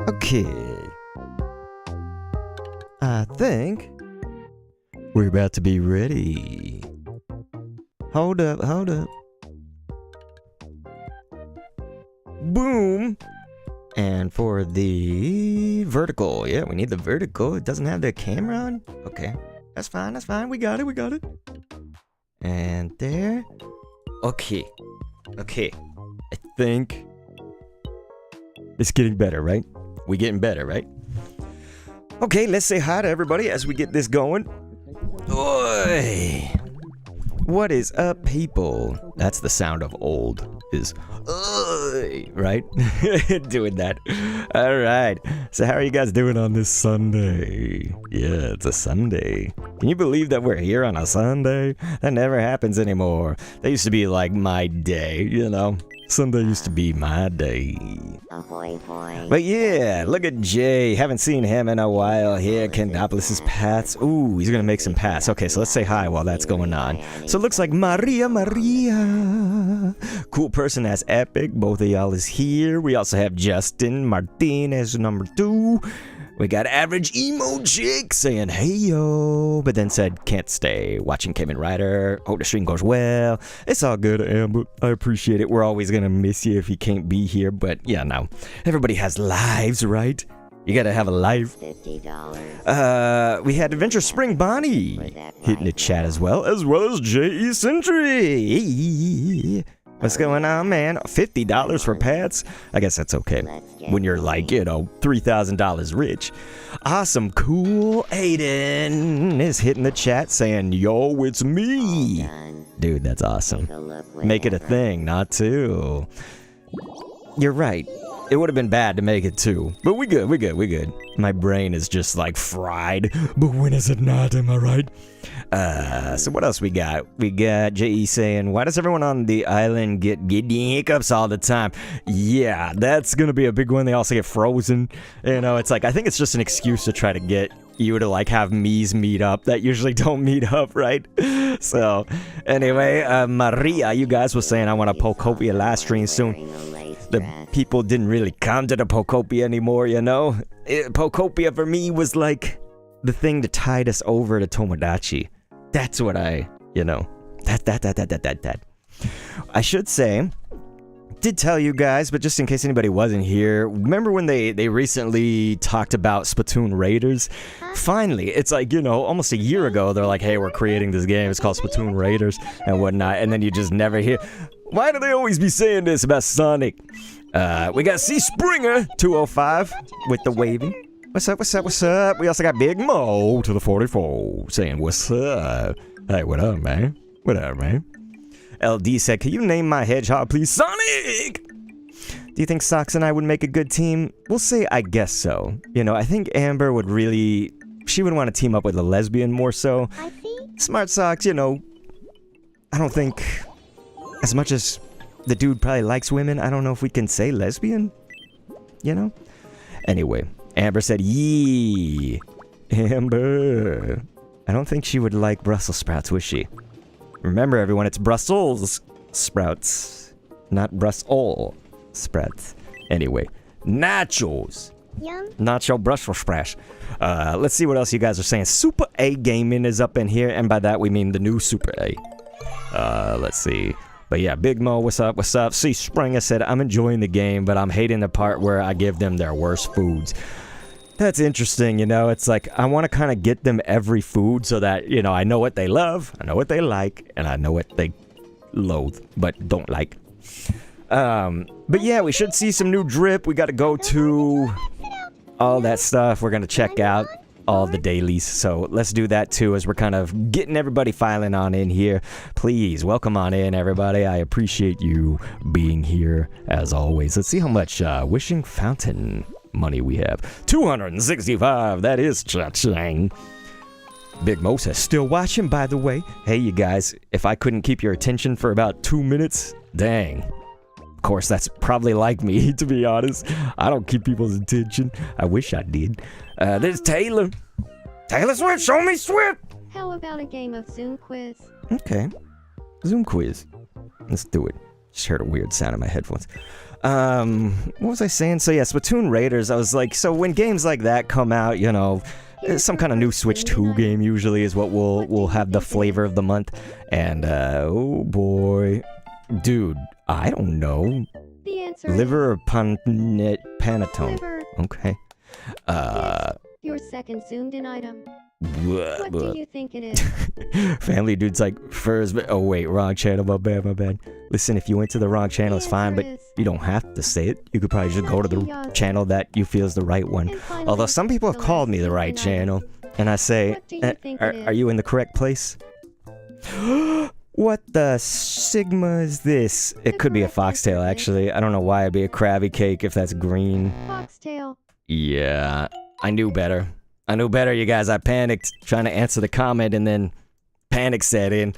Okay. I think we're about to be ready. Hold up, hold up. Boom! And for the vertical, yeah, we need the vertical. It doesn't have the camera on? Okay, that's fine, we got it, And there. Okay, I think it's getting better, right? We getting better, right? Okay, let's say hi to everybody as we get this going. Oi! What is up, people? That's the sound of old, is oi, right? Doing that. All right. So how are you guys doing on this Sunday? Yeah, it's a Sunday. Can you believe that we're here on a Sunday? That never happens anymore. That used to be like my day, you know? Sunday used to be my day. Ahoy, hoy. But yeah, look at Jay. Haven't seen him in a while here. Candopolis' paths. Ooh, he's gonna make some paths. Okay, so let's say hi while that's going on. So it looks like Maria. Cool person as Epic. Both of y'all is here. We also have Justin Martinez, number 2. We got Average Emo Jake saying, hey yo, but then said, can't stay. Watching Kamen Rider. Hope the stream goes well. It's all good, Amber. I appreciate it. We're always gonna miss you if you can't be here, but yeah, no. Everybody has lives, right? You gotta have a life. $50. We had Adventure Spring Bonnie hitting the chat as well as J.E. Sentry. What's going on, man? $50 for pets? I guess that's okay. When you're like, you know, $3,000 rich. Awesome, cool. Aiden is hitting the chat saying, yo, it's me. Dude, that's awesome. Make it a thing, not 2. You're right. It would have been bad to make it 2. But we good. My brain is just like fried. But when is it not, am I right? So what else we got? We got J.E. saying, why does everyone on the island get hiccups all the time? Yeah, that's gonna be a big one. They also get frozen. You know, it's like, I think it's just an excuse to try to get you to like have me's meet up that usually don't meet up, right? So, anyway, Maria, you guys were saying I want a Pokopia live stream soon. The people didn't really come to the Pokopia anymore, you know? Pokopia for me was like the thing that tied us over to Tomodachi. That's what I, you know, that. I should say, did tell you guys, but just in case anybody wasn't here, remember when they recently talked about Splatoon Raiders? Finally, it's like, you know, almost a year ago, they're like, hey, we're creating this game, it's called Splatoon Raiders and whatnot, and then you just never hear. Why do they always be saying this about Sonic? We got C Springer 205 with the waving. What's up? We also got Big Mo to the 44 saying, what's up? Hey, what up, man? LD said, can you name my hedgehog, please? Sonic! Do you think Socks and I would make a good team? We'll say I guess so. You know, I think Amber would really... She would want to team up with a lesbian more so. Smart Socks, you know... I don't think... As much as the dude probably likes women, I don't know if we can say lesbian. You know? Anyway... Amber said, yee. Amber. I don't think she would like Brussels sprouts, would she? Remember, everyone, it's Brussels sprouts, not Brussels sprouts. Anyway, nachos. Yum. Nacho Brussels sprouts. Let's see what else you guys are saying. Super A Gaming is up in here, and by that we mean the new Super A. Let's see. But yeah, Big Mo, what's up? C Springer said, I'm enjoying the game, but I'm hating the part where I give them their worst foods. That's interesting, you know, it's like, I want to kind of get them every food so that, you know, I know what they love, I know what they like, and I know what they loathe, but don't like. But yeah, we should see some new drip. We got to go to all that stuff. We're going to check out all the dailies, so let's do that too as we're kind of getting everybody filing on in here. Please welcome on in, everybody. I appreciate you being here as always. Let's see how much Wishing Fountain money we have. 265. That is cha-ching. Big Mo says, still watching, by the way. Hey, you guys, if I couldn't keep your attention for about 2 minutes, dang. Of course, that's probably like me, to be honest. I don't keep people's attention. I wish I did. There's Taylor. Taylor Swift, show me Swift! How about a game of Zoom quiz? Okay. Zoom quiz. Let's do it. Just heard a weird sound in my headphones. What was I saying? So yeah, Splatoon Raiders, I was like, so when games like that come out, you know, some kind of new Switch 2 game usually is what we'll have the flavor of the month. And, oh boy. Dude, I don't know. The answer Liver or panettone? Liver. Okay. Your second zoomed in item. What do you think it is? Family dude's like, furs, oh wait, wrong channel, my bad. Listen, if you went to the wrong channel, it's fine, but you don't have to say it. You could probably just go to the channel that you feel is the right one. Although some people have called me the right channel, and I say, are you in the correct place? What the Sigma is this? It could be a foxtail, actually. I don't know why it'd be a Krabby Cake if that's green. Foxtail. Yeah, I knew better. You guys. I panicked trying to answer the comment, and then panic set in.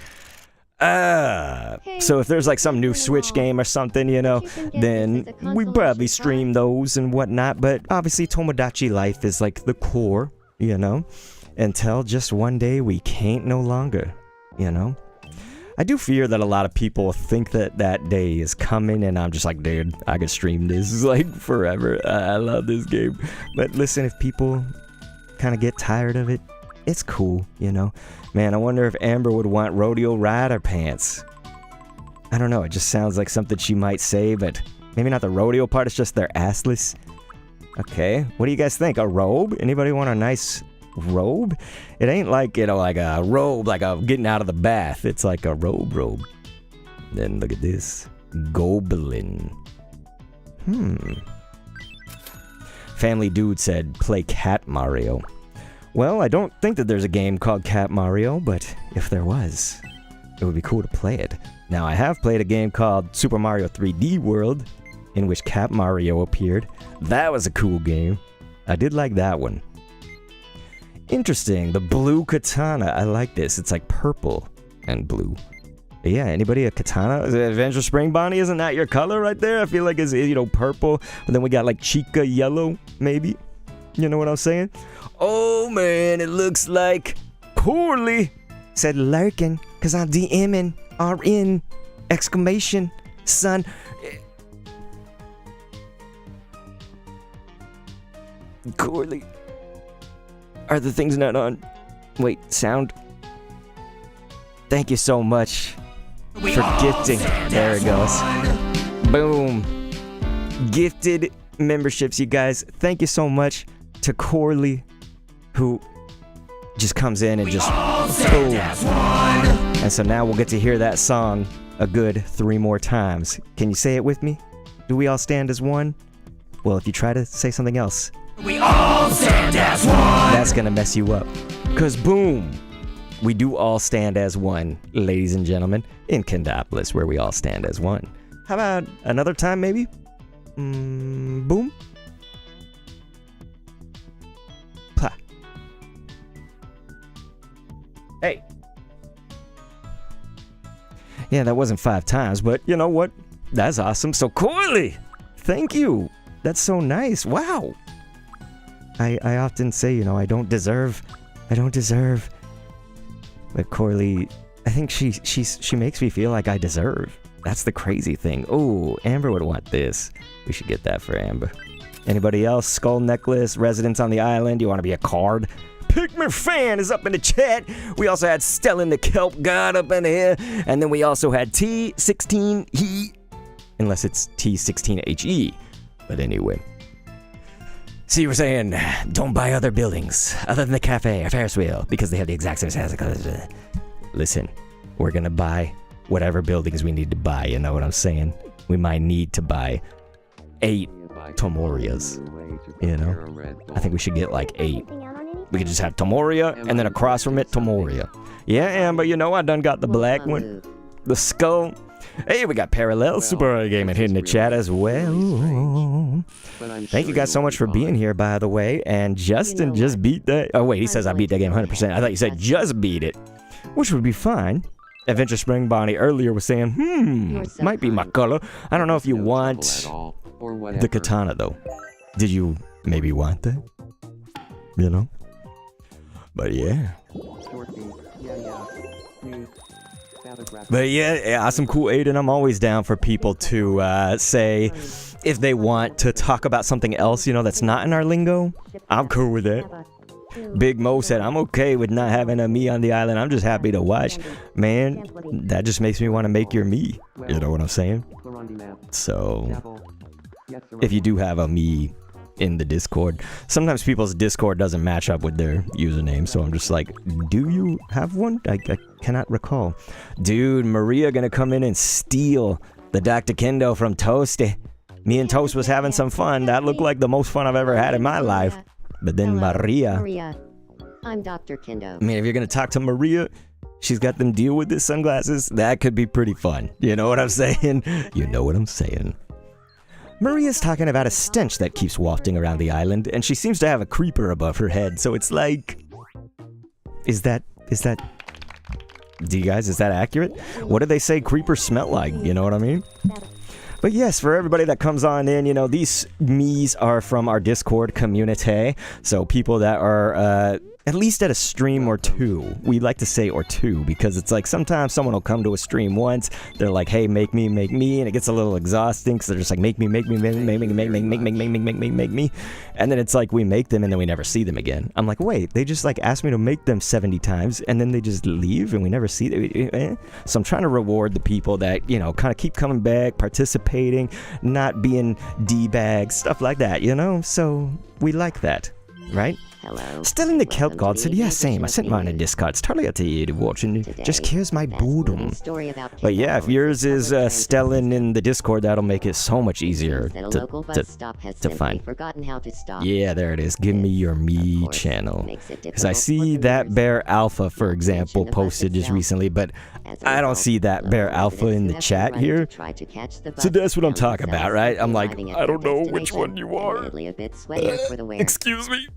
So if there's like some new Switch game or something, you know, then we probably stream those and whatnot. But obviously Tomodachi life is like the core, you know, until just one day we can't no longer, you know. I do fear that a lot of people think that that day is coming, and I'm just like, dude, I could stream this like forever. I love this game. But listen, if people kind of get tired of it, it's cool, you know. Man, I wonder if Amber would want rodeo rider pants. I don't know, it just sounds like something she might say, but maybe not the rodeo part, it's just they're assless. Okay, what do you guys think? A robe? Anybody want a nice robe? It ain't like, you know, like a robe, like a getting out of the bath. It's like a robe. Then look at this. Goblin. Family Dude said, play Cat Mario. Well, I don't think that there's a game called Cat Mario, but if there was, it would be cool to play it. Now, I have played a game called Super Mario 3D World, in which Cat Mario appeared. That was a cool game. I did like that one. Interesting, the blue katana. I like this. It's like purple and blue. But yeah, anybody a katana? Adventure Spring Bonnie, isn't that your color right there? I feel like it's, you know, purple. And then we got like Chica yellow, maybe. You know what I'm saying? Oh man, it looks like Corley said lurking, cause I'm DMing RN exclamation son. Corley, are the things not on? Wait, sound. Thank you so much for gifting. There it goes. Boom. Gifted memberships, you guys. Thank you so much to Corley, who just comes in and just boom. And so now we'll get to hear that song a good 3 more times. Can you say it with me? Do we all stand as one? Well, if you try to say something else, we all stand as one. That's gonna mess you up. Cause boom, we do all stand as one, ladies and gentlemen, in Kendopolis, where we all stand as one. How about another time, maybe? Boom. Plah. Hey. Yeah, that wasn't 5 times, but you know what? That's awesome. So Corley, thank you. That's so nice. Wow. I often say, you know, I don't deserve. But Corley, I think she makes me feel like I deserve. That's the crazy thing. Oh, Amber would want this. We should get that for Amber. Anybody else? Skull necklace, residence on the island. You want to be a card? Pikmin fan is up in the chat. We also had Stellan the Kelp God up in here. And then we also had T16He. Unless it's T16HE. But anyway. So you were saying, don't buy other buildings other than the cafe or Ferris wheel because they have the exact same size. Listen, we're going to buy whatever buildings we need to buy. You know what I'm saying? We might need to buy 8 Tomorias. You know? I think we should get like 8. We could just have Tomoria and then across from it, Tomoria. Yeah, Amber, you know I done got the black one. The skull. Hey, we got Parallel Super Gaming here in the chat as well. Thank you guys so much for being here, by the way. And Justin just beat that. Oh, wait, he says I beat that game 100%. I thought you said just beat it, which would be fine. Adventure Spring Bonnie earlier was saying, might be my color. I don't know if you want the katana, though. Did you maybe want that? You know? But yeah. But yeah, awesome, cool, Aiden. I'm always down for people to say if they want to talk about something else, you know, that's not in our lingo. I'm cool with that. Big Mo said, I'm okay with not having a me on the island. I'm just happy to watch. Man, that just makes me want to make your me. You know what I'm saying? So, if you do have a me in the Discord, sometimes people's Discord doesn't match up with their username, so I'm just like, do you have one? I cannot recall. Dude, Maria gonna come in and steal the Dr. Kendo from Toasty. Me and Toast was having some fun. That looked like the most fun I've ever had in my life. But then Maria, I'm Dr. Kendo. I mean, if you're gonna talk to Maria, she's got them deal with the sunglasses. That could be pretty fun. You know what I'm saying? You know what I'm saying. Maria's talking about a stench that keeps wafting around the island, and she seems to have a creeper above her head, so it's like... Is that Do you guys, is that accurate? What do they say creepers smell like? You know what I mean? But yes, for everybody that comes on in, you know, these me's are from our Discord community. So people that are at least at a stream or two. We like to say or two because it's like sometimes someone will come to a stream once. They're like, hey, make me, and it gets a little exhausting because they're just like, make me. And then it's like we make them and then we never see them again. I'm like, wait, they just like asked me to make them 70 times and then they just leave and we never see them. So I'm trying to reward the people that, you know, kind of keep coming back, participating, not being D-bags, stuff like that, you know? So we like that, right? Hello. Still in the Kelp God said, yeah, same. I sent mine in Discord. It's totally up to you to watch and just cures my boredom. But yeah, if yours is Stellan in the Discord, that'll make it so much easier to find. Yeah, there it is. Give me your me channel. Because I see that Bear Alpha, for example, posted just recently, but I don't see that Bear Alpha in the chat here. So that's what I'm talking about, right? I'm like, I don't know which one you are. Excuse me.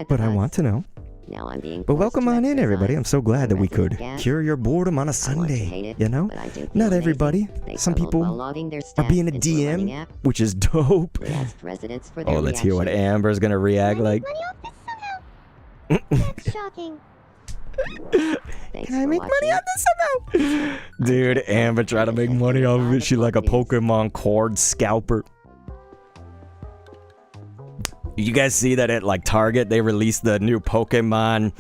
But I want to know. Now I'm being but welcome on in, everybody. I'm so glad that we could cure your boredom on a Sunday. You know? Not everybody. Some people are being a DM, which is dope. Oh, let's hear what Amber's gonna react like. That's shocking. Can I make money on this somehow? Dude, Amber tried to make money off of it. She like a Pokemon card scalper. You guys see that at like Target they released the new Pokemon,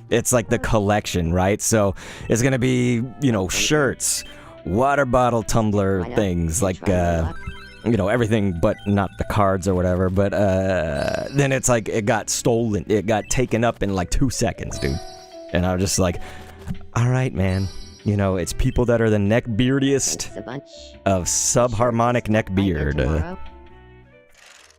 it's like the collection, right? So it's gonna be, you know, shirts, water bottle tumbler things, like you know, everything but not the cards or whatever. But then it's like it got stolen, it got taken up in like 2 seconds, dude. And I'm just like, all right, man. You know, it's people that are the neck beardiest of subharmonic neck beard.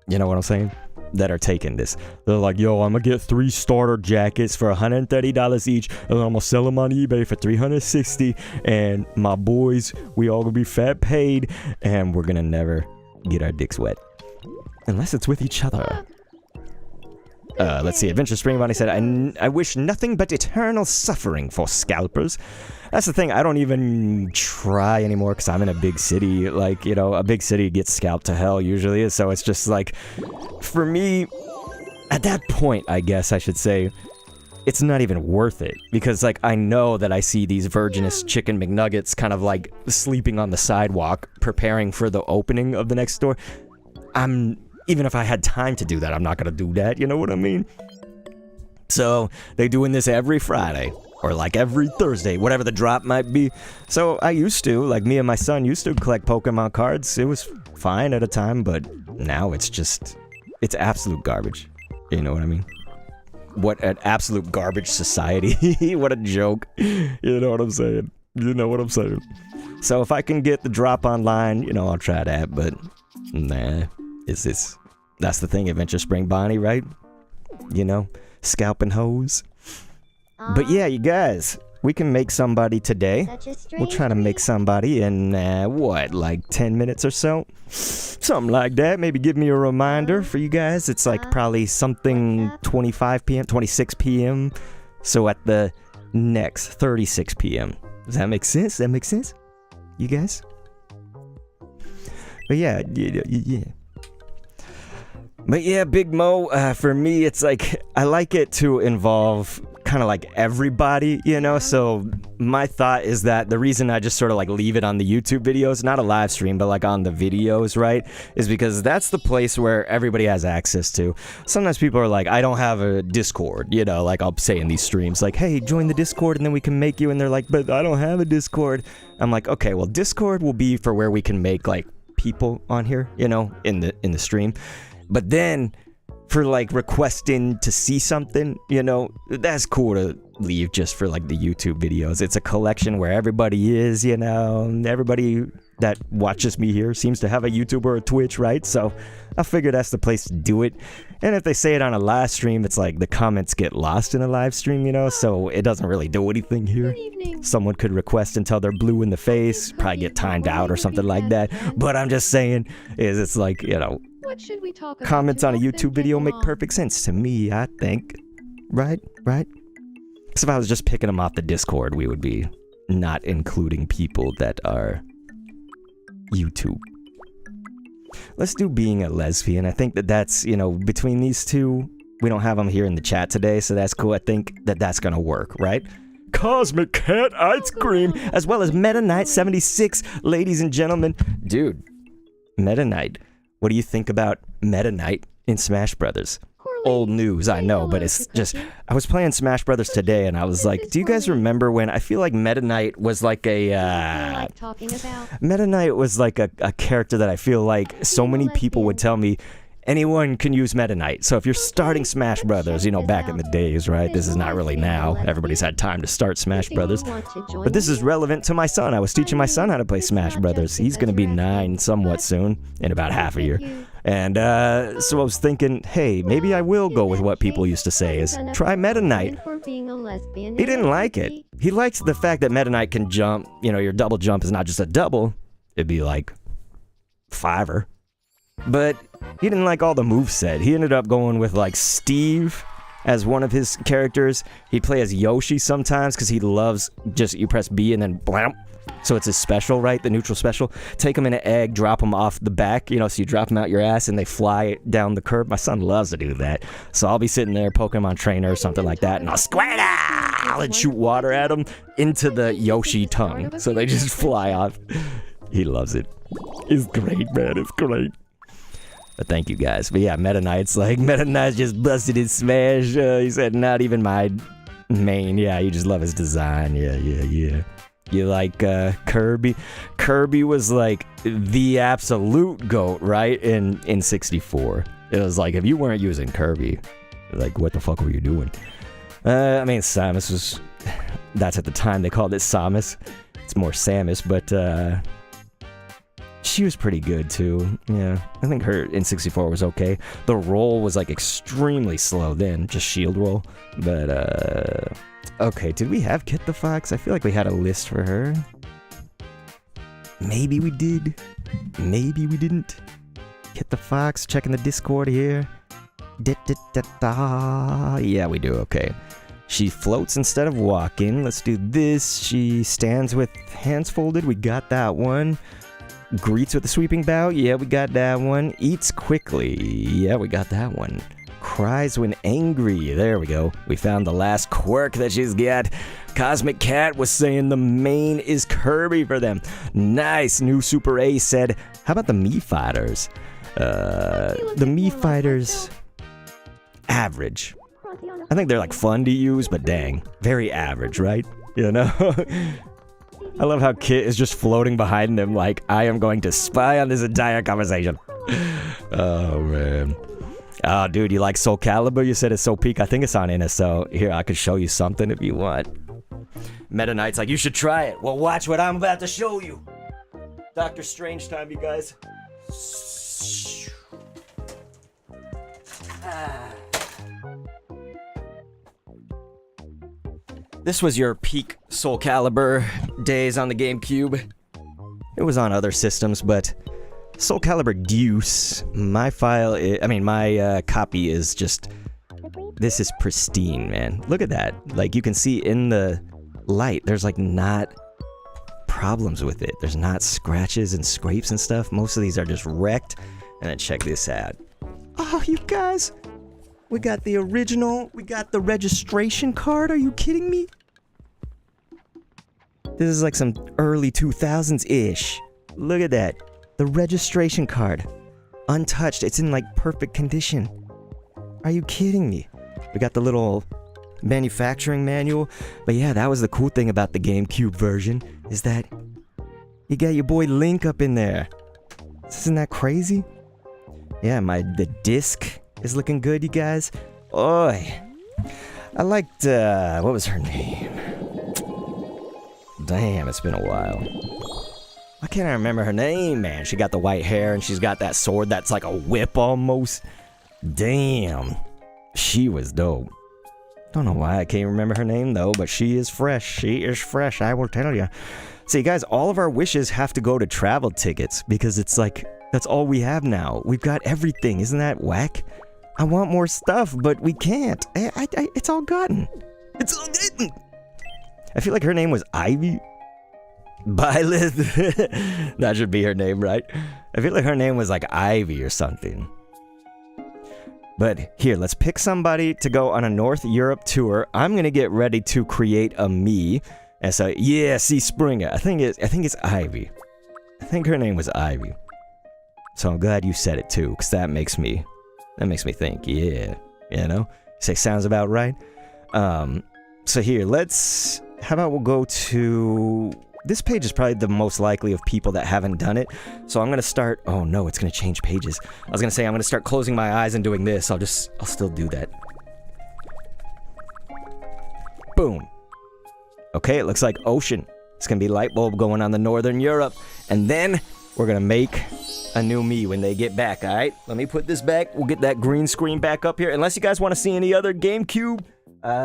You know what I'm saying? That are taking this. They're like, yo, I'm gonna get 3 starter jackets for $130 each, and then I'm gonna sell them on eBay for $360, and my boys, we all gonna be fat paid, and we're gonna never get our dicks wet. Unless it's with each other. Let's see. Adventure Spring Bonnie said, I wish nothing but eternal suffering for scalpers. That's the thing. I don't even try anymore because I'm in a big city. Like, you know, a big city gets scalped to hell usually. So it's just like, for me, at that point, I guess I should say, it's not even worth it. Because, like, I know that I see these Virginous Chicken McNuggets kind of like sleeping on the sidewalk, preparing for the opening of the next store. Even if I had time to do that, I'm not gonna do that, you know what I mean? So, they're doing this every Friday, or like every Thursday, whatever the drop might be. So, I used to, like me and my son used to collect Pokemon cards. It was fine at a time, but now it's just, it's absolute garbage. You know what I mean? What an absolute garbage society. What a joke. You know what I'm saying? You know what I'm saying? So, if I can get the drop online, you know, I'll try that, but nah. That's the thing, Adventure Spring Bonnie, right? You know, scalping hoes. But yeah, you guys, we can make somebody today. We'll try to make somebody in, what, like 10 minutes or so? Something like that. Maybe give me a reminder for you guys. It's like probably something 25 p.m., 26 p.m. So at the next 36 p.m. Does that make sense? That makes sense? You guys? But yeah. But yeah, Big Mo, for me, it's like, I like it to involve kind of like everybody, you know? So my thought is that the reason I just sort of like leave it on the YouTube videos, not a live stream, but like on the videos, right? Is because that's the place where everybody has access to. Sometimes people are like, I don't have a Discord, you know? Like I'll say in these streams, like, hey, join the Discord and then we can make you. And they're like, but I don't have a Discord. I'm like, okay, well, Discord will be for where we can make like people on here, you know, in the stream. But then, for like requesting to see something, you know, that's cool to leave just for like the YouTube videos. It's a collection where everybody is, you know, and everybody that watches me here seems to have a YouTube or a Twitch, right? So I figure that's the place to do it. And if they say it on a live stream, it's like the comments get lost in a live stream, you know, so it doesn't really do anything here. Someone could request until they're blue in the face, probably get timed out or something like that. But I'm just saying, is it's like, you know, what should we talk about? Comments on a YouTube video make perfect sense to me, I think. Right? Because if I was just picking them off the Discord, we would be not including people that are YouTube. Let's do being a lesbian. I think that's, you know, between these two, we don't have them here in the chat today, so that's cool. I think that's gonna work, right? Cosmic Cat Ice Cream, as well as Meta Knight 76, ladies and gentlemen. Dude, Meta Knight. What do you think about Meta Knight in Smash Brothers? Old news, I know, but it's just, I was playing Smash Brothers today and I was like, do you guys remember when, I feel like Meta Knight was like a, Meta Knight was like a character that I feel like so many people would tell me, anyone can use Meta Knight. So if you're starting Smash Brothers, you know, back in the days, right? This is not really now. Everybody's had time to start Smash Brothers. But this is relevant to my son. I was teaching my son how to play Smash Brothers. He's going to be 9 somewhat soon, in about half a year. And so I was thinking, hey, maybe I will go with what people used to say is, try Meta Knight. He didn't like it. He likes the fact that Meta Knight can jump. You know, your double jump is not just a double. It'd be like 5er. But he didn't like all the moveset. He ended up going with like Steve as one of his characters. He'd play as Yoshi sometimes because he loves just, you press B and then blam. So it's his special, right? The neutral special. Take him in an egg, drop him off the back, you know, so you drop him out your ass and they fly down the curb. My son loves to do that. So I'll be sitting there, Pokemon trainer or something like that, and I'll squirtle and shoot water at them into the Yoshi tongue. So they just fly off. He loves it. It's great, man. It's great. But thank you guys. But yeah, Meta Knight's like, Meta Knight's just busted his Smash. He said, not even my main. Yeah, you just love his design. Yeah. You like Kirby? Kirby was like the absolute GOAT, right? In 64. It was like, if you weren't using Kirby, like, what the fuck were you doing? I mean, Samus was, that's at the time they called it Samus. It's more Samus, but she was pretty good too. Yeah, I think her in 64 was okay. The roll was like extremely slow then, just shield roll. But okay, did we have Kit the Fox? I feel like we had a list for her. Maybe we did. Maybe we didn't. Kit the Fox, checking the Discord here. Yeah, we do, okay. She floats instead of walking. Let's do this. She stands with hands folded. We got that one. Greets with a sweeping bow. Yeah, we got that one. Eats quickly. Yeah, we got that one. Cries when angry. There we go. We found the last quirk that she's got. Cosmic Cat was saying the main is Kirby for them. Nice. New Super A said, how about the Mii Fighters? The Mii Fighters, average. I think they're like fun to use, but dang, very average, right? You know? I love how Kit is just floating behind them like, I am going to spy on this entire conversation. Oh, man. Oh, dude, you like Soul Calibur? You said it's so peak. I think it's on NSO. Here, I could show you something if you want. Meta Knight's like, you should try it. Well, watch what I'm about to show you. Doctor Strange time, you guys. This was your peak Soul Calibur days on the GameCube. It was on other systems, but Soul Calibur Deuce, my copy is just, this is pristine, man. Look at that. Like, you can see in the light, there's like not problems with it. There's not scratches and scrapes and stuff. Most of these are just wrecked. And then check this out. Oh, you guys, we got the original, we got the registration card. Are you kidding me? This is like some early 2000s-ish. Look at that. The registration card. Untouched. It's in like perfect condition. Are you kidding me? We got the little manufacturing manual. But yeah, that was the cool thing about the GameCube version, is that you got your boy Link up in there. Isn't that crazy? Yeah, the disc is looking good, you guys. Oi. I liked, what was her name? Damn, it's been a while. Why can't I remember her name, man? She got the white hair and she's got that sword that's like a whip almost. Damn. She was dope. Don't know why I can't remember her name though, but she is fresh. She is fresh, I will tell you. See, guys, all of our wishes have to go to travel tickets because it's like, that's all we have now. We've got everything. Isn't that whack? I want more stuff, but we can't. It's all gotten. It's I feel like her name was Ivy. Byleth. That should be her name, right? I feel like her name was like Ivy or something. But here, let's pick somebody to go on a North Europe tour. I'm gonna get ready to create a me. And so, yeah, see Springer. I think it's Ivy. I think her name was Ivy. So I'm glad you said it too, because that makes me think, yeah, you know? Say sounds about right. So here, how about we'll go to, this page is probably the most likely of people that haven't done it. So I'm gonna start, oh no, it's gonna change pages. I was gonna say I'm gonna start closing my eyes and doing this. I'll still do that. Boom. Okay, it looks like ocean. It's gonna be light bulb going on the Northern Europe. And then we're gonna make a new me when they get back, alright? Let me put this back. We'll get that green screen back up here. Unless you guys want to see any other GameCube.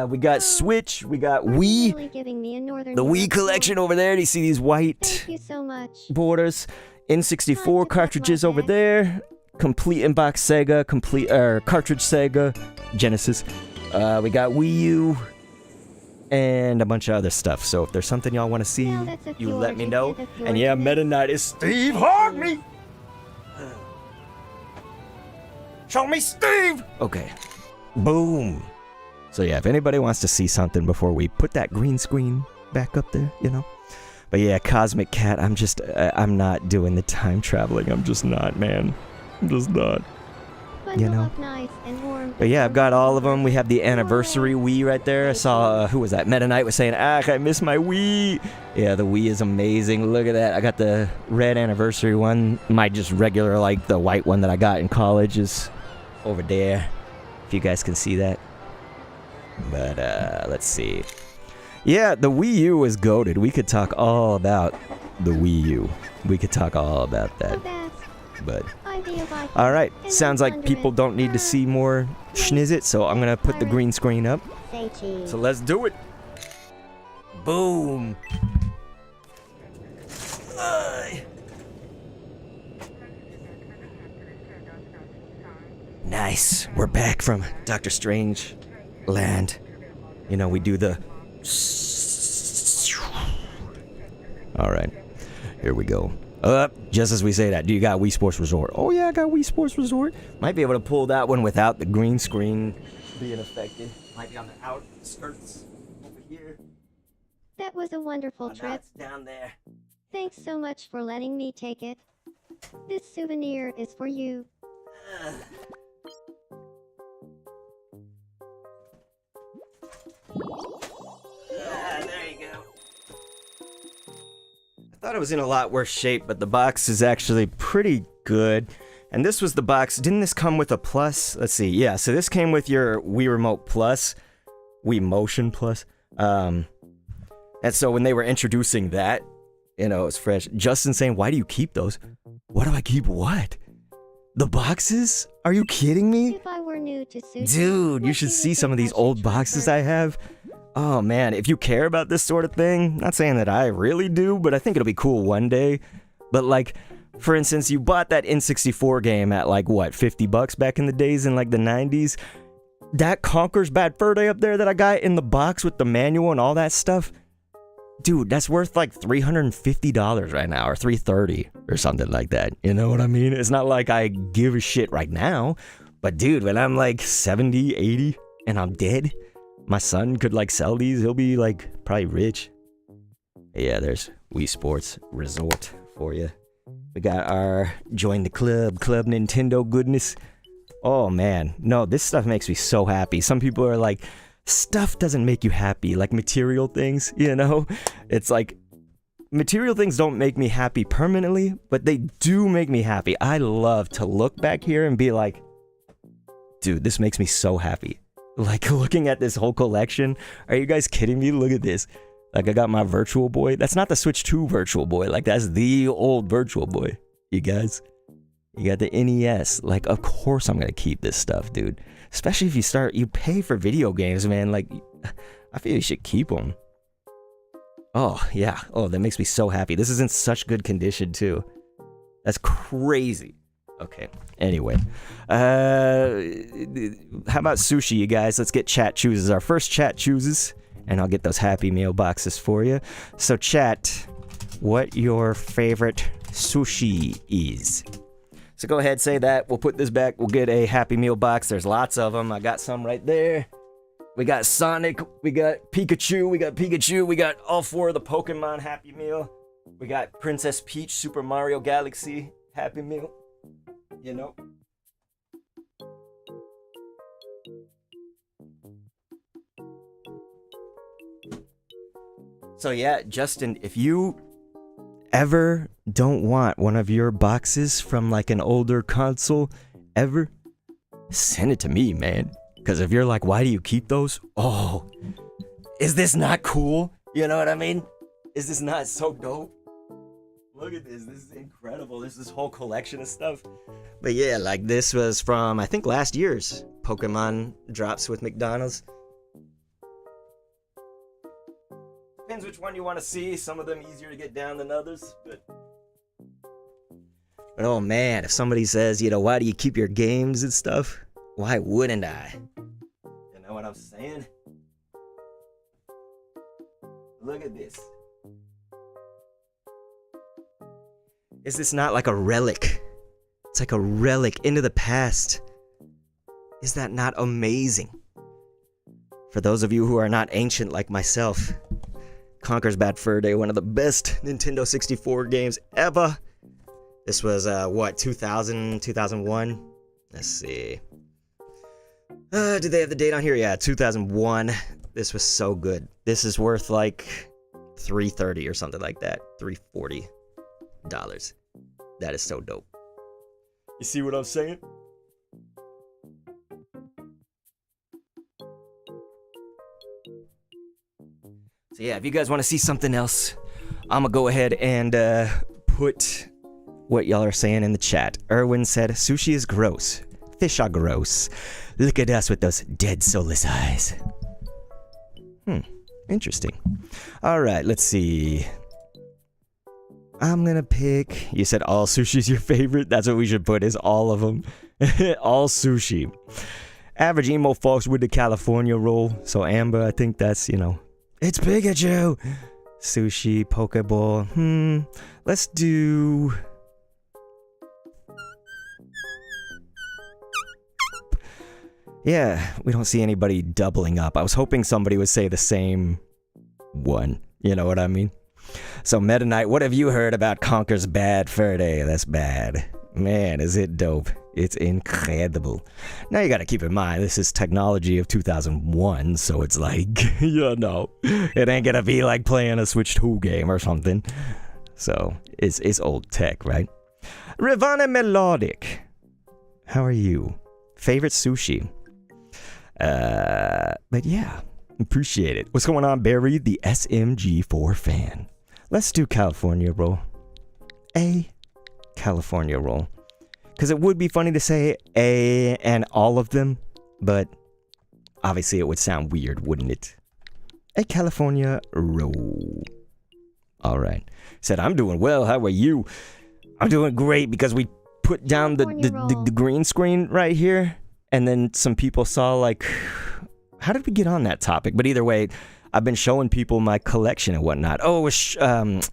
We got Switch, we got Wii. Really giving me a Northern The Wii Europe collection tour. over there. Do you see these white Thank you so much. borders? N64 Time to cartridges cut my over back. there. Complete inbox Sega, cartridge Sega, Genesis. We got Wii U. And a bunch of other stuff. So if there's something y'all want to see, Now that's a you fjord. let me You know. did a fjord And yeah, today. Meta Knight is Steve. Hug me! Show me Steve! Okay. Boom. So yeah, if anybody wants to see something before we put that green screen back up there, you know. But yeah, Cosmic Cat, I'm not doing the time traveling. I'm just not, man. I'm just not. Bundle know. up nice and warm. But yeah, I've got all of them. We have the anniversary Wii right there. I saw, who was that? Meta Knight was saying, I miss my Wii. Yeah, the Wii is amazing. Look at that. I got the red anniversary one. My just regular, like the white one that I got in college is over there. If you guys can see that. But let's see. Yeah, the Wii U is goated. We could talk all about the Wii U. We could talk all about The that. best. But Idea by alright, And sounds I'm like people wondering, don't need to see more schnizzit, so I'm gonna put the green screen up. say cheese. So let's do it. Boom. Nice. We're back from Doctor Strange land. You know, we do the... Alright. Here we go. Just as we say that, do you got Wii Sports Resort? Oh yeah, I got Wii Sports Resort. Might be able to pull that one without the green screen being affected. Might be on the outskirts over here. That was a wonderful Oh, no, trip. it's down there. Thanks so much for letting me take it. This souvenir is for you. There you go. I thought it was in a lot worse shape, but the box is actually pretty good. And this was the box. Didn't this come with a plus? Let's see. Yeah, so this came with your Wii Remote Plus, Wii Motion Plus. And so when they were introducing that, you know, it was fresh. Justin saying, why do you keep those? Why do I keep what? The boxes? Are you kidding me? If I were new to sushi, Dude, you what should do see think some of I these should old try boxes first? I have. Oh man, if you care about this sort of thing, not saying that I really do, but I think it'll be cool one day. But like, for instance, you bought that N64 game at like what, $50 back in the days in like the 90s? That Conker's Bad Fur Day up there that I got in the box with the manual and all that stuff? Dude, that's worth like $350 right now, or $330 or something like that. You know what I mean? It's not like I give a shit right now, but dude, when I'm like 70, 80 and I'm dead, my son could like sell these. He'll be like probably rich. Yeah, there's Wii Sports Resort for you. We got our join the club Nintendo goodness. Oh man, no, this stuff makes me so happy. Some people are like, stuff doesn't make you happy, like material things, you know? It's like, material things don't make me happy permanently, but they do make me happy. I love to look back here and be like, dude, this makes me so happy. Like, looking at this whole collection, are you guys kidding me? Look at this. Like, I got my Virtual Boy. That's not the Switch 2 Virtual Boy. Like, that's the old Virtual Boy, you guys. You got the NES. Like, of course I'm gonna keep this stuff, dude. Especially if you pay for video games, man. Like, I feel you should keep them. Oh, yeah. Oh, that makes me so happy. This is in such good condition, too. That's crazy. Okay. Anyway. How about sushi, you guys? Let's get chat chooses. Our first chat chooses and I'll get those Happy Meal boxes for you. So chat, what your favorite sushi is. So go ahead, say that. We'll put this back. We'll get a Happy Meal box. There's lots of them. I got some right there. We got Sonic. We got Pikachu. We got all 4 of the Pokemon Happy Meal. We got Princess Peach Super Mario Galaxy Happy Meal. You know. So yeah, Justin, if you ever don't want one of your boxes from like an older console ever, send it to me, man. Because if you're like, why do you keep those? Oh, is this not cool? You know what I mean? Is this not so dope? Look at this. This is incredible. There's this whole collection of stuff. But yeah, like this was from, I think, last year's Pokemon drops with McDonald's. Depends which one you want to see. Some of them easier to get down than others. But oh man, if somebody says, you know, why do you keep your games and stuff? Why wouldn't I? You know what I'm saying? Look at this. Is this not like a relic? It's like a relic into the past. Is that not amazing? For those of you who are not ancient like myself, Conker's Bad Fur Day, one of the best Nintendo 64 games ever. This was, 2000, 2001? Let's see. Do they have the date on here? Yeah, 2001. This was so good. This is worth like $330 or something like that. $340. That is so dope. You see what I'm saying? So yeah, if you guys want to see something else, I'm gonna go ahead and put what y'all are saying in the chat. Erwin said, sushi is gross. Fish are gross. Look at us with those dead soulless eyes. Interesting. Alright, let's see. I'm gonna pick... You said all sushi's your favorite? That's what we should put, is all of them. All sushi. Average emo folks with the California roll. So Amber, I think that's, you know... It's Pikachu! Sushi, Pokeball. Let's do... Yeah, we don't see anybody doubling up. I was hoping somebody would say the same one. You know what I mean? So, Meta Knight, what have you heard about Conker's Bad Fur Day? That's bad. Man, is it dope. It's incredible. Now you gotta keep in mind, this is technology of 2001, so it's like, you know, it ain't gonna be like playing a Switch 2 game or something. So, it's old tech, right? Ravana Melodic, how are you? Favorite sushi? But yeah, appreciate it. What's going on, Barry, the SMG4 fan? Let's do California roll. A California roll. Because it would be funny to say A and all of them, but obviously it would sound weird, wouldn't it? A California roll. Alright. Said, I'm doing well, how are you? I'm doing great because we put down the green screen right here, and then some people saw, like, how did we get on that topic? But either way, I've been showing people my collection and whatnot. Oh, that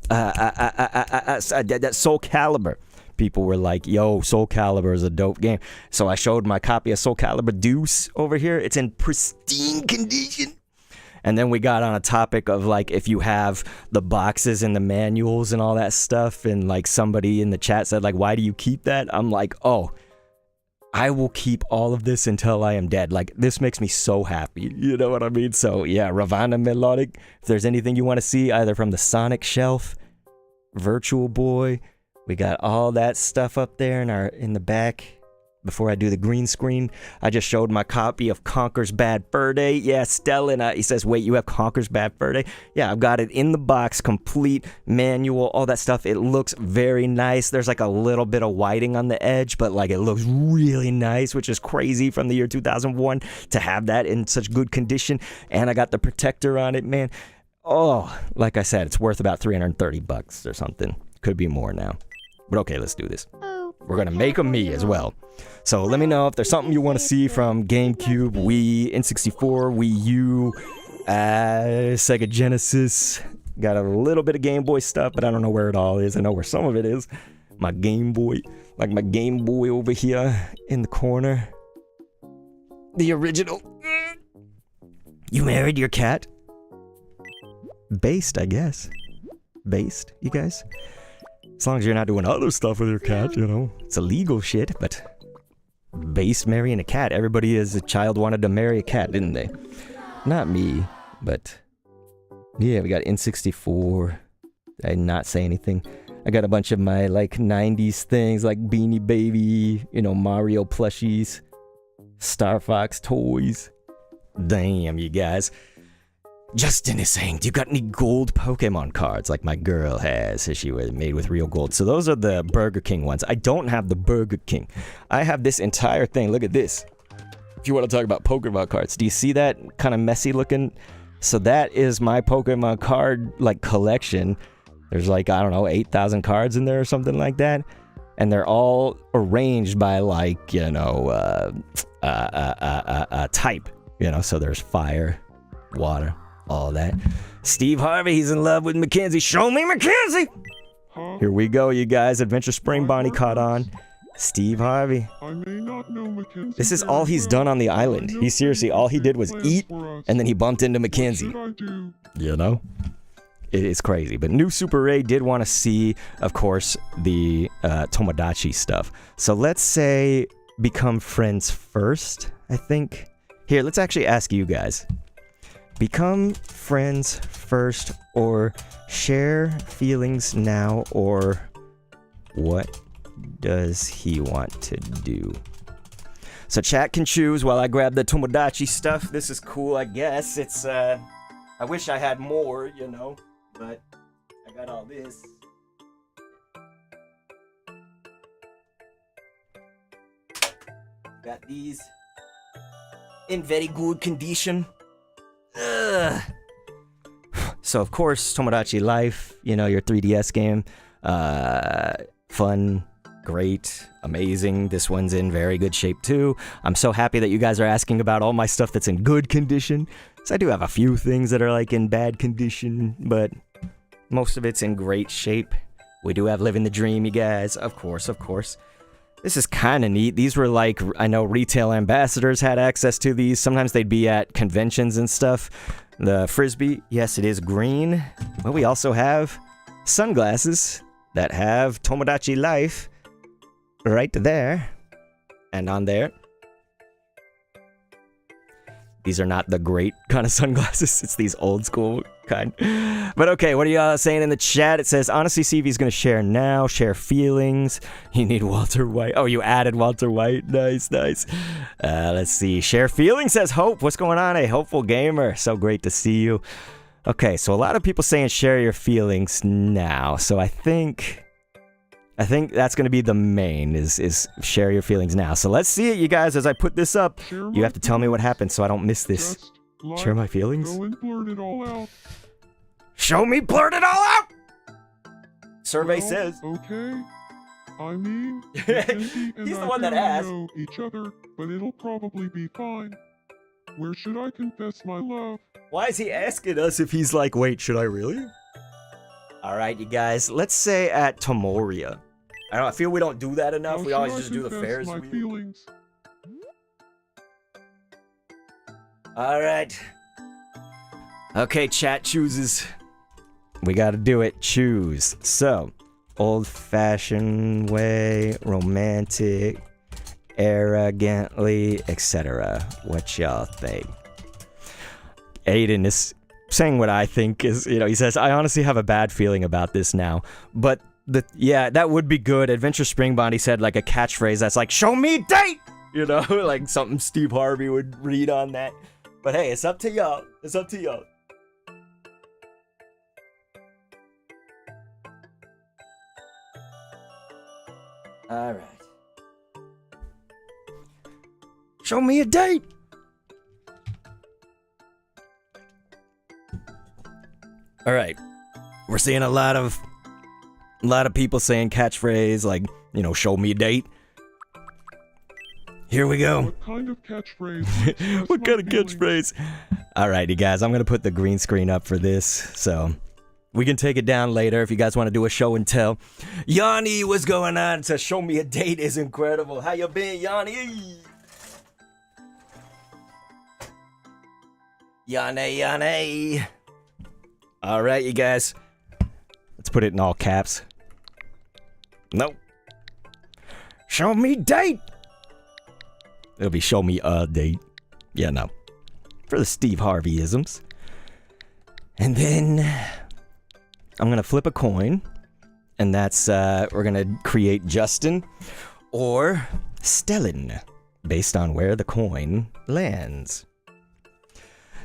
Soul Calibur. People were like, yo, Soul Calibur is a dope game. So I showed my copy of Soul Calibur Deuce over here. It's in pristine condition. And then we got on a topic of, like, if you have the boxes and the manuals and all that stuff, and, like, somebody in the chat said, like, why do you keep that? I'm like, oh, I will keep all of this until I am dead. Like, this makes me so happy. You know what I mean? So, yeah, Ravana Melodic. If there's anything you want to see, either from the Sonic shelf, Virtual Boy, we got all that stuff up there in the back. Before I do the green screen, I just showed my copy of Conker's Bad Fur Day. Yeah, Stellan, he says, wait, you have Conker's Bad Fur Day? Yeah, I've got it in the box, complete manual, all that stuff. It looks very nice. There's like a little bit of whiting on the edge, but like it looks really nice, which is crazy from the year 2001 to have that in such good condition. And I got the protector on it, man. Oh, like I said, it's worth about $330 or something. Could be more now. But okay, let's do this. We're going to make them me as well. So let me know if there's something you want to see from GameCube, Wii, N64, Wii U, Sega Genesis. Got a little bit of Game Boy stuff, but I don't know where it all is. I know where some of it is. My Game Boy. Like my Game Boy over here in the corner. The original. You married your cat? Based, I guess. Based, you guys? As long as you're not doing other stuff with your cat, you know. It's illegal shit, but... Based marrying a cat. Everybody as a child wanted to marry a cat, didn't they? Not me, but... Yeah, we got N64. I did not say anything. I got a bunch of my, like, 90s things, like Beanie Baby, you know, Mario plushies, Star Fox toys. Damn, you guys. Justin is saying, do you got any gold Pokemon cards like my girl has? She was made with real gold. So those are the Burger King ones. I don't have the Burger King. I have this entire thing. Look at this. If you want to talk about Pokemon cards, do you see that kind of messy looking? So that is my Pokemon card, like, collection. There's like, I don't know, 8,000 cards in there or something like that. And they're all arranged by, like, you know, type. You know, so there's fire, water, all that. Steve Harvey, he's in love with Mackenzie. Show me Mackenzie! Huh? Here we go, you guys. Adventure Spring Bonnie caught on. Steve Harvey. I may not know Mackenzie. This is all he's done on the island. He seriously, all he did was eat, and then he bumped into Mackenzie. What should I do? You know? It is crazy. But New Super Ray did want to see, of course, the Tomodachi stuff. So let's say become friends first, I think. Here, let's actually ask you guys. Become friends first, or share feelings now, or what does he want to do? So chat can choose while I grab the Tomodachi stuff. This is cool, I guess. It's, I wish I had more, you know, but I got all this. Got these in very good condition. Ugh. So of course, Tomodachi Life, you know, your 3DS game. Fun, great, amazing. This one's in very good shape too. I'm so happy that you guys are asking about all my stuff that's in good condition. So I do have a few things that are like in bad condition, but most of it's in great shape. We do have Living the Dream, you guys. Of course, of course. This is kind of neat. These were like, I know retail ambassadors had access to these. Sometimes they'd be at conventions and stuff. The Frisbee, yes, it is green. But we also have sunglasses that have Tomodachi Life right there and on there. These are not the great kind of sunglasses. It's these old school kind. But okay, what are y'all saying in the chat? It says, honestly, CV's gonna share now. Share feelings. You need Walter White. Oh, you added Walter White. Nice, nice. Let's see. Share feelings, says Hope. What's going on? A hopeful gamer. So great to see you. Okay, so a lot of people saying share your feelings now. So I think that's going to be the main, is share your feelings now. So let's see it, you guys. As I put this up, you have to tell me what happened so I don't miss this. Share my feelings? Go and blurt it all out. Show me blurt it all out! Survey Well, says. Okay. I mean, Mackenzie and He's the I one that barely asked. know each other, but it'll probably be fine. Where should I confess my love? Why is he asking us if he's like, wait, should I really? Alright, you guys. Let's say at Tomoria. I feel we don't do that enough. How We should always I just do the confess fairs my wheel. feelings? Alright. Okay, chat chooses. We gotta do it. Choose. So, old-fashioned way, romantic, arrogantly, etc. What y'all think? Aiden is saying what I think is, you know, he says, I honestly have a bad feeling about this now. But, yeah, that would be good. Adventure Spring Bonnie said, like, a catchphrase that's like, show me date! You know, like something Steve Harvey would read on that. But hey, it's up to y'all. It's up to y'all. Alright. Show me a date! Alright. We're seeing a lot of people saying catchphrase like, you know, show me a date. Here we go. What kind of catchphrase? What kind of catchphrase? Alright, you guys, I'm gonna put the green screen up for this, so we can take it down later if you guys want to do a show and tell. Yanni, what's going on? To show me a date is incredible. How you been, Yanni? Yanni. Alright, you guys. Let's put it in all caps. Nope. Show me date. It'll be show me a date. Yeah, no. For the Steve Harvey-isms. And then I'm gonna flip a coin. And that's, we're gonna create Justin or Stellan, based on where the coin lands.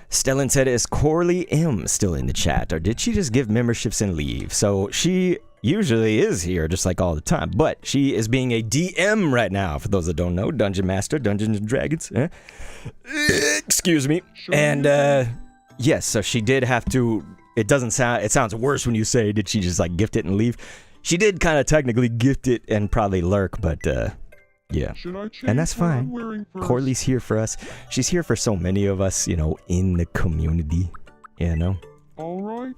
Stellan said, is Corley M still in the chat, or did she just give memberships and leave? So she usually is here just like all the time, but she is being a DM right now, for those that don't know. Dungeon Master, Dungeons and Dragons. Excuse me. And yes, so she did have to, it sounds worse when you say, did she just like gift it and leave? She did kind of technically gift it and probably lurk, but yeah. And that's fine. Corley's here for us. She's here for so many of us, you know, in the community, you know. Alright.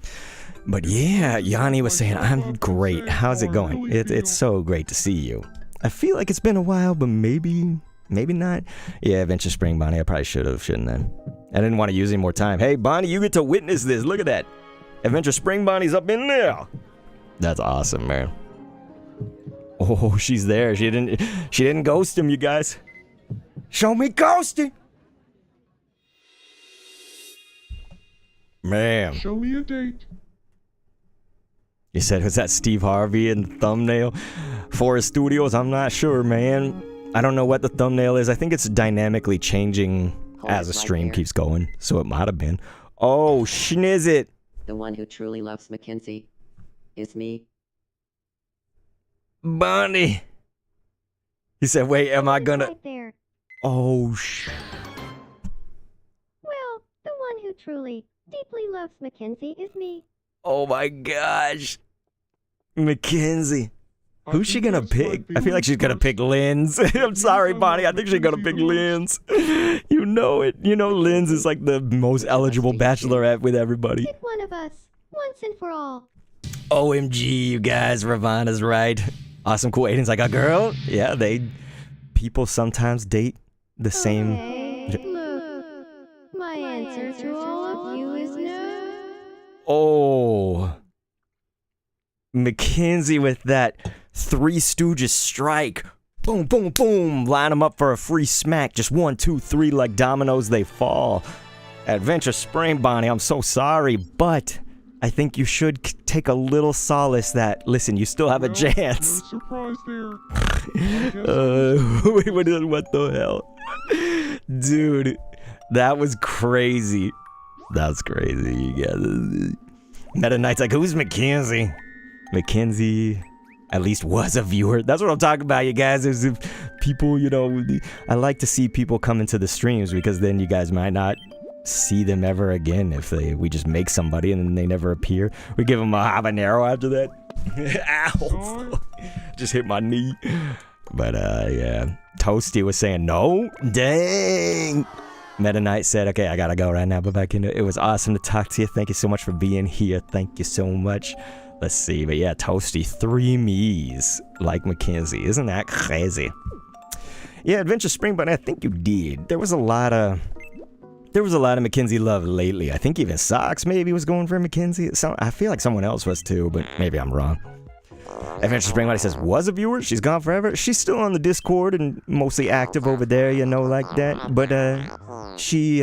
But yeah, Yanni was saying, I'm great. How's it going? It's so great to see you. I feel like it's been a while, but maybe not. Yeah, Adventure Spring Bonnie, I probably shouldn't I? I didn't want to use any more time. Hey, Bonnie, you get to witness this. Look at that. Adventure Spring Bonnie's up in there. That's awesome, man. Oh, she's there. She didn't ghost him, you guys. Show me ghosting. Man. Show me a date. You said, was that Steve Harvey in the thumbnail? Forest Studios? I'm not sure, man. I don't know what the thumbnail is. I think it's dynamically changing as the stream keeps going. So it might have been. Oh, schnizzit. The one who truly loves Mackenzie is me. Bonnie. He said, wait, am I gonna... Right there. Oh, Well, the one who truly, deeply loves Mackenzie is me. Oh my gosh. Mackenzie. Who's she gonna pick? I feel like she's gonna pick Linz. I'm sorry, Bonnie. I think she's gonna pick Linz. You know it. You know Linz is like the most eligible bachelorette with everybody. Pick one of us, once and for all. OMG, you guys. Ravana's right. Awesome, cool. Aiden's like, a girl? Yeah, people sometimes date the same. Okay, look, my answer to all of you is no. Oh. Mackenzie with that Three Stooges strike. Boom, boom, boom. Line them up for a free smack. Just 1, 2, 3 like dominoes, they fall. Adventure Spring Bonnie, I'm so sorry, but I think you should take a little solace that, listen, you still have a chance. No surprise there. Wait, what the hell? Dude, that was crazy. That's crazy, you guys. Meta Knight's like, who's Mackenzie? Mackenzie at least was a viewer. That's what I'm talking about, you guys. Is if people, you know, I like to see people come into the streams because then you guys might not see them ever again if we just make somebody and then they never appear. We give them a habanero after that. Ow. Just hit my knee. But yeah. Toasty was saying no. Dang. Meta Knight said, okay, I gotta go right now, but back into it. It was awesome to talk to you. Thank you so much for being here. Thank you so much. Let's see, but yeah, Toasty, 3 me's like Mackenzie. Isn't that crazy? Yeah, Adventure Spring, but I think you did. There was a lot of Mackenzie love lately. I think even Socks maybe was going for Mackenzie. I feel like someone else was too, but maybe I'm wrong. Adventure Spring Buddy says, was a viewer? She's gone forever? She's still on the Discord and mostly active over there, you know, like that. But she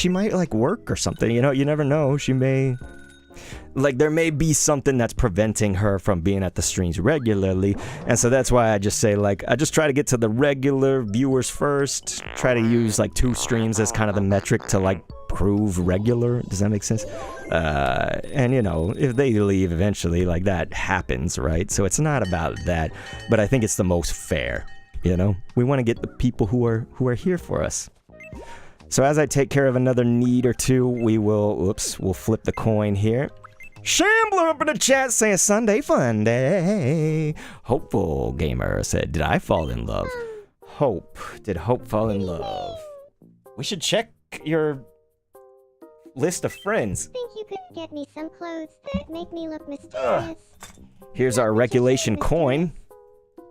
might like work or something, you know, you never know. She may... Like, there may be something that's preventing her from being at the streams regularly. And so that's why I just say, like, I just try to get to the regular viewers first. Try to use, like, 2 streams as kind of the metric to, like, prove regular. Does that make sense? And, you know, if they leave eventually, like, that happens, right? So it's not about that. But I think it's the most fair, you know? We want to get the people who are here for us. So as I take care of another need or two, we'll flip the coin here. Shambler up in the chat saying Sunday fun day. Hopeful Gamer said, did I fall in love? Hope. Did Hope fall in love? We should check your list of friends. Think you could get me some clothes that make me look mysterious? Here's our regulation coin.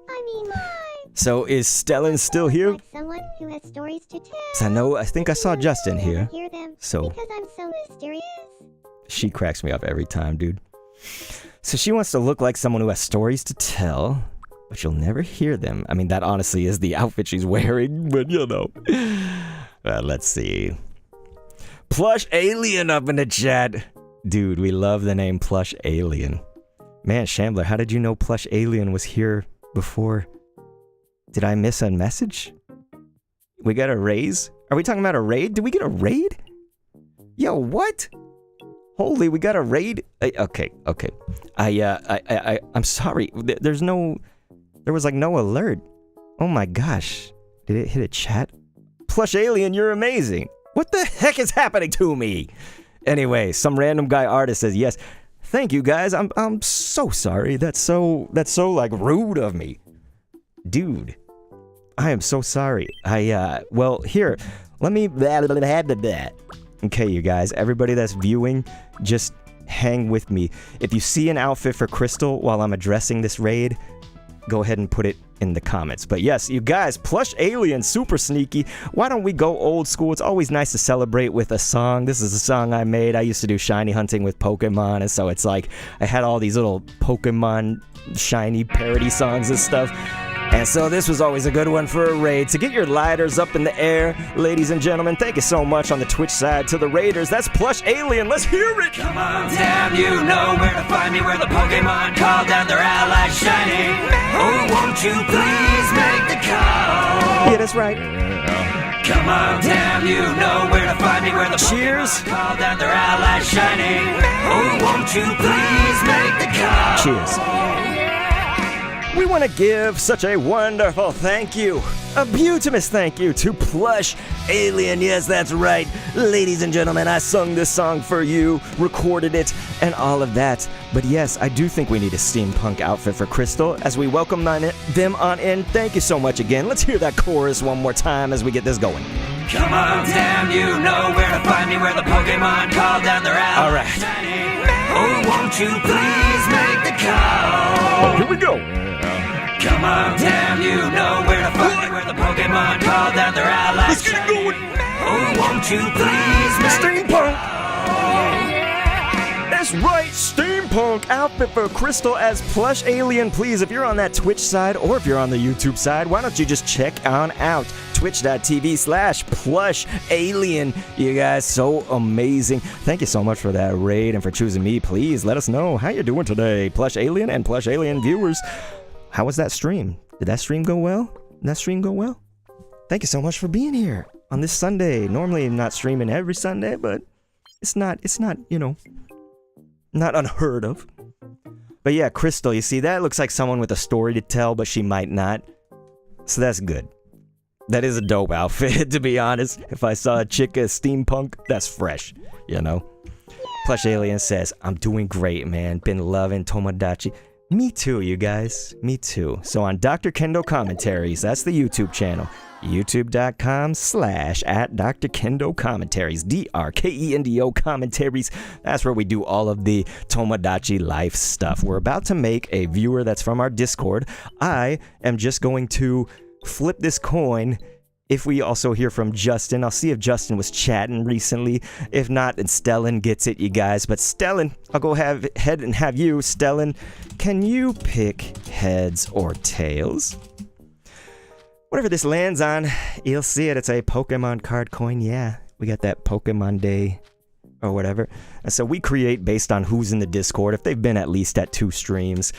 I mean, why? So is Stellan still here? Like someone who has stories to tell. So I think I saw Justin here. Hear them So because I'm so mysterious. she cracks me up every time, dude. So she wants to look like someone who has stories to tell, but you'll never hear them. I mean, that honestly is the outfit she's wearing, but you know. Let's see. Plush Alien up in the chat. Dude, we love the name Plush Alien. Man, Shambler, how did you know Plush Alien was here before? Did I miss a message? We got a raise? Are we talking about a raid? Did we get a raid? Yo, what? Holy, we got a raid? Okay. I'm sorry. There was like no alert. Oh my gosh. Did it hit a chat? Plush Alien, you're amazing. What the heck is happening to me? Anyway, some random guy artist says yes. Thank you guys. I'm so sorry. That's so like rude of me. Dude, I am so sorry. Well, here, let me Okay, you guys, everybody that's viewing, just hang with me. If you see an outfit for Crystal while I'm addressing this raid, go ahead and put it in the comments. But yes, you guys, Plush Alien, super sneaky. Why don't we go old school? It's always nice to celebrate with a song. This is a song I made. I used to do shiny hunting with Pokemon, and so it's like I had all these little Pokemon shiny parody songs and stuff. And so this was always a good one for a raid. So get your lighters up in the air, ladies and gentlemen. Thank you so much on the Twitch side to the raiders. That's Plush Alien. Let's hear it. Come on down, you know where to find me, where the Pokemon call down their allies shining. Oh, won't you please make the call? Yeah, that's right. Come on down, you know where to find me, where the Cheers. Pokemon call down their allies shining. Oh, won't you please make the call? Cheers. We want to give such a wonderful thank you, a beautimous thank you to Plush Alien. Yes, that's right. Ladies and gentlemen, I sung this song for you, recorded it, and all of that. But yes, I do think we need a steampunk outfit for Crystal as we welcome them on in. Thank you so much again. Let's hear that chorus one more time as we get this going. Come on down, you know where to find me, where the Pokemon call down their allies All right. shining. Oh, won't you please make the call? Here we go. Come on down, you know where to find me, where the Pokemon call down their allies. Let's get it going. Oh, won't you please make Steampunk. That's right, steampunk outfit for Crystal as Plush Alien. Please, if you're on that Twitch side or if you're on the YouTube side, why don't you just check on out twitch.tv/Plush Alien. You guys, so amazing. Thank you so much for that raid and for choosing me. Please let us know how you're doing today, Plush Alien and Plush Alien viewers. How was that stream? Did that stream go well? Did that stream go well? Thank you so much for being here on this Sunday. Normally I'm not streaming every Sunday, but it's not, you know, not unheard of. But yeah, Crystal, you see, that looks like someone with a story to tell, but she might not. So that's good. That is a dope outfit, to be honest. If I saw a chick as steampunk, that's fresh, you know? Plush Alien says, I'm doing great, man. Been loving Tomodachi. Me too, you guys. Me too. So on Dr. Kendo Commentaries, that's the YouTube channel. YouTube.com/@Dr. Kendo Commentaries. DRKENDO Commentaries. That's where we do all of the Tomodachi life stuff. We're about to make a viewer that's from our Discord. I am just going to flip this coin. If we also hear from Justin, I'll see if Justin was chatting recently. If not, then Stellan gets it, you guys. But Stellan, I'll go ahead and have you. Stellan, can you pick heads or tails? Whatever this lands on, you'll see it. It's a Pokemon card coin. Yeah, we got that Pokemon Day or whatever. And so we create based on who's in the Discord. If they've been at least at 2 streams,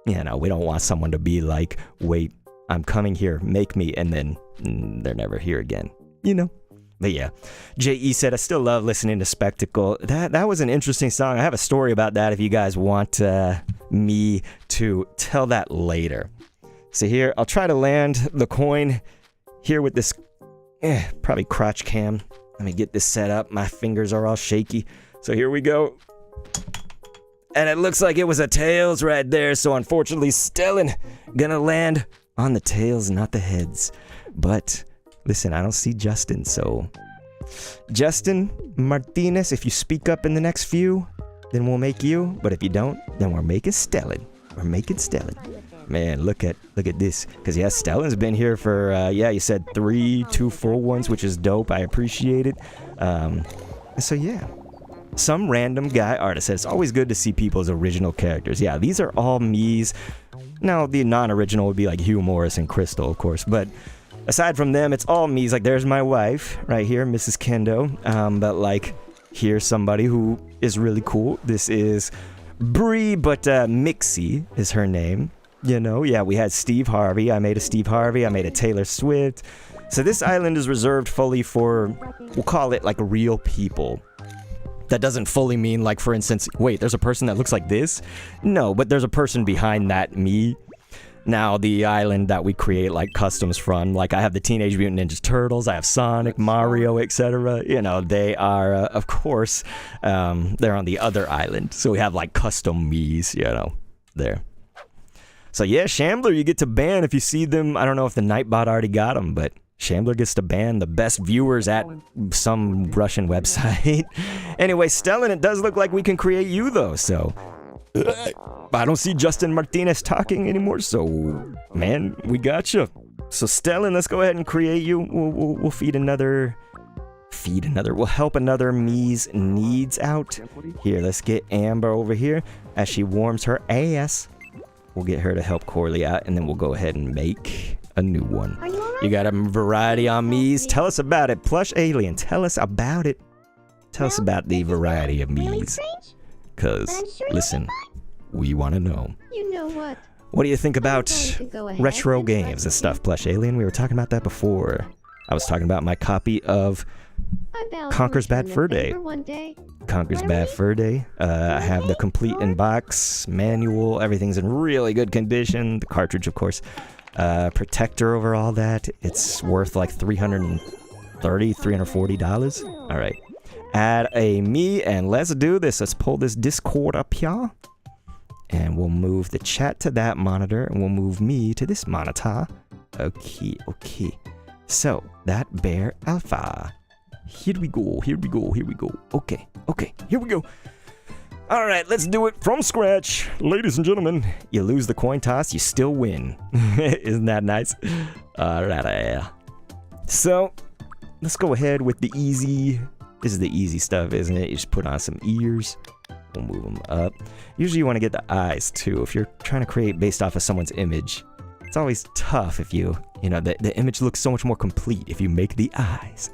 you know, we don't want someone to be like, wait, I'm coming here, make me, and then they're never here again, you know? But yeah, J.E. said, I still love listening to Spectacle. That was an interesting song. I have a story about that if you guys want me to tell that later. So here, I'll try to land the coin here with this, probably crotch cam. Let me get this set up. My fingers are all shaky. So here we go. And it looks like it was a tails right there. So unfortunately, Stellan gonna land on the tails, not the heads. But listen, I don't see Justin, so Justin Martinez, if you speak up in the next few, then we'll make you. But if you don't, then we're making Stellan. We're making Stellan. Man, look at this. Because, yeah, Stellan's been here for, you said 2 full ones, which is dope. I appreciate it. So, yeah. Some random guy artist said it's always good to see people's original characters. Yeah, these are all me's. Now, the non-original would be like Hugh Morris and Crystal, of course. But aside from them, it's all me's. Like, there's my wife right here, Mrs. Kendo. But, like, here's somebody who is really cool. This is Bree, but Mixie is her name. You know, yeah, we had Steve Harvey. I made a Steve Harvey. I made a Taylor Swift. So this island is reserved fully for, we'll call it like real people. That doesn't fully mean like, for instance, wait, there's a person that looks like this? No, but there's a person behind that me. Now, the island that we create like customs from, like I have the Teenage Mutant Ninja Turtles, I have Sonic, Mario, etc. You know, they are, of course, they're on the other island. So we have like custom me's, you know, there. So yeah, Shambler, you get to ban if you see them. I don't know if the Nightbot already got them, but Shambler gets to ban the best viewers at some Russian website. Anyway, Stellan, it does look like we can create you though, so I don't see Justin Martinez talking anymore, so man, we got you. So Stellan, let's go ahead and create you. We'll we'll help another me's needs out. Here, let's get Amber over here as she warms her ass. We'll get her to help Corley out, and then we'll go ahead and make a new one. You got a variety on me's? Tell us about it. Plush Alien, tell us about it. Tell us about the variety of me's. Because, listen, we want to know. You know what? What do you think about retro games and stuff, Plush Alien? We were talking about that before. I was talking about my copy of Conker's Bad Fur Day. Conker's Bad Fur Day. I have the complete in-box manual. Everything's in really good condition. The cartridge, of course. Protector over all that. It's worth like $330, $340. All right. Add a me and let's do this. Let's pull this Discord up here. And we'll move the chat to that monitor. And we'll move me to this monitor. Okay. So, that bear alpha. Here we go. Okay, here we go. All right, let's do it from scratch. Ladies and gentlemen, you lose the coin toss, you still win. Isn't that nice? All right. So, let's go ahead with the easy. This is the easy stuff, isn't it? You just put on some ears. We'll move them up. Usually you want to get the eyes, too. If you're trying to create based off of someone's image, it's always tough if you know, the image looks so much more complete if you make the eyes.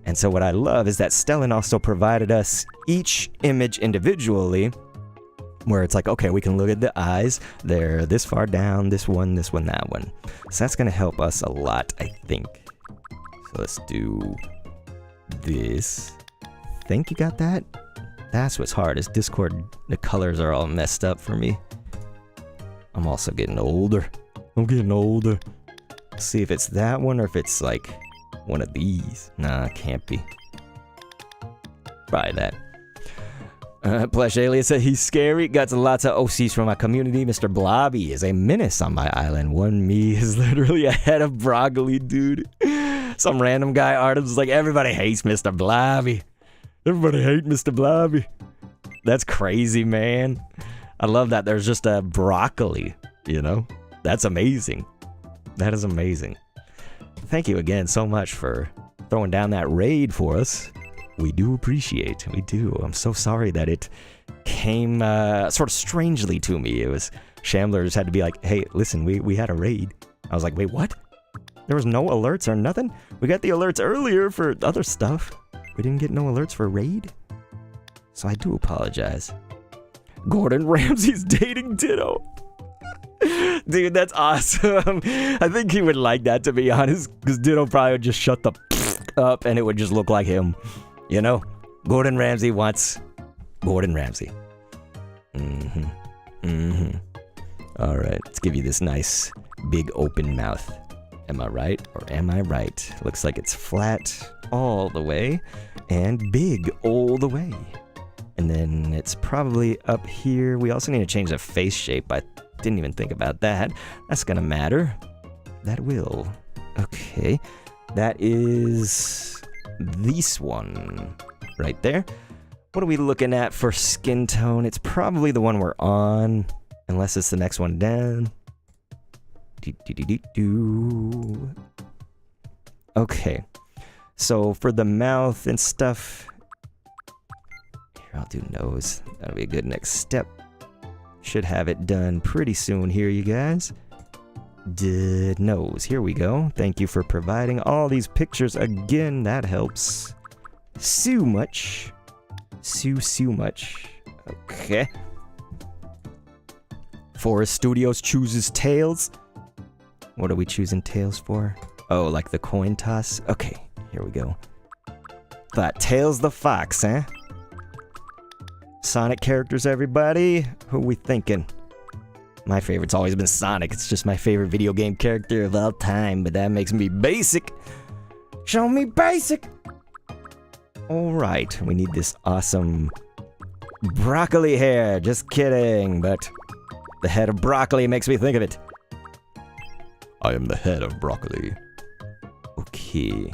And so what I love is that Stellan also provided us each image individually, where it's like, okay, we can look at the eyes. They're this far down, this one, that one. So that's going to help us a lot, I think. So let's do this. Think you got that? That's what's hard is Discord, the colors are all messed up for me. I'm also getting older. Let's see if it's that one or if it's like one of these. Nah, can't be. Try that. Plush Alien said he's scary. Got lots of OCs from my community. Mr. Blobby is a menace on my island. One me is literally ahead of Broccoli, dude. Some random guy artist was like, everybody hates Mr. Blobby. Everybody hate Mr. Blobby. That's crazy, man. I love that there's just a Broccoli, you know? That's amazing. That is amazing. Thank you again so much for throwing down that raid for us. We do appreciate. We do. I'm so sorry that it came sort of strangely to me. It was Shambler just had to be like, hey, listen, we had a raid. I was like, wait, what? There was no alerts or nothing? We got the alerts earlier for other stuff. We didn't get no alerts for raid? So I do apologize. Gordon Ramsay's dating Ditto. Dude, that's awesome. I think he would like that, to be honest, because Ditto probably would just shut the up and it would just look like him. You know? Gordon Ramsay wants Gordon Ramsay. All right, let's give you this nice big open mouth. Am I right or am I right? Looks like it's flat all the way and big all the way. And then it's probably up here. We also need to change the face shape. I didn't even think about that. That's gonna matter. That will. Okay. That is this one right there. What are we looking at for skin tone? It's probably the one we're on, unless it's the next one down. Okay, so for the mouth and stuff, here, I'll do nose. That'll be a good next step. Should have it done pretty soon here, you guys. Nose, here we go. Thank you for providing all these pictures again. That helps so much. So much. Okay. Forest Studios chooses tails. What are we choosing tails for? Oh, like the coin toss? Okay, here we go. Thought Tails the Fox, huh? Sonic characters, everybody? Who are we thinking? My favorite's always been Sonic. It's just my favorite video game character of all time, but that makes me basic. Show me basic! Alright, we need this awesome broccoli hair. Just kidding, but the head of broccoli makes me think of it. I am the head of broccoli. Okay.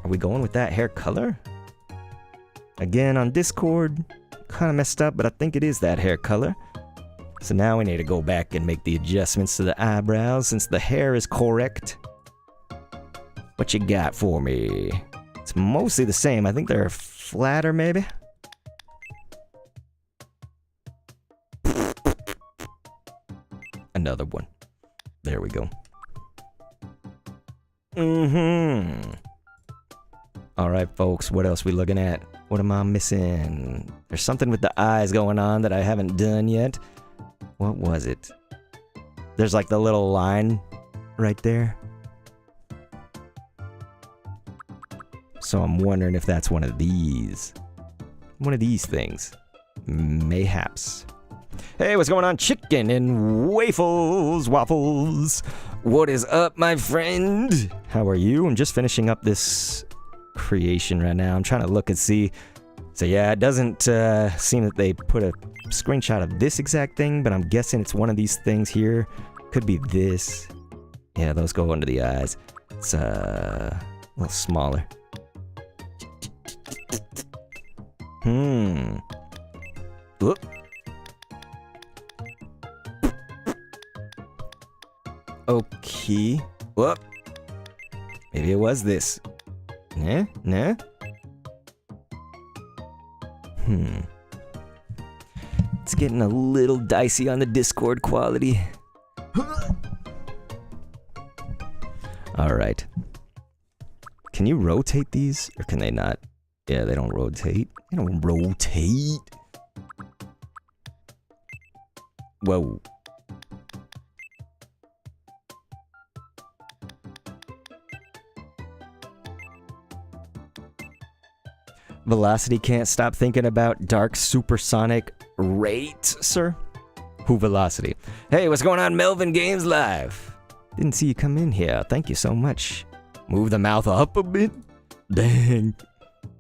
Are we going with that hair color? Again, on Discord, kind of messed up, but I think it is that hair color. So now we need to go back and make the adjustments to the eyebrows since the hair is correct. What you got for me? It's mostly the same. I think they're flatter, maybe? Another one. There we go. Alright, folks. What else we looking at? What am I missing? There's something with the eyes going on that I haven't done yet. What was it? There's like the little line right there. So I'm wondering if that's one of these. One of these things. Mayhaps. Hey, what's going on? Chicken and waffles. What is up, my friend? How are you? I'm just finishing up this creation right now. I'm trying to look and see. So yeah, it doesn't seem that they put a screenshot of this exact thing, but I'm guessing it's one of these things here. Could be this. Yeah, those go under the eyes. It's a little smaller. Whoop. Okay. Whoop. Maybe it was this. Nah? It's getting a little dicey on the Discord quality. Alright. Can you rotate these? Or can they not? Yeah, they don't rotate. They don't rotate. Whoa. Velocity can't stop thinking about dark supersonic rate, sir? Who Velocity? Hey, what's going on, Melvin Games Live? Didn't see you come in here. Thank you so much. Move the mouth up a bit? Dang.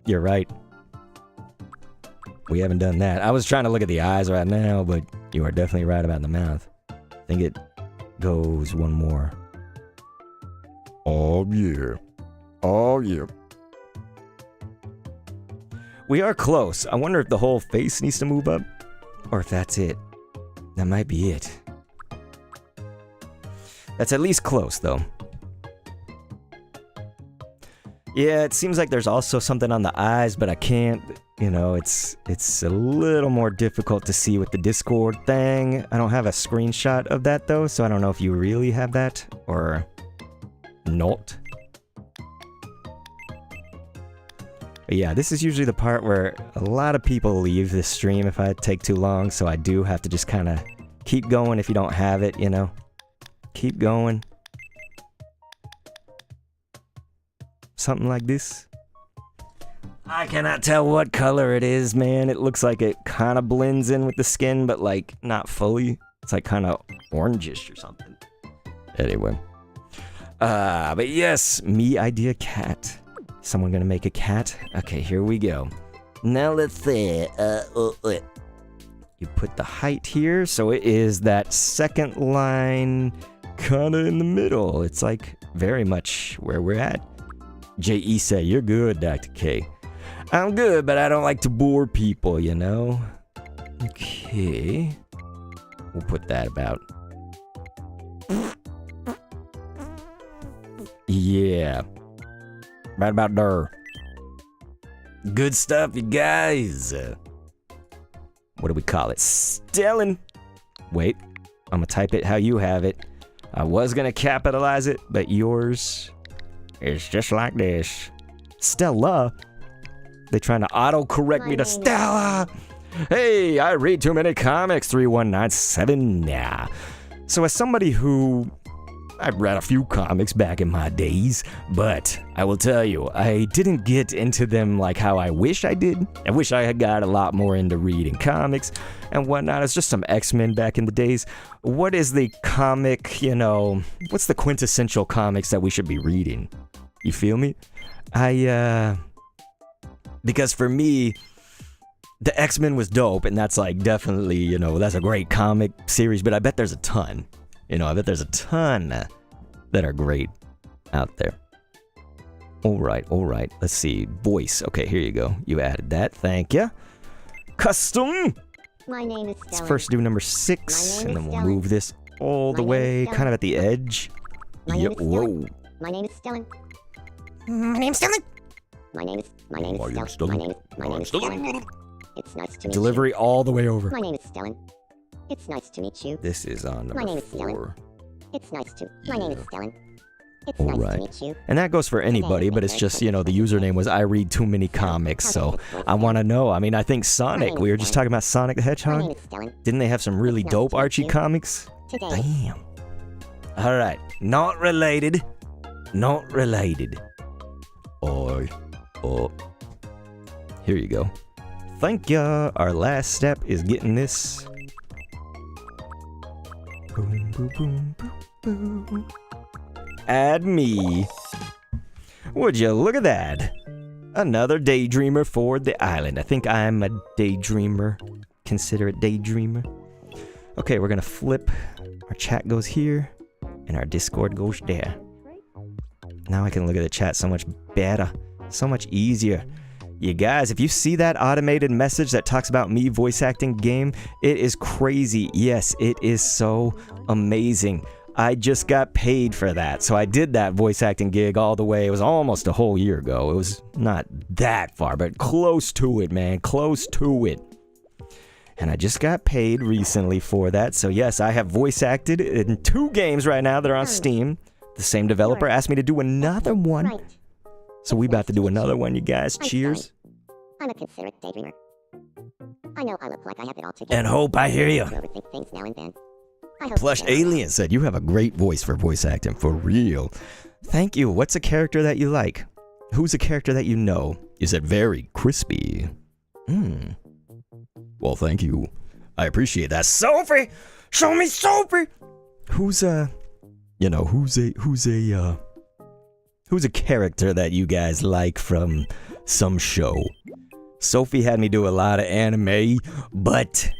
You're right. We haven't done that. I was trying to look at the eyes right now, but you are definitely right about the mouth. I think it goes one more. Oh, yeah. Oh, yeah. We are close. I wonder if the whole face needs to move up, or if that's it. That might be it. That's at least close, though. Yeah, it seems like there's also something on the eyes, but I can't, you know, it's a little more difficult to see with the Discord thing. I don't have a screenshot of that, though, so I don't know if you really have that, or not. But yeah, this is usually the part where a lot of people leave this stream if I take too long, so I do have to just kind of keep going if you don't have it, you know? Keep going. Something like this. I cannot tell what color it is, man. It looks like it kind of blends in with the skin, but like not fully. It's like kind of orangish or something. Anyway. But yes, me idea cat. Someone gonna make a cat? Okay, here we go. Now let's see. You put the height here, so it is that second line kind of in the middle. It's like very much where we're at. J.E. said, you're good, Dr. K. I'm good, but I don't like to bore people, you know? Okay. We'll put that about. Yeah. Right about there. Good stuff, you guys. What do we call it? Stellan. Wait. I'm gonna type it how you have it. I was gonna capitalize it, but yours is just like this. Stella. They trying to auto-correct me to Stella. Hey, I read too many comics. 3197. Yeah. So as somebody who I've read a few comics back in my days, but I will tell you, I didn't get into them like how I wish I did. I wish I had got a lot more into reading comics and whatnot. It's just some X-Men back in the days. What is the comic, you know, what's the quintessential comics that we should be reading? You feel me? Because for me, the X-Men was dope, and that's like definitely, you know, that's a great comic series, but I bet there's a ton. You know, I bet there's a ton that are great out there. All right. Let's see. Voice. Okay, here you go. You added that. Thank you. Custom. My name is Let's Stellan. first do number 6, My name and is then we'll Stellan. move this all the My name way, is Stellan. kind of at the edge. My name is Whoa. Stellan. My name is Stellan. My name's Stellan. My name is My name is Stellan. My name is Stellan. It's nice to meet Delivery all the way over. you. My name is Stellan. It's nice to meet you. This is on My number name is Stellan. 4. It's nice to. My name is Stellan. It's All nice right. to meet you. And that goes for anybody, but it's just, you know, the username was I read too many comics, so I want to know. I mean, I think Sonic, we were just talking about Sonic the My name Hedgehog. is Stellan. Didn't they have some really dope Archie comics? Today, Damn. All right. Not related. Not related. Or. Here you go. Thank ya. Our last step is getting this. Boom, boom, boom, boom, boom. Add me. Would you look at that? Another daydreamer for the island. I think I'm a daydreamer. Consider it daydreamer. Okay, we're gonna flip. Our chat goes here, and our Discord goes there. Now I can look at the chat so much better, so much easier. You guys, if you see that automated message that talks about me voice acting game, it is crazy. Yes, it is so amazing. I just got paid for that. So I did that voice acting gig all the way. It was almost a whole year ago. It was not that far, but close to it, man. Close to it. And I just got paid recently for that. So yes, I have voice acted in 2 games right now that are on Steam. The same developer asked me to do another one. right. So we about to do another one, you guys. I'm Cheers. I'm a considerate daydreamer. I know I look like I have it all together. And Hope, I hear you. I overthink things now and then. I hope Plush you don't. Alien said you have a great voice for voice acting, for real. Thank you. What's a character that you like? Who's a character that you know? You said very crispy. Well, thank you. I appreciate that. Sophie! Show me Sophie! Who's a character that you guys like from some show? Sophie had me do a lot of anime, but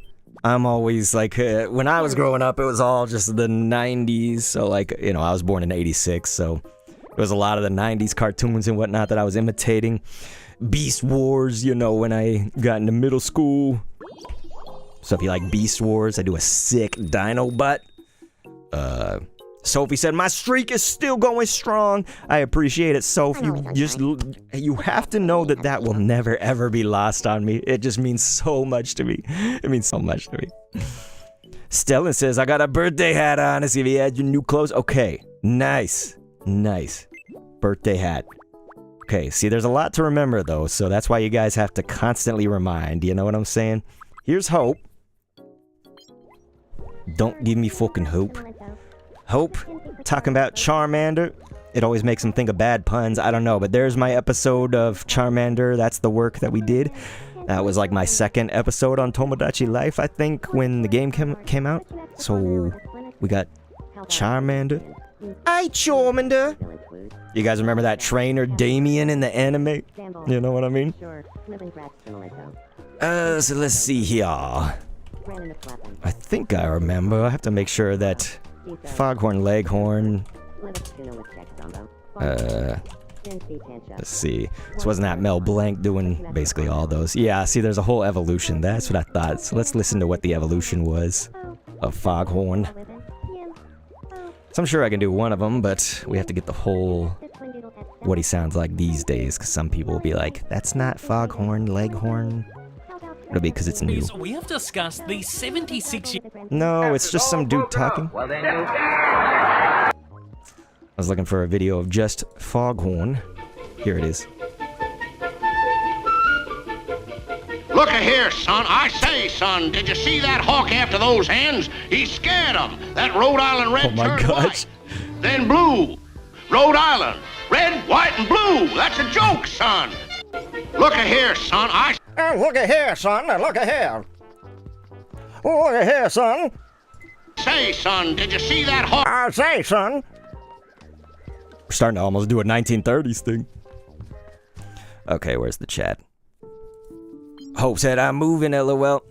I'm always like, when I was growing up, it was all just the 90s. So like, you know, I was born in 86, so it was a lot of the 90s cartoons and whatnot that I was imitating. Beast Wars, you know, when I got into middle school. So if you like Beast Wars, I do a sick dino butt. Sophie said, my streak is still going strong. I appreciate it, Sophie. You have to know that will never, ever be lost on me. It just means so much to me. It means so much to me. Stellan says, I got a birthday hat on. Let's see if you had your new clothes. Okay, nice. Birthday hat. Okay, see, there's a lot to remember, though, so that's why you guys have to constantly remind. You know what I'm saying? Here's Hope. Don't give me fucking hope. Hope, talking about Charmander. It always makes him think of bad puns. I don't know, but there's my episode of Charmander. That's the work that we did. That was like my second episode on Tomodachi Life, I think, when the game came out. So we got Charmander. Hi, Charmander. You guys remember that trainer Damien in the anime? You know what I mean? So let's see here. I think I remember. I have to make sure that Foghorn Leghorn. Let's see. So wasn't that Mel Blanc doing basically all those? Yeah, see, there's a whole evolution. That's what I thought. So let's listen to what the evolution was of Foghorn. So I'm sure I can do one of them, but we have to get the whole what he sounds like these days, because some people will be like, that's not Foghorn, Leghorn. It'll be because it's new. We have discussed the 76 No, it's just some dude talking. I was looking for a video of just Foghorn. Here it is. Look here, son. I say, son, did you see that hawk after those hens? He scared them. That Rhode Island red Oh my turned gosh. white, then blue. Rhode Island, red, white, and blue. That's a joke, son. Look here, son. Look at here, son. Look at here. Look at here, son. Say, son, did you see that hawk? I say, son. We're starting to almost do a 1930s thing. Okay, where's the chat? Hope said I'm moving, lol.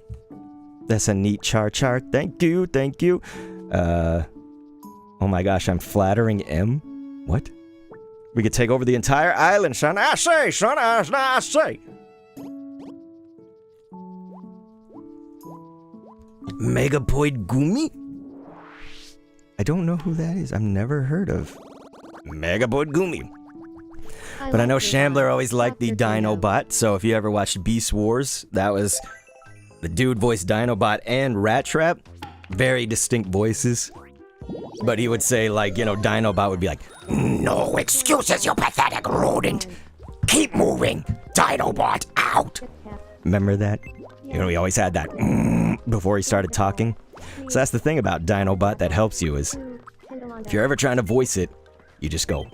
That's a neat chart. Thank you, thank you. Oh my gosh, I'm flattering M? What? We could take over the entire island, son. I say, son, I say. Megapoid Gumi? I don't know who that is. I've never heard of Megapoid Gumi. But I know Shambler always liked the Dinobot, so if you ever watched Beast Wars, that was the dude voiced Dinobot and Rat Trap. Very distinct voices. But he would say, like, you know, Dinobot would be like, no excuses, you pathetic rodent. Keep moving. Dinobot out. Remember that? You know, he always had that before he started talking. So that's the thing about Dinobot that helps you is, if you're ever trying to voice it, you just go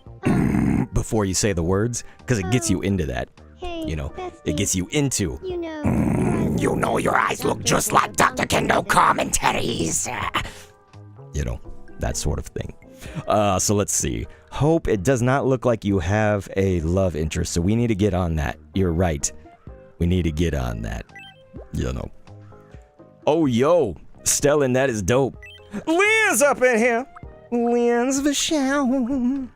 before you say the words, because it gets you into that. You know, it gets you into, you know, your eyes look just like Dr. Kendo commentaries. You know, that sort of thing. So let's see. Hope, it does not look like you have a love interest, so we need to get on that. You're right. We need to get on that. You know. Oh, yo. Stellan, that is dope. Lynn's up in here. Lynn's Vashon.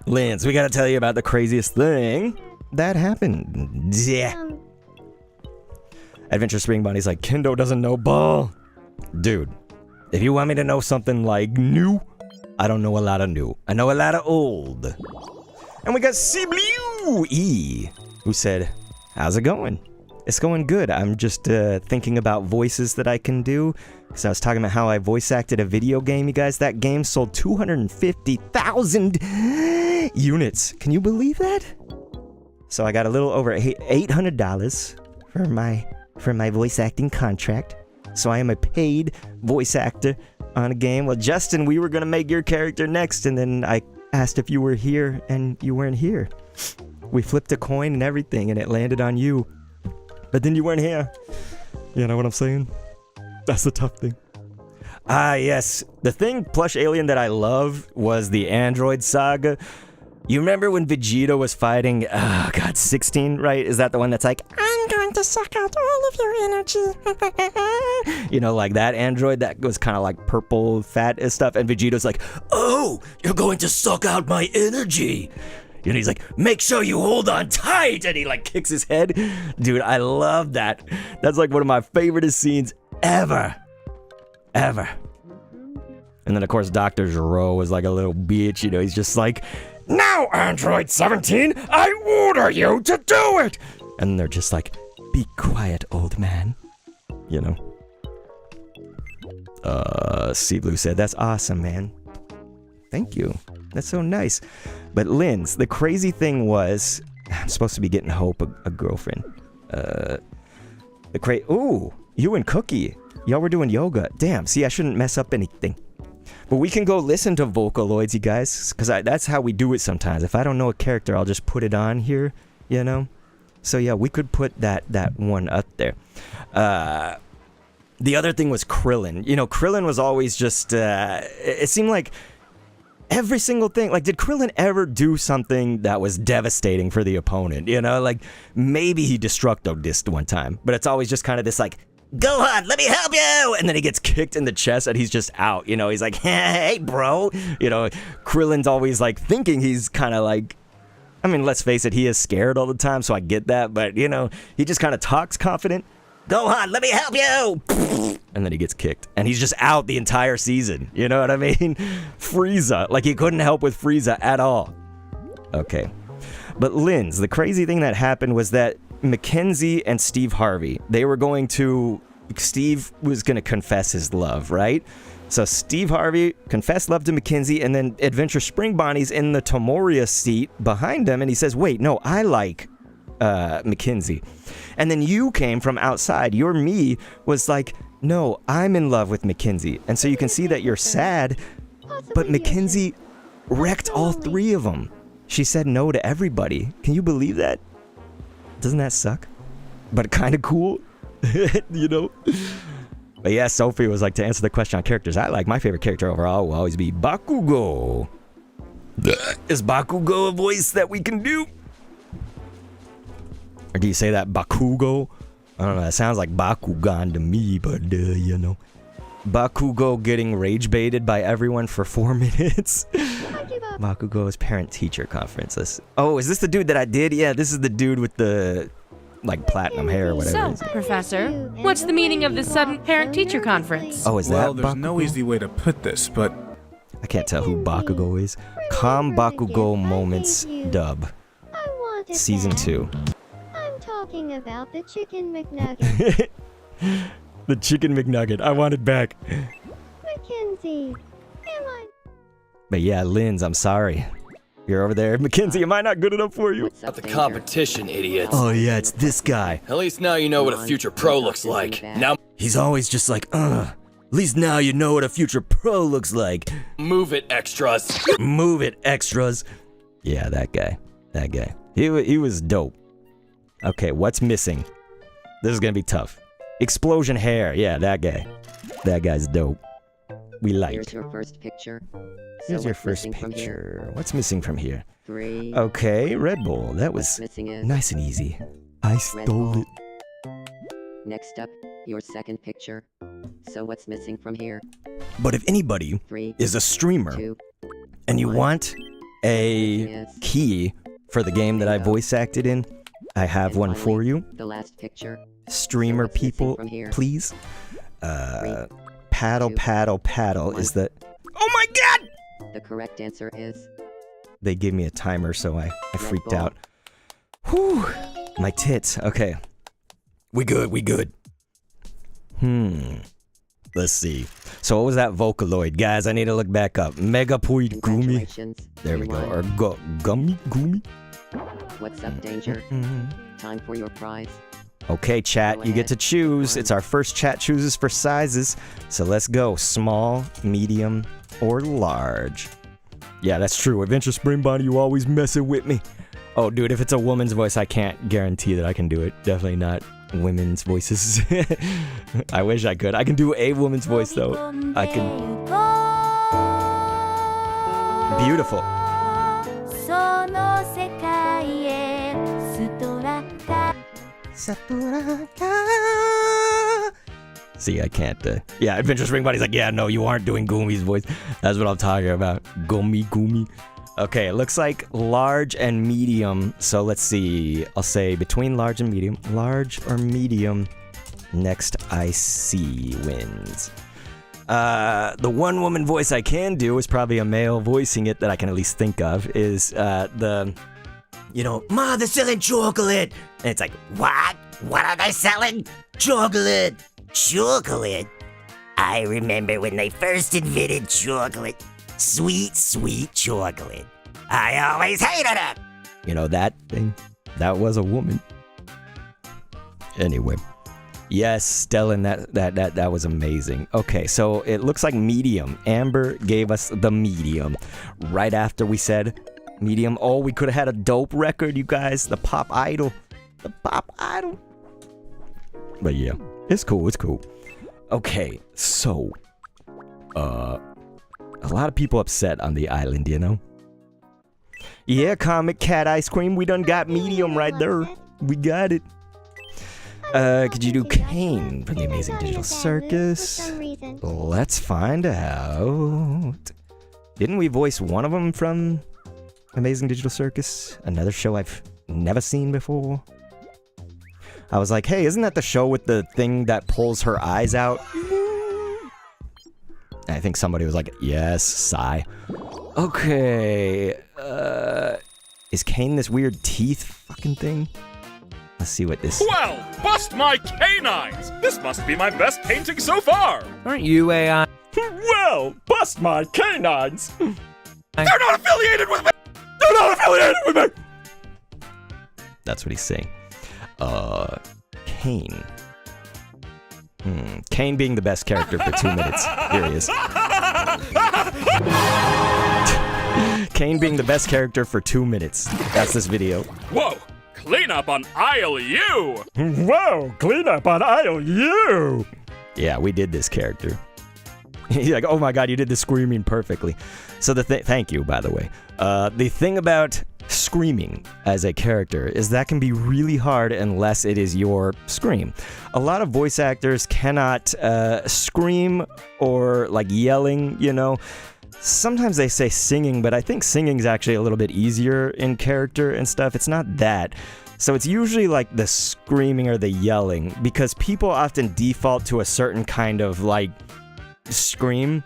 Lynn's, we gotta tell you about the craziest thing that happened. Yeah. Adventure Spring Bunny's like, Kendo doesn't know ball. Dude, if you want me to know something like new, I don't know a lot of new. I know a lot of old. And we got Cblue E, who said, how's it going? It's going good. I'm just thinking about voices that I can do. Because I was talking about how I voice acted a video game, you guys. That game sold 250,000 units. Can you believe that? So I got a little over $800 for my voice acting contract. So I am a paid voice actor on a game. Well, Justin, we were going to make your character next, and then I asked if you were here, and you weren't here. We flipped a coin and everything, and it landed on you. But then you weren't here. You know what I'm saying? That's the tough thing. Ah, yes. The thing plush alien that I love was the Android Saga. You remember when Vegeta was fighting, 16, right? Is that the one that's like, I'm going to suck out all of your energy? You know, like that android that was kind of like purple, fat and stuff. And Vegeta's like, oh, you're going to suck out my energy. You know, he's like, make sure you hold on tight. And he like kicks his head. Dude, I love that. That's like one of my favorite scenes ever. Ever. And then, of course, Dr. Gero was like a little bitch. You know, he's just like, now, Android 17, I order you to do it. And they're just like, be quiet, old man. You know. Sea Blue said, that's awesome, man. Thank you. That's so nice. But Linz, the crazy thing was, I'm supposed to be getting Hope a girlfriend. Ooh, you and Cookie. Y'all were doing yoga. Damn, see, I shouldn't mess up anything. But we can go listen to Vocaloids, you guys, because that's how we do it sometimes. If I don't know a character, I'll just put it on here, you know? So yeah, we could put that one up there. The other thing was Krillin. You know, Krillin was always just, it seemed like every single thing, like, did Krillin ever do something that was devastating for the opponent? You know, like, maybe he Destructo-Dissed one time, but it's always just kind of this, like, go on, let me help you! And then he gets kicked in the chest and he's just out, you know, he's like, hey, bro! You know, Krillin's always, like, thinking he's kind of, like, mean, let's face it, he is scared all the time, so I get that. But, you know, he just kind of talks confident. Gohan, let me help you! And then he gets kicked. And he's just out the entire season. You know what I mean? Frieza. Like, he couldn't help with Frieza at all. Okay. But Linz, the crazy thing that happened was that Mackenzie and Steve Harvey, Steve was going to confess his love, right? So Steve Harvey confessed love to Mackenzie, and then Adventure Spring Bonnie's in the Tomoria seat behind him, and he says, wait, no, I like Mackenzie. And then you came from outside. Your me was like, no, I'm in love with Mackenzie. And so you can see that you're sad, but Mackenzie wrecked all three of them. She said no to everybody. Can you believe that? Doesn't that suck? But kind of cool, you know? But yeah, Sophie was like, to answer the question on characters I like, my favorite character overall will always be Bakugo. Is Bakugo a voice that we can do? Or do you say that Bakugo? I don't know, that sounds like Bakugan to me, but you know. Bakugo getting rage baited by everyone for 4 minutes. Bakugo's parent-teacher conference. Oh, is this the dude that I did? Yeah, this is the dude with the, like, platinum hair or whatever. So, Professor, what's the meaning of this sudden parent-teacher conference? Oh, is that Well, there's Bakugo? no easy way to put this, but I can't tell who Bakugo is. Calm Bakugo Moments dub. Season 2. I'm talking about the chicken McNugget. The chicken McNugget. I want it back. Mackenzie, am I? But yeah, Linz, I'm sorry. You're over there. Mackenzie, am I not good enough for you? What's up, The Danger? competition, idiots. Oh yeah, it's this guy. At least now you know what a future pro looks like. Now He's always just like, at least now you know what a future pro looks like. move it, extras. Move it, extras. Yeah, that guy. That guy. He was dope. Okay, what's missing? This is gonna be tough. Explosion hair. Yeah, that guy. That guy's dope. We like. Here's your first picture. Here's your what's first missing from here? picture. What's missing from here? 3. Okay, Red Bull. That was What's missing is nice and easy. I Red stole Bull. it. Next up, your second picture. So what's missing from here? But if anybody 3, is a streamer 2, and you one. want a Yes. key for the game that I voice acted in, I have And one for finally, you. The last picture. Streamer what's missing people, from here? please. Paddle, 2, paddle, paddle 1. is the... Oh my god! The correct answer is They gave me a timer, so I freaked Bull. out. Whew! My tits. Okay. We good, we good. Let's see. So what was that Vocaloid? Guys, I need to look back up. Megapoid Gumi. congratulations. There we you go. won. Or Gummy Gumi? What's up, Danger? Time for your prize. Okay, chat, Go you get to ahead. choose. It's our first chat chooses for sizes. So let's go. Small, medium, or large. Yeah, that's true. Adventure Spring Bonnie, you always messing with me. Oh, dude, if it's a woman's voice, I can't guarantee that I can do it. Definitely not women's voices. I wish I could. I can do a woman's voice, though. I can. Beautiful. See, I can't. Yeah, Adventure Spring Bonnie's like, yeah, no, you aren't doing Gumi's voice. That's what I'm talking about. Gumi. Okay, it looks like large and medium. So let's see. I'll say between large and medium. Large or medium. Next I see wins. The one woman voice I can do is probably a male voicing it that I can at least think of is Ma, they're selling chocolate. And it's like, what? What are they selling? Chocolate. Chocolate? I remember when they first invented chocolate. Sweet, sweet chocolate. I always hated it. You know that thing? That was a woman. Anyway. Yes, Stellan, that was amazing. Okay, so it looks like medium. Amber gave us the medium. Right after we said medium. Oh, we could have had a dope record, you guys. The Pop Idol. The Pop Idol. But yeah, it's cool, it's cool. Okay, so a lot of people upset on the island, you know? Yeah, Comic Cat Ice Cream, we done got medium right there. We got it. Could you do Kane from the Amazing Digital Circus? Let's find out. Didn't we voice one of them from Amazing Digital Circus, another show I've never seen before. I was like, hey, isn't that the show with the thing that pulls her eyes out? I think somebody was like, yes, sigh. Okay, is Kane this weird teeth fucking thing? Let's see what this... Well, bust my canines! This must be my best painting so far! Aren't you AI? Well, bust my canines! They're not affiliated with me! They're not affiliated with me! That's what he's saying. Kane. Kane being the best character for 2 minutes. Here he is. Kane being the best character for 2 minutes. That's this video. Whoa! Clean up on aisle U! Whoa! Clean up on aisle U! Yeah, we did this character. He's like, oh my god, you did the screaming perfectly. So thank you, by the way. The thing about screaming as a character is that can be really hard unless it is your scream. A lot of voice actors cannot scream or like yelling, you know. Sometimes they say singing, but I think singing is actually a little bit easier in character and stuff. It's not that. So it's usually like the screaming or the yelling, because people often default to a certain kind of like scream.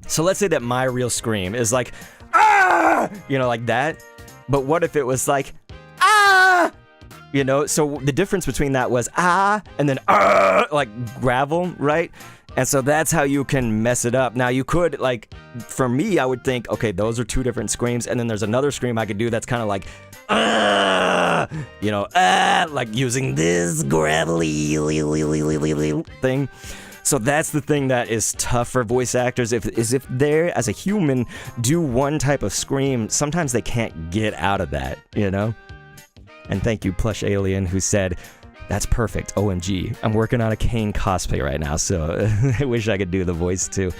So let's say that my real scream is like, ah, you know, like that. But what if it was like, ah, you know? So the difference between that was ah and then like gravel, right? And so that's how you can mess it up. Now you could, like, for me, I would think, okay, those are two different screams, and then there's another scream I could do that's kind of like, you know, like using this gravelly thing. So that's the thing that is tough for voice actors, if they're, as a human, do one type of scream, sometimes they can't get out of that, you know? And thank you, Plush Alien, who said, that's perfect, OMG. I'm working on a Kane cosplay right now, so I wish I could do the voice too.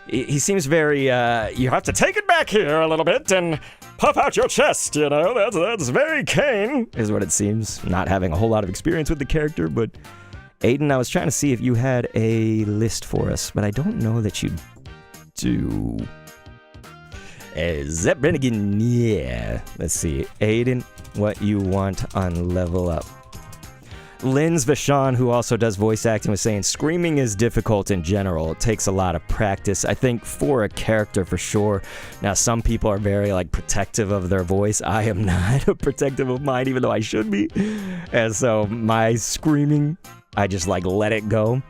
He seems very, you have to take it back here a little bit and puff out your chest, you know? That's very Kane, is what it seems. Not having a whole lot of experience with the character, but... Aiden, I was trying to see if you had a list for us, but I don't know that you do. Zep Renegade, yeah. Let's see. Aiden, what you want on Level Up. Linz Vachon, who also does voice acting, was saying screaming is difficult in general. It takes a lot of practice, I think, for a character for sure. Now, some people are very like protective of their voice. I am not protective of mine, even though I should be. And so my screaming, I just like let it go.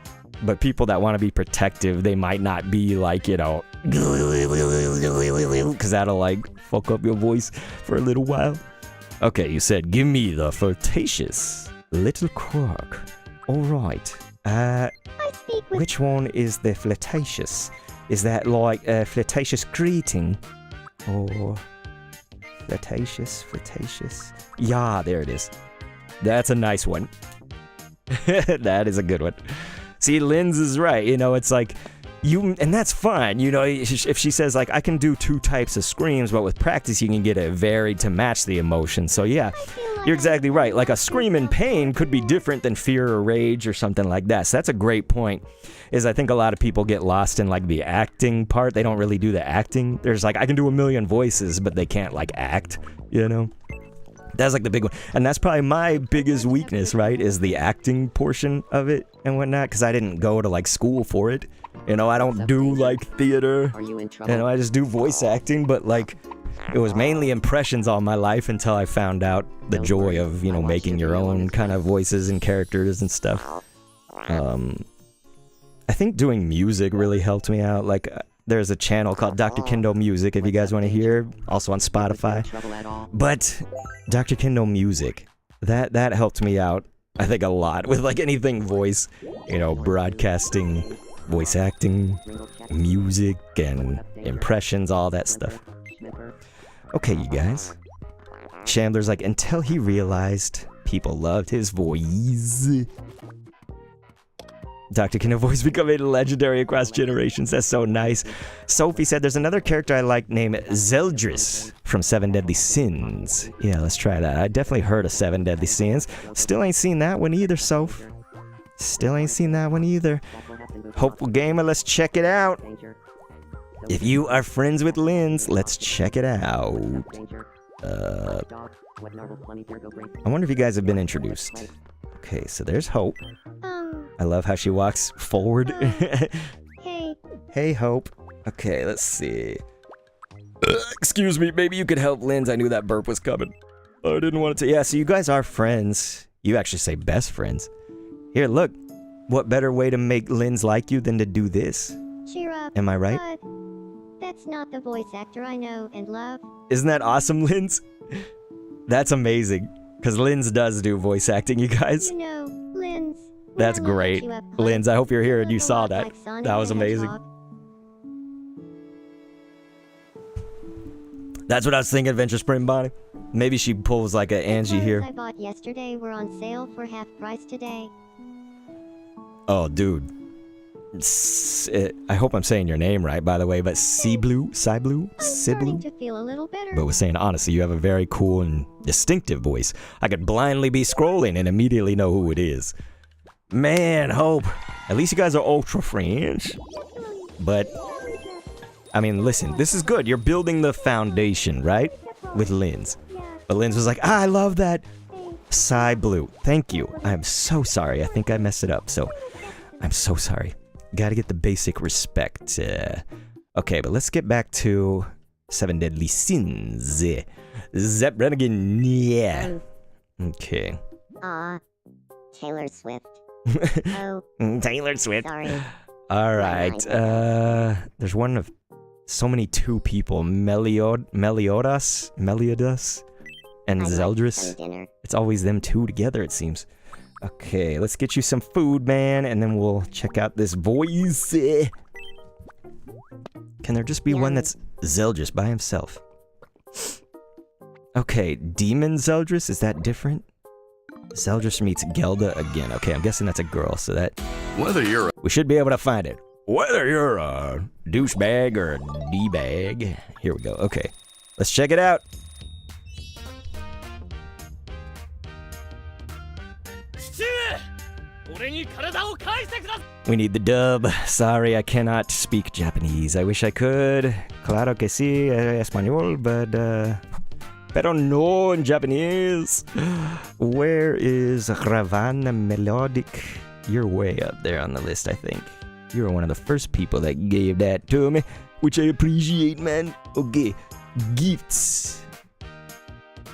But people that want to be protective, they might not be like, you know, because that'll like fuck up your voice for a little while. Okay, you said, give me the flirtatious little croc. All right. Which one is the flirtatious? Is that like a flirtatious greeting? Or flirtatious? Yeah, there it is. That's a nice one. That is a good one. See, Linz is right. You know, it's like you, and that's fine. You know, if she says like I can do two types of screams, but with practice you can get it varied to match the emotion. So yeah, you're exactly right. Like a scream in pain could be different than fear or rage or something like that. So that's a great point. Is I think a lot of people get lost in like the acting part. They don't really do the acting. There's like I can do a million voices, but they can't like act. You know. That's like the big one. And that's probably my biggest weakness, right? Is the acting portion of it and whatnot. Because I didn't go to like school for it. You know, I don't do like theater. Are you in trouble? You know, I just do voice acting. But like, it was mainly impressions all my life until I found out the joy of, you know, making your own kind of voices and characters and stuff. I think doing music really helped me out. Like, there's a channel called Dr. Kendo Music, if you guys want to hear, also on Spotify. But Dr. Kendo Music, that helped me out, I think, a lot with like anything voice, you know, broadcasting, voice acting, music, and impressions, all that stuff. Okay, you guys. Chandler's like, until he realized people loved his voice. Dr. Kendo voice becoming legendary across generations. That's so nice. Sophie said there's another character I like named Zeldris from Seven Deadly Sins. Yeah, let's try that. I definitely heard of Seven Deadly Sins. Still ain't seen that one either, Soph. Still ain't seen that one either. Hopeful Gamer, let's check it out. If you are friends with Linz, let's check it out. I wonder if you guys have been introduced. Okay, so there's Hope. I love how she walks forward. Hey. Hey, Hope. Okay, let's see. Excuse me, maybe you could help Linz. I knew that burp was coming. I didn't want it to. Yeah, so you guys are friends. You actually say best friends. Here, look. What better way to make Linz like you than to do this? Cheer up. Am I right? But that's not the voice actor I know and love. Isn't that awesome, Linz? That's amazing. Because Linz does do voice acting, you guys. You know, Linz. That's great. Linz, I hope you're here and you saw that. That was amazing. That's what I was thinking, Adventure Spring Bonnie. Maybe she pulls like a Angie here. I bought yesterday were on sale for half price today. Oh, dude. I hope I'm saying your name right, by the way, but Siblu? I'm starting to feel a little better. But was saying honestly, you have a very cool and distinctive voice. I could blindly be scrolling and immediately know who it is. Man, Hope. At least you guys are ultra friends. But, I mean, listen, this is good. You're building the foundation, right? With Linz. But Linz was like, I love that. Psy Blue. Thank you. I'm so sorry. I think I messed it up. So, I'm so sorry. Gotta get the basic respect. Okay, but let's get back to 7 Deadly Sins. Zep Renegade. Yeah. Okay. Taylor Swift. Oh. Taylor Swift. Sorry. All right. There's one of so many two people. Meliodas, and Zeldris. It's always them two together, it seems. Okay, let's get you some food, man, and then we'll check out this voice. Can there just be one that's Zeldris by himself? Okay, Demon Zeldris, is that different? Zeldris meets Gelda again. Okay, I'm guessing that's a girl, so that... we should be able to find it. Whether you're a douchebag or a D-bag. Here we go. Okay, let's check it out. We need the dub. Sorry, I cannot speak Japanese. I wish I could. Claro que sí, español, but pero no in Japanese. Where is Ravana Melodic? You're way up there on the list, I think. You were one of the first people that gave that to me, which I appreciate, man. Okay, gifts.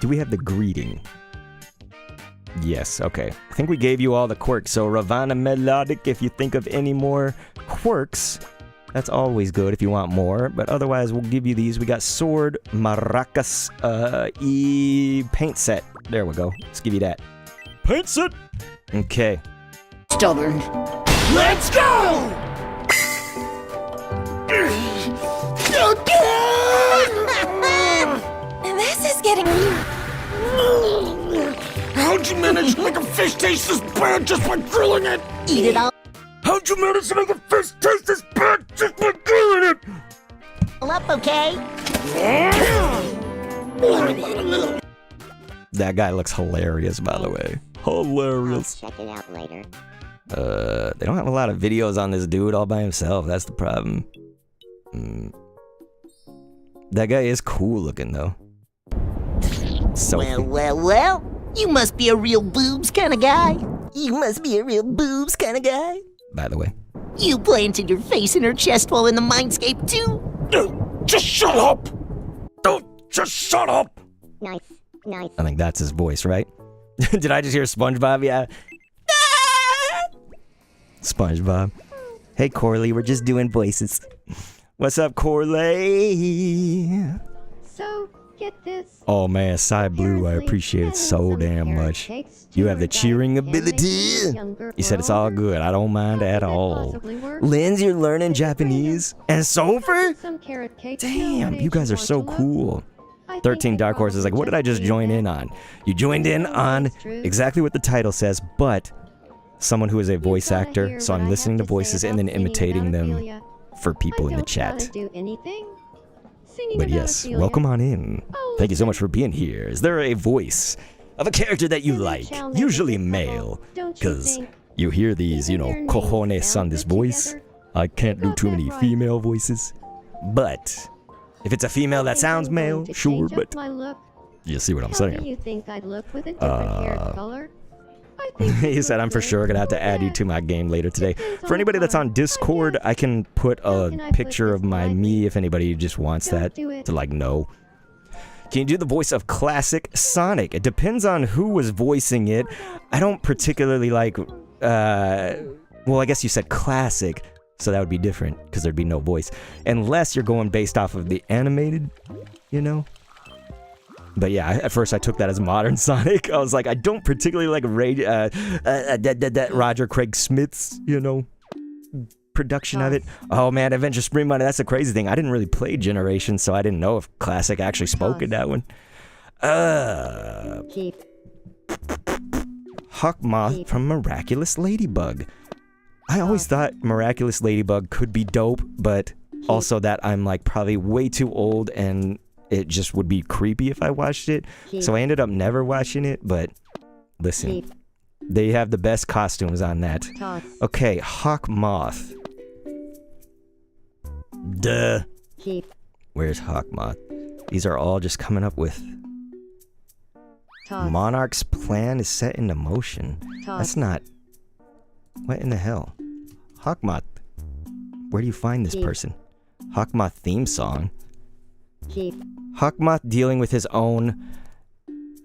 Do we have the greeting? Yes, okay. I think we gave you all the quirks, so Ravana Melodic, if you think of any more quirks, that's always good if you want more, but otherwise we'll give you these. We got sword, maracas, paint set. There we go. Let's give you that. Paint set! Okay. Stubborn. Let's go! This is getting... How'd you manage to make a fish taste this bad just by grilling it? Eat it all. How'd you manage to make a fish taste this bad just by grilling it? Up, okay? That guy looks hilarious, by the way. Hilarious. Check it out later. They don't have a lot of videos on this dude all by himself. That's the problem. That guy is cool looking, though. So Well. You must be a real boobs kind of guy. You must be a real boobs kind of guy. By the way. You planted your face in her chest while in the mindscape, too? Just shut up! Don't just shut up! Nice. I think that's his voice, right? Did I just hear SpongeBob? Yeah. SpongeBob. Hey, Corley, we're just doing voices. What's up, Corley? So, get this. Oh man, Psy Blue, I appreciate it so damn much. You have the cheering ability. You said it's all good. I don't mind at all. Linz, you're learning Japanese? And Sulfur? Damn, you guys are so cool. 13 Dark Horse is like, what did I just join in on? You joined in on exactly what the title says, but someone who is a voice actor, so I'm listening to voices and then imitating them for people in the chat. But yes, welcome on in. Thank you so much for being here. Is there a voice of a character that you like? Usually male, because you hear these, you know, cojones on this voice. I can't do too many female voices. But if it's a female that sounds male, sure, but You see what I'm How saying? do you think I'd look with a different hair color? I think He you said, look I'm for good. sure gonna have to add you to my game later today. For anybody that's on Discord, I can put a can I put picture of this my politely? me if anybody just wants Don't that do it. to like know. Can you do the voice of classic Sonic? It depends on who was voicing it. I don't particularly like, well, I guess you said classic, so that would be different because there'd be no voice. Unless you're going based off of the animated, you know? But yeah, at first I took that as modern Sonic. I was like, I don't particularly like Roger Craig Smith's, you know, production of it. Oh man, Adventure Spring Money, that's the crazy thing. I didn't really play Generation, so I didn't know if Classic actually spoke in that one. Keep. Hawkmoth from Miraculous Ladybug. I always thought Miraculous Ladybug could be dope, but also that I'm like probably way too old and it just would be creepy if I watched it. So I ended up never watching it, but listen, they have the best costumes on that. Okay, Hawkmoth. Duh. Where's Hawkmoth? These are all just coming up with Monarch's plan is set into motion. That's not... What in the hell? Hawkmoth. Where do you find this person? Hawkmoth theme song. Hawkmoth dealing with his own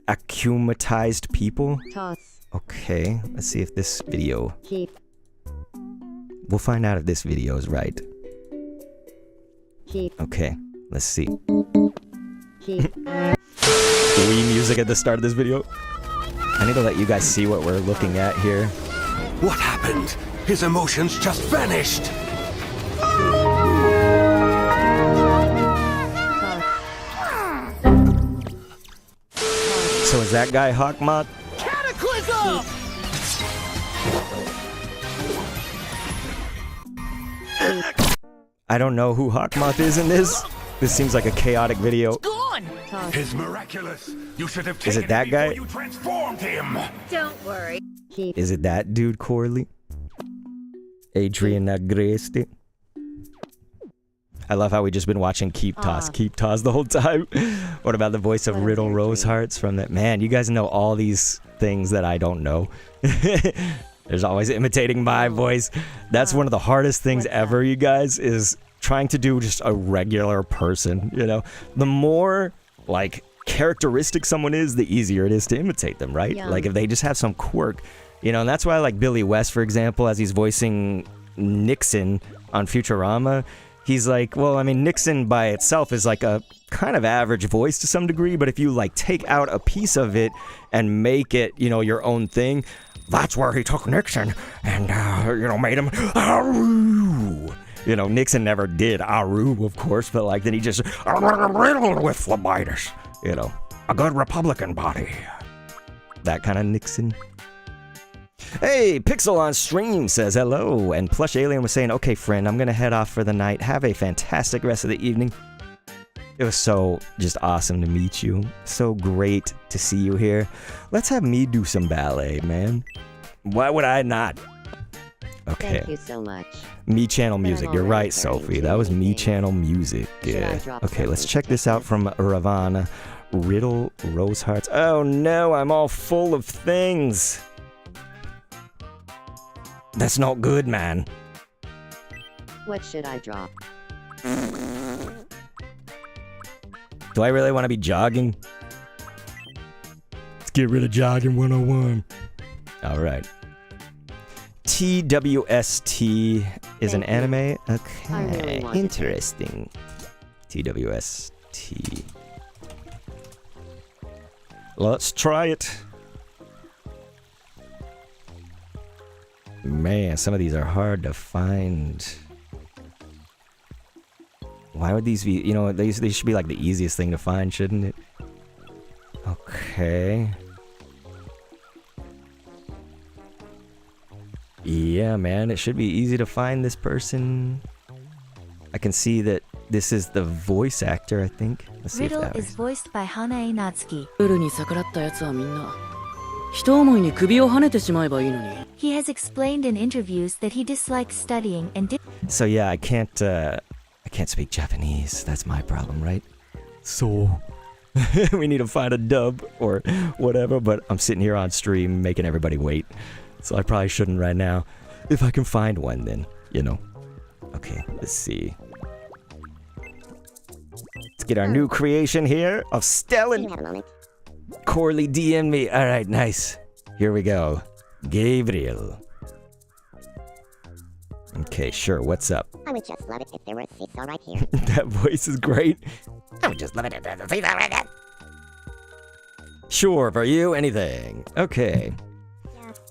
akumatized people? Okay, let's see if this video... We'll find out if this video is right. Okay, let's see. Wii music at the start of this video. I need to let you guys see what we're looking at here. What happened? His emotions just vanished. So is that guy Hawkmoth? Cataclysm! I don't know who Hawkmoth is in this. This seems like a chaotic video. His miraculous. You should have Is it taken that it guy? before you transformed him. Don't worry. Is it that dude, Corley? Adrian Agreste? I love how we just been watching Keep Toss the whole time. What about the voice of Riddle Rosehearts from that? Man, you guys know all these things that I don't know. There's always imitating my voice. That's one of the hardest things ever, you guys, is trying to do just a regular person, you know? The more, like, characteristic someone is, the easier it is to imitate them, right? Like, if they just have some quirk, you know? And that's why I like Billy West, for example, as he's voicing Nixon on Futurama. He's like, well, I mean, Nixon by itself is like a kind of average voice to some degree, but if you, like, take out a piece of it and make it, you know, your own thing, that's where he took Nixon and, you know, made him, Aru. You know, Nixon never did Aru, of course, but, like, then he just, riddled with phlebitis, you know, a good Republican body. That kind of Nixon. Hey, Pixel on stream says hello, and Plush Alien was saying, okay, friend, I'm gonna head off for the night. Have a fantastic rest of the evening. It was so just awesome to meet you. So great to see you here. Let's have me do some ballet, man. Why would I not? Okay. Thank you so much. Me Channel Music. You're right, Sophie. That was Me Channel Music. Yeah. Okay, let's check this out from Ravana. Riddle Rosehearts. Oh no, I'm all full of things. That's not good, man. What should I drop? Do I really want to be jogging? Let's get rid of jogging 101. All right. TWST is an anime? Okay, interesting. TWST. Let's try it. Man, some of these are hard to find. Why would these be, you know, they should be like the easiest thing to find, shouldn't it? Okay. Yeah, man, it should be easy to find this person. I can see that this is the voice actor, I think. Let's see Riddle if that is voiced by Hanae Natsuki. He has explained in interviews that he dislikes studying and So yeah, I can't speak Japanese. That's my problem, right? So, We need to find a dub or whatever, but I'm sitting here on stream making everybody wait. So I probably shouldn't right now. If I can find one, then, you know. Okay, let's see. Let's get our new creation here of Stellan. Corley DM me. All right, nice. Here we go. Gabriel. Okay, sure. What's up? I would just love it if there were a seesaw right here. That voice is great. I would just love it if there was a seesaw right there. Sure, for you, anything. Okay.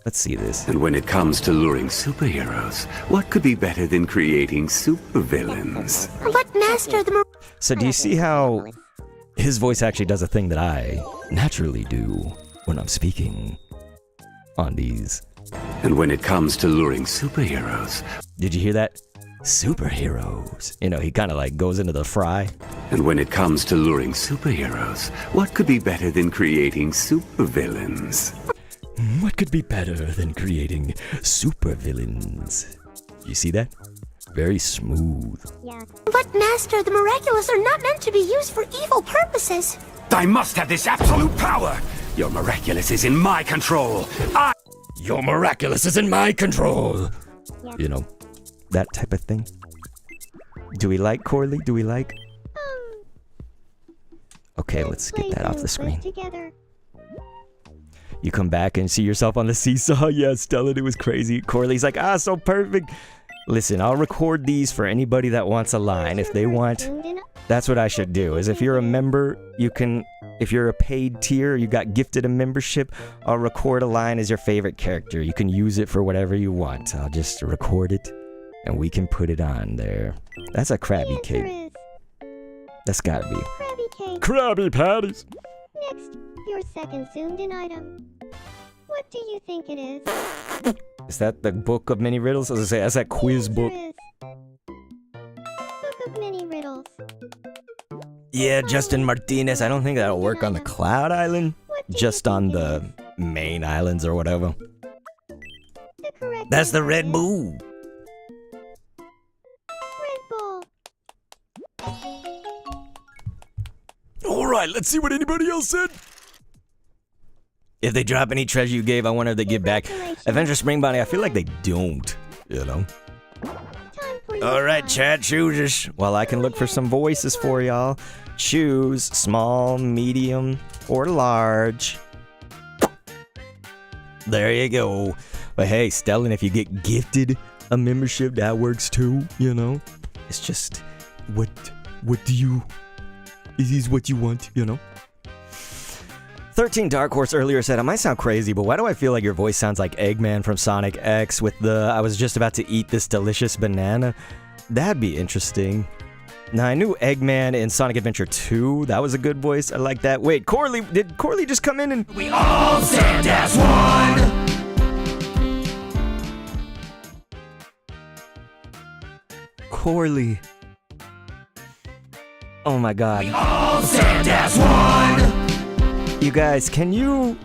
Let's see this. And when it comes to luring superheroes, what could be better than creating supervillains? But Master, the So do you see how his voice actually does a thing that I naturally do when I'm speaking on these? And when it comes to luring superheroes... Did you hear that? Superheroes. You know, he kind of like goes into the fry. And when it comes to luring superheroes, what could be better than creating supervillains? What could be better than creating supervillains? You see that? Very smooth. Yeah. But Master, the miraculous are not meant to be used for evil purposes. I must have this absolute power! Your miraculous is in my control! Your miraculous is in my control! Yeah. You know, that type of thing. Do we like Corley? Do we like... Okay, let's get that off the screen. Together. You come back and see yourself on the seesaw? Yeah, Stellan, it was crazy. Corley's like, ah, so perfect. Listen, I'll record these for anybody that wants a line. If they want, that's what I should do. Is if you're a member, you can, if you're a paid tier, you got gifted a membership, I'll record a line as your favorite character. You can use it for whatever you want. I'll just record it and we can put it on there. That's a Krabby Cake. That's gotta be. Krabby Cake. Krabby Patties. Next, your second zoomed-in item. What do you think it is? Is that the book of many riddles? I was gonna say, that's that quiz book. Book of many riddles. Yeah, Justin Martinez. I don't think that'll work on the Cloud Island. Just on the main islands or whatever. That's the Red Bull. Red Bull. Alright, let's see what anybody else said. If they drop any treasure you gave, I wonder if they give back. Avenger Spring Bonnie, I feel like they don't, you know. Alright, chat, choosers. Well, I can look for some voices for y'all. Choose small, medium, or large. There you go. But hey, Stellan, if you get gifted a membership, that works too, you know. It's just, what do you... Is what you want, you know? 13 Dark Horse earlier said, I might sound crazy, but why do I feel like your voice sounds like Eggman from Sonic X with the, I was just about to eat this delicious banana? That'd be interesting. Now, I knew Eggman in Sonic Adventure 2. That was a good voice. I like that. Wait, Corley, did Corley just come in and... We all stand as one! Corley. Oh my god. We all stand as one! You guys, can you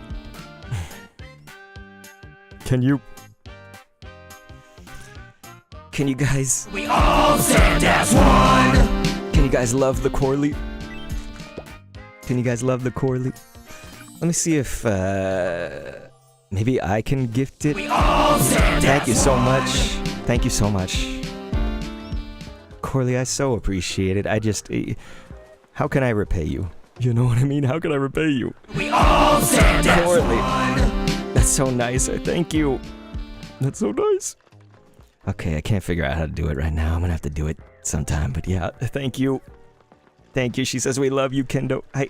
guys... We all stand as one! Can you guys love the Corley? Can you guys love the Corley? Let me see if, maybe I can gift it. We all stand Thank you as so one. much. Thank you so much. Corley, I so appreciate it. I just... How can I repay you? You know what I mean? How can I repay you? We all stand as Corley. one! That's so nice. Thank you. That's so nice. Okay, I can't figure out how to do it right now. I'm gonna have to do it sometime. But yeah, thank you. Thank you. She says we love you, Kendo. I'm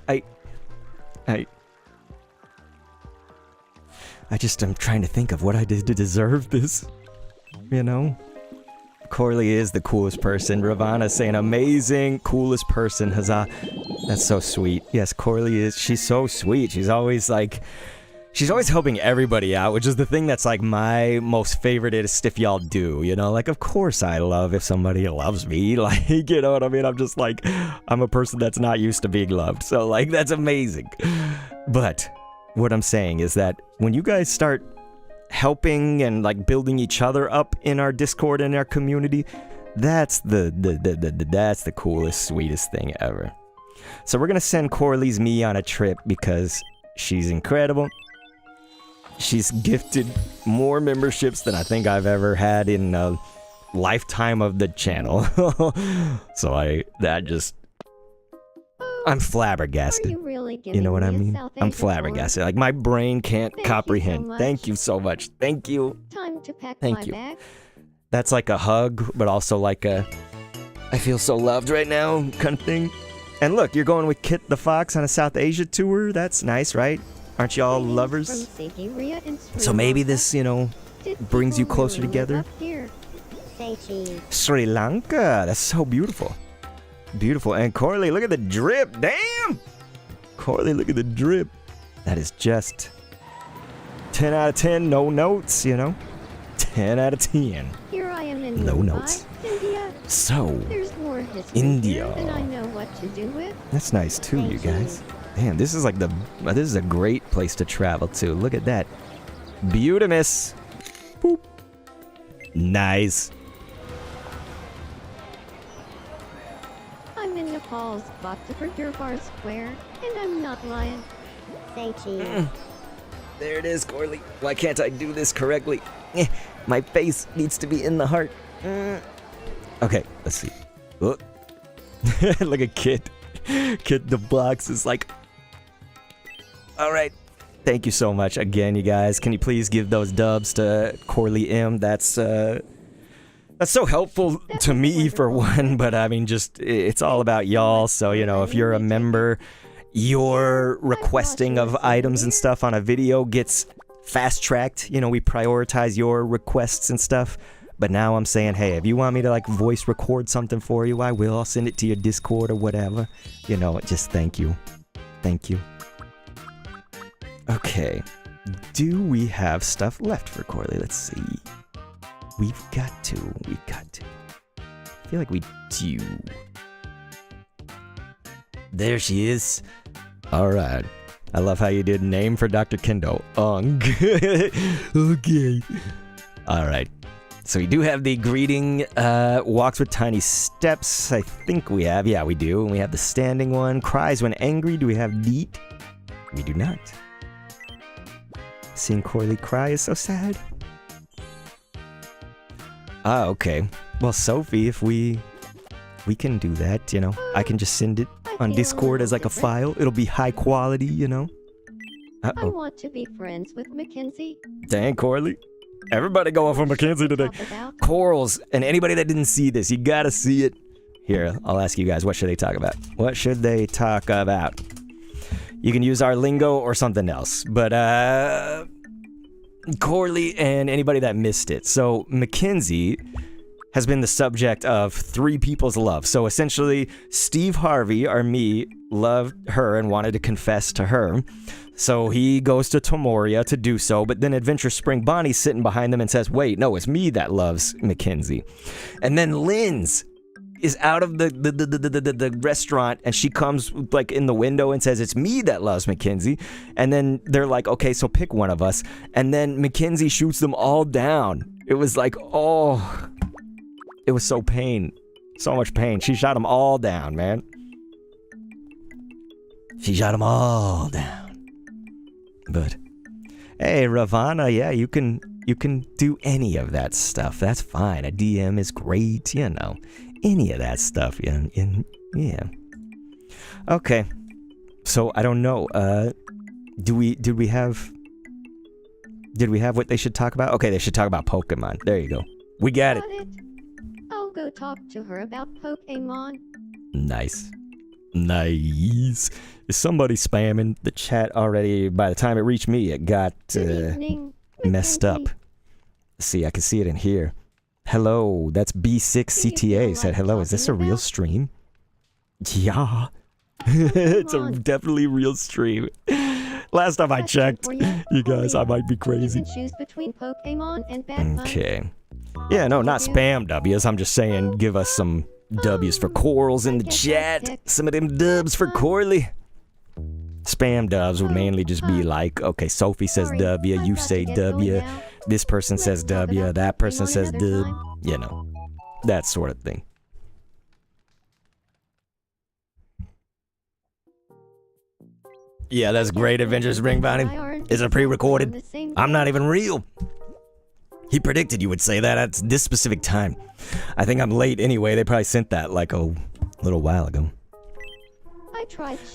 trying to think of what I did to deserve this. You know? Corley is the coolest person. Ravana saying amazing, coolest person. Huzzah. That's so sweet. Yes, Corley is. She's so sweet. She's always like... She's always helping everybody out, which is the thing that's like my most favoriteest if y'all do, you know? Like, of course I love if somebody loves me. Like, you know what I mean? I'm just like, I'm a person that's not used to being loved. So, like, that's amazing. But what I'm saying is that when you guys start helping and like building each other up in our Discord and our community, that's the coolest, sweetest thing ever. So we're gonna send Corley's me on a trip because she's incredible. She's gifted more memberships than I think I've ever had in a lifetime of the channel. So I'm flabbergasted. You know what I mean? I'm flabbergasted. Like, my brain can't comprehend. Thank you so much. Thank you. Time to pack Thank my you. bag. That's like a hug, but also like a I feel so loved right now kind of thing. And look, you're going with Kit the Fox on a South Asia tour. That's nice, right? Aren't you all lovers? So maybe this, you know, brings you closer together. Sri Lanka. That's so beautiful. Beautiful. And Corley, look at the drip. Damn! Corley, look at the drip. That is just 10 out of 10. No notes, you know? 10 out of 10. Here I am in No Mumbai, notes. India. So, There's more history India. here than I know what to do with. That's nice too, you guys. Damn, this is like this is a great place to travel to. Look at that. Beautimus. Boop. Nice. I'm in Nepal's Bhaktapur Durbar Square, and I'm not lying. Say cheese. There it is, Corley. Why can't I do this correctly? My face needs to be in the heart. Okay, let's see. Oh. Look at Kit. Kit the Box is like... Alright. Thank you so much again, you guys. Can you please give those dubs to Corley M? That's so helpful to me, for one, but I mean, just, it's all about y'all. So, you know, if you're a member, your requesting of items and stuff on a video gets fast-tracked. You know, we prioritize your requests and stuff. But now I'm saying, hey, if you want me to, like, voice record something for you, I will. I'll send it to your Discord or whatever. You know, just thank you. Thank you. Okay. Do we have stuff left for Corley? Let's see. We've got to. I feel like we do. There she is. Alright. I love how you did name for Dr. Kendo. Okay. Alright. So we do have the greeting, walks with tiny steps. I think we have. Yeah, we do. And we have the standing one. Cries when angry. Do we have neat? We do not. Seeing Corley cry is so sad. Ah, okay. Well, Sophie, if we can do that, you know. I can just send it on Discord as like a file. It'll be high quality, you know. I want to be friends with Mackenzie. Dang, Corley. Everybody going for Mackenzie today. Corals, and anybody that didn't see this, you gotta see it. Here, I'll ask you guys, what should they talk about? What should they talk about? You can use our lingo or something else. But, Corley and anybody that missed it. So, Mackenzie has been the subject of 3 people's love. So, essentially, Steve Harvey, or me, loved her and wanted to confess to her. So he goes to Tomoria to do so, but then Adventure Spring Bonnie's sitting behind them and says, wait, no, it's me that loves Mackenzie. And then Linz is out of the restaurant, and she comes like in the window and says, it's me that loves Mackenzie. And then they're like, okay, so pick one of us. And then Mackenzie shoots them all down. It was like, oh, it was so much pain. She shot them all down, man. She shot them all down. But hey, Ravana, yeah, you can do any of that stuff. That's fine. A DM is great, you know. Any of that stuff, yeah. Okay. So I don't know. Did we have what they should talk about? Okay, they should talk about Pokemon. There you go. We got it. I'll go talk to her about Pokemon. Nice. Is somebody spamming the chat already? By the time it reached me, it got messed up. See, I can see it in here. Hello, that's B6CTA said hello. Is this a real stream? Yeah. It's a definitely real stream. Last time I checked, you guys, I might be crazy. Choose between Pokemon and Batman. Okay. Yeah, no, not spam W's. I'm just saying, give us some W's for corals in the chat. Some of them dubs for Corley. Spam dubs would mainly just be like, okay, Sophie says W, you say W, this person says W, that person says dub, you know, that sort of thing. Yeah, that's great, Adventure Spring Bonnie. Is it pre-recorded? I'm not even real. He predicted you would say that at this specific time. I think I'm late anyway. They probably sent that like a little while ago.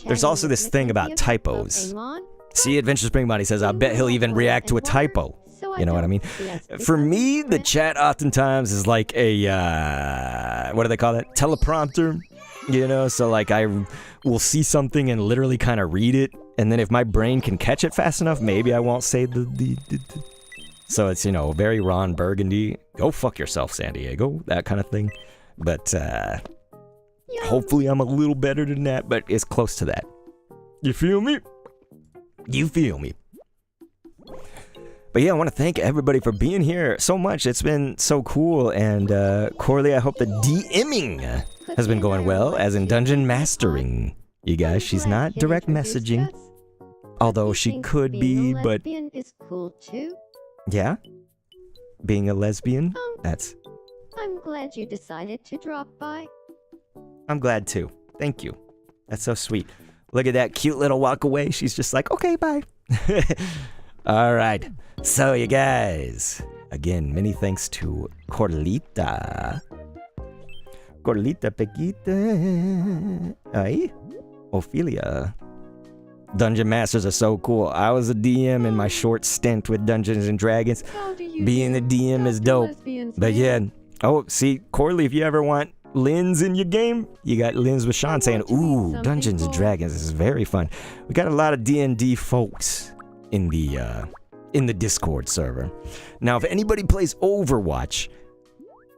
There's also this thing about typos. See, Adventure Spring Bonnie says, I bet he'll even react to a typo. You know what I mean? For me, the chat oftentimes is like a, what do they call that? Teleprompter. You know, so like I will see something and literally kind of read it. And then if my brain can catch it fast enough, maybe I won't say the. So it's, you know, very Ron Burgundy. Go fuck yourself, San Diego. That kind of thing. But hopefully I'm a little better than that, but it's close to that. You feel me? You feel me? But yeah, I want to thank everybody for being here so much. It's been so cool. And Corley, I hope the DMing has been going well, as in dungeon mastering. You guys, she's not direct messaging. Although she could be, but... is cool too. Yeah? Being a lesbian? That's... I'm glad you decided to drop by. I'm glad too. Thank you. That's so sweet. Look at that cute little walk away. She's just like, okay, bye. Alright. So, you guys, again, many thanks to Corlita. Corlita Pequita. Ay? Ophelia. Dungeon Masters are so cool. I was a DM in my short stint with Dungeons and Dragons. Being a DM is dope. But yeah. Oh, see, Corley, if you ever want Lynn's in your game, you got Lynn's with Sean saying, ooh, Dungeons and Dragons. This is very fun. We got a lot of D&D folks in the Discord server. Now, if anybody plays Overwatch,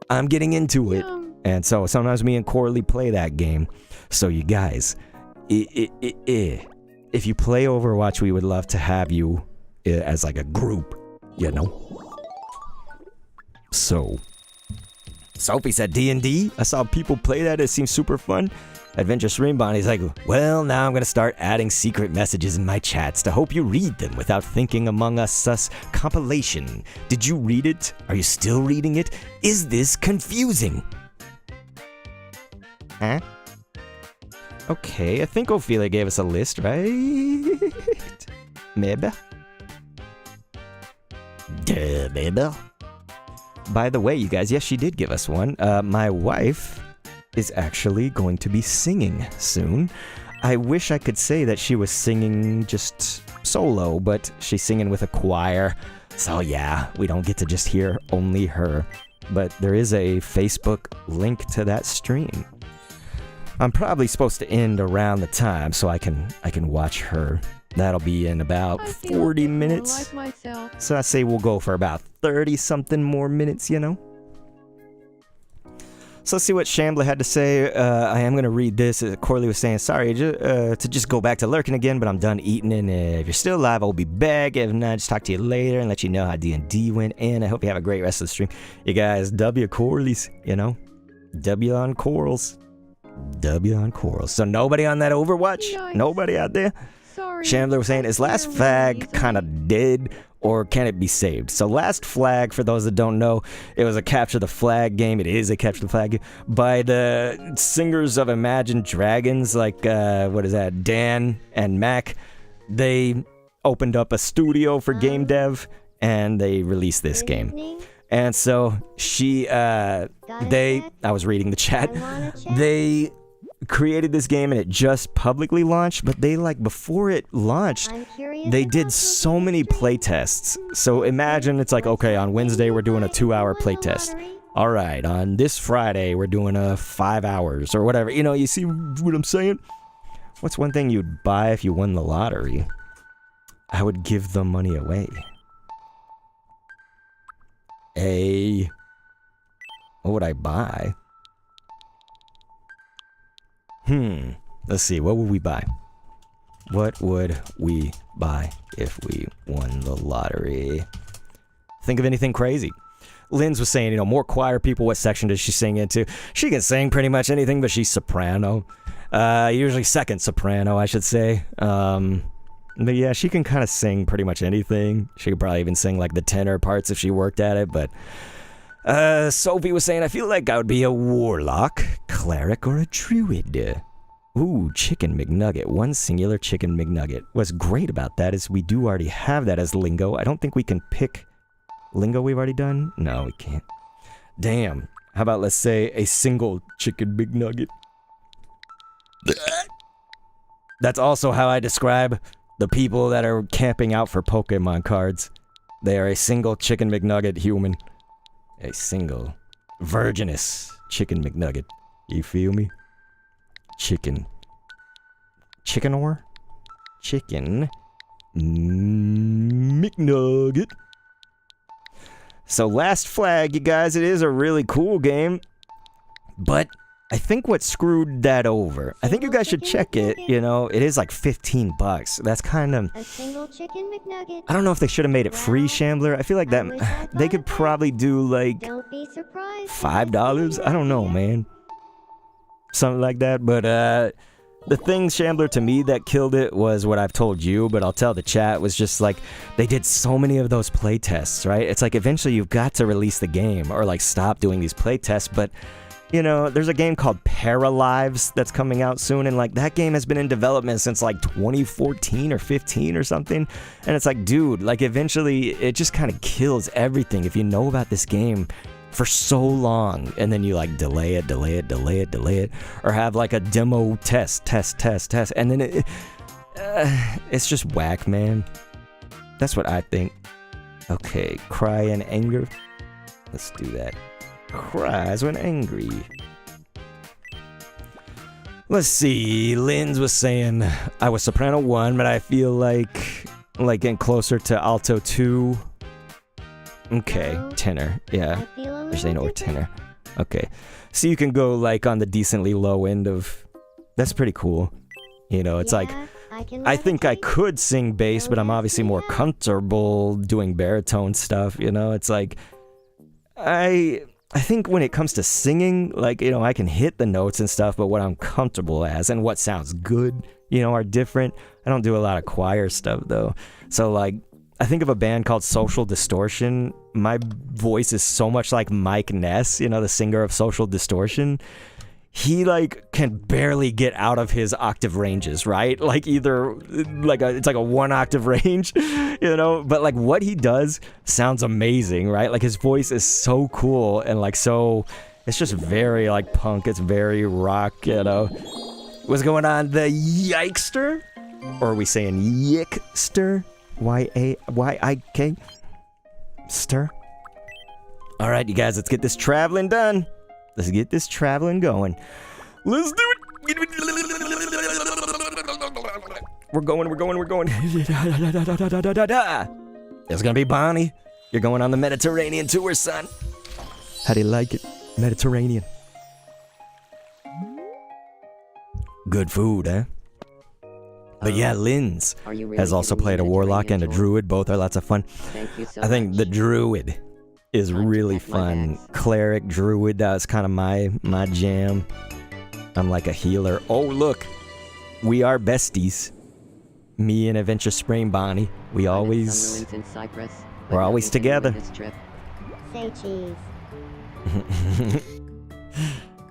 I'm getting into it. And so sometimes me and Corley play that game. So you guys, if you play Overwatch, we would love to have you as like a group, you know? So, Sophie said D&D. I saw people play that. It seems super fun. Adventure Stream Bonnie's like, well, now I'm going to start adding secret messages in my chats to hope you read them without thinking Among Us sus compilation. Did you read it? Are you still reading it? Is this confusing? Huh? Okay, I think Ophelia gave us a list, right? Maybe. Maybe. By the way, you guys, yes, she did give us one. My wife is actually going to be singing soon. I wish I could say that she was singing just solo, but she's singing with a choir. So yeah, we don't get to just hear only her. But there is a Facebook link to that stream. I'm probably supposed to end around the time so I can watch her. That'll be in about 40 minutes. So I say we'll go for about 30-something more minutes, you know? So let's see what Shambler had to say. I am going to read this. Corley was saying, sorry to just go back to lurking again, but I'm done eating. And if you're still alive, I'll be back. If not, just talk to you later and let you know how D&D went. And I hope you have a great rest of the stream. You guys, W Corleys, you know? W on Corals. W on Corals. So nobody on that Overwatch? Yikes. Nobody out there? Sorry. Shambler was saying, is Last Flag kind of dead? Or can it be saved? So Last Flag, for those that don't know, it was a Capture the Flag game. It is a Capture the Flag game by the singers of Imagine Dragons, like, what is that, Dan and Mac. They opened up a studio for game dev, and they released this game. And so I was reading the chat, they created this game and it just publicly launched, but they, like, before it launched, they did so many playtests. So imagine it's like, okay, on Wednesday we're doing a 2-hour playtest. All right, on this Friday we're doing a 5 hours or whatever. You know, you see what I'm saying? What's one thing you'd buy if you won the lottery? I would give the money away. What would I buy? Let's see, what would we buy? What would we buy if we won the lottery? Think of anything crazy. Lynn's was saying, you know, more choir people, what section does she sing into? She can sing pretty much anything, but she's soprano. Usually second soprano, I should say. But yeah, she can kind of sing pretty much anything. She could probably even sing like the tenor parts if she worked at it, but... Sophie was saying, I feel like I would be a warlock, cleric, or a druid. Ooh, chicken McNugget. One singular chicken McNugget. What's great about that is we do already have that as lingo. I don't think we can pick lingo we've already done. No, we can't. Damn. How about let's say a single chicken McNugget? That's also how I describe the people that are camping out for Pokemon cards. They are a single chicken McNugget human. A single virginous chicken McNugget. You feel me? Chicken. Chicken or? Chicken McNugget. So last flag, you guys, it is a really cool game. But I think what screwed that over, I think you guys should check it, you know, it is like $15. That's kind of... A single chicken McNugget. I don't know if they should have made it free, Shambler. I feel like that... They could probably do like... Don't be surprised. $5? I don't know, man. Something like that, but the thing, Shambler, to me that killed it was what I've told you, but I'll tell the chat, was just like, they did so many of those playtests, right? It's like eventually you've got to release the game or like stop doing these playtests, but you know, there's a game called Paralives that's coming out soon, and like that game has been in development since like 2014 or 15 or something, and it's like, dude, like eventually it just kind of kills everything if you know about this game for so long, and then you like delay it, or have like a demo test, and then it's just whack, man. That's what I think. Okay, cry in anger. Let's do that. Cries when angry. Let's see. Linz was saying I was soprano 1, but I feel like getting closer to alto 2. Okay, tenor. Yeah, you're saying or tenor. Okay, so you can go like on the decently low end of. That's pretty cool. You know, it's like I think I could sing bass, but I'm obviously more comfortable doing baritone stuff. You know, it's like I think when it comes to singing, like, you know, I can hit the notes and stuff, but what I'm comfortable as and what sounds good, you know, are different. I don't do a lot of choir stuff, though. So, like, I think of a band called Social Distortion. My voice is so much like Mike Ness, you know, the singer of Social Distortion. He, like, can barely get out of his octave ranges, right? Like, either, like, it's like a 1 octave range, you know? But, like, what he does sounds amazing, right? Like, his voice is so cool and, like, so... It's just very, like, punk. It's very rock, you know? What's going on? The Yikester? Or are we saying Yickster? Y-A-Y-I-K? Stir? All right, you guys, let's get this traveling done. Let's get this traveling going. Let's do it. We're going. It's gonna be Bonnie. You're going on the Mediterranean tour, son. How do you like it? Mediterranean. Good food, huh? But yeah, Linz has also played a warlock and a druid. Both are lots of fun. I think the druid is really fun. Cleric, druid, that's kind of my jam. I'm like a healer. Oh, look. We are besties. Me and Adventure Spring Bonnie. We're always together. Say cheese.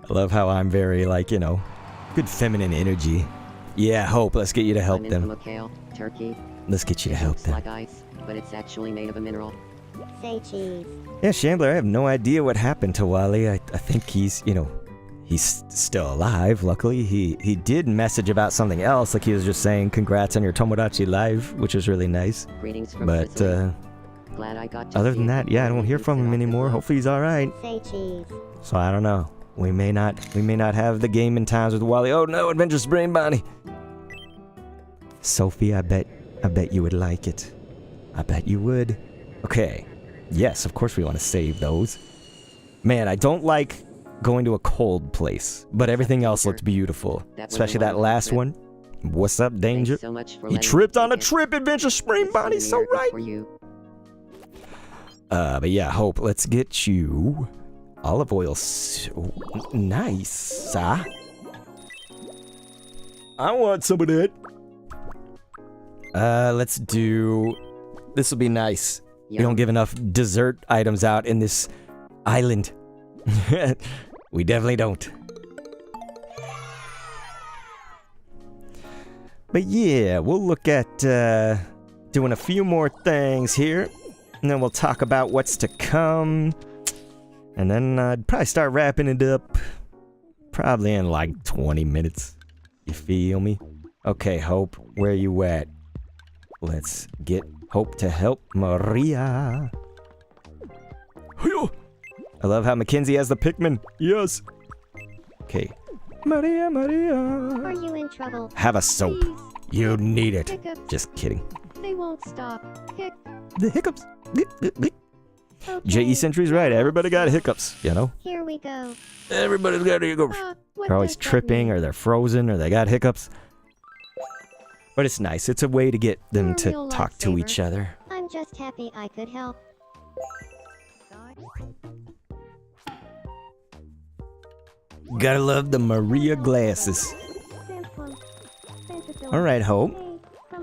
I love how I'm very, like, you know, good feminine energy. Yeah, Hope, let's get you to help them. Turkey. Let's get you to help them. Like ice, but it's actually made of a mineral. Say cheese. Yeah, Shambler, I have no idea what happened to Wally. I think he's, you know, he's still alive, luckily. He did message about something else, like he was just saying congrats on your Tomodachi live, which was really nice. Greetings from but glad I got to other than that, yeah, I don't hear from him anymore. Hopefully he's alright. Say cheese. So I don't know. We may not have the game in times with Wally. Oh no, Adventure Spring Bonnie. Sophie, I bet you would like it. I bet you would. Okay. Yes, of course we want to save those. Man, I don't like going to a cold place, but everything else looked beautiful. Especially that last one. What's up, Danger? He tripped on a trip, Adventure Spring Bonnie, so right. But yeah, Hope, let's get you olive oil. So nice, huh? I want some of that. Let's do... This will be nice. We don't give enough dessert items out in this island. We definitely don't. But yeah, we'll look at doing a few more things here. And then we'll talk about what's to come. And then I'd probably start wrapping it up. Probably in like 20 minutes. You feel me? Okay, Hope, where you at? Let's get Hope to help Maria. I love how Mackenzie has the Pikmin. Yes. Okay. Maria, Maria. Are you in trouble? Have a soap. Please. You need it. Hiccups. Just kidding. They won't stop. The hiccups. Okay. J.E. Sentry's right. Everybody got hiccups, you know? Here we go. Everybody's got hiccups. What They're always does that tripping mean? or they're frozen or they got hiccups. But it's nice. It's a way to get them You're a to real talk to lifesaver. each other. I'm just happy I could help. Gotta love the Maria glasses. Alright, Hope.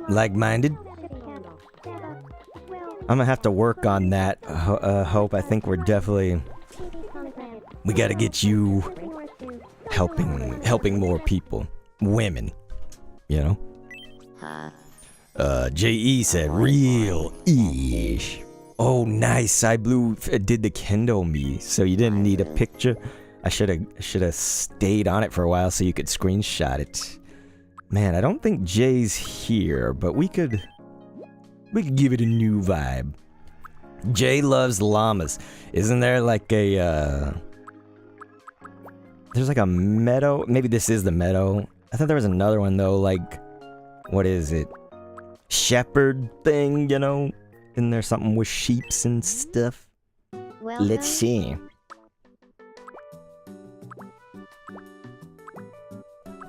Like-minded. I'm gonna have to work on that, Hope. I think we're definitely... We gotta get you helping more people. Women. You know? J.E. said real-ish. Oh, nice. I Blue did the Kendo me, so you didn't need a picture. I should have stayed on it for a while so you could screenshot it. Man, I don't think Jay's here, but we could give it a new vibe. Jay loves llamas. Isn't there like a there's like a meadow? Maybe this is the meadow. I thought there was another one though, like what is it? Shepherd thing, you know? Isn't there something with sheeps and stuff? Welcome. Let's see.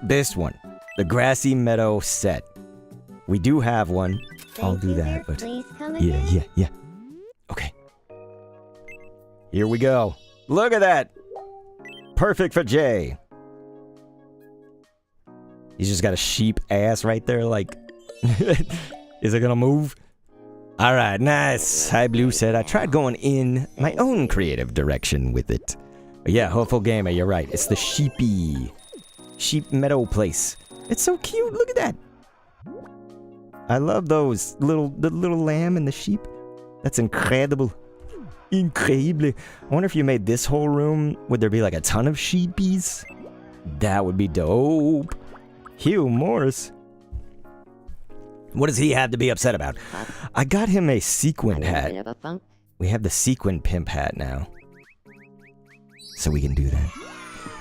This one, the grassy meadow set. We do have one. I'll do that, but yeah. Okay. Here we go. Look at that. Perfect for Jay. He's just got a sheep ass right there, like, is it gonna move? All right, nice. Hi Blue said, I tried going in my own creative direction with it. But yeah, Hopeful Gamer, you're right. It's the sheep meadow place. It's so cute. Look at that. I love those the little lamb and the sheep. That's incredible. Incredible. I wonder if you made this whole room, would there be like a ton of sheepies? That would be dope. Hugh Morris. What does he have to be upset about? I got him a sequin hat. We have the sequin pimp hat now. So we can do that.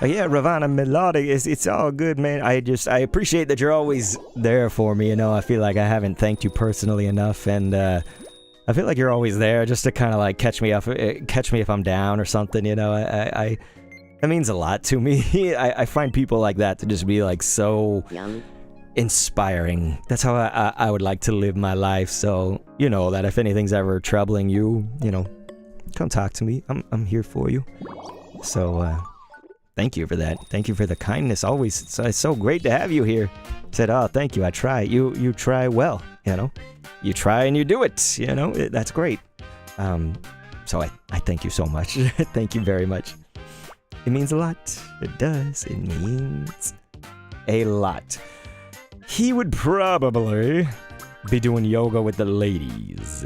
Oh yeah, Ravana Melodic, it's all good, man. I appreciate that you're always there for me, you know. I feel like I haven't thanked you personally enough, and I feel like you're always there just to kind of like catch me if I'm down or something, you know. I that means a lot to me. I find people like that to just be like so inspiring. That's how I would like to live my life. So, you know, that if anything's ever troubling you, you know, come talk to me. I'm here for you. So, thank you for that. Thank you for the kindness. Always, it's so great to have you here. Said, oh, thank you. I try. You try well, you know. You try and you do it, you know. That's great. So I thank you so much. Thank you very much. It means a lot. It does. It means a lot. He would probably be doing yoga with the ladies.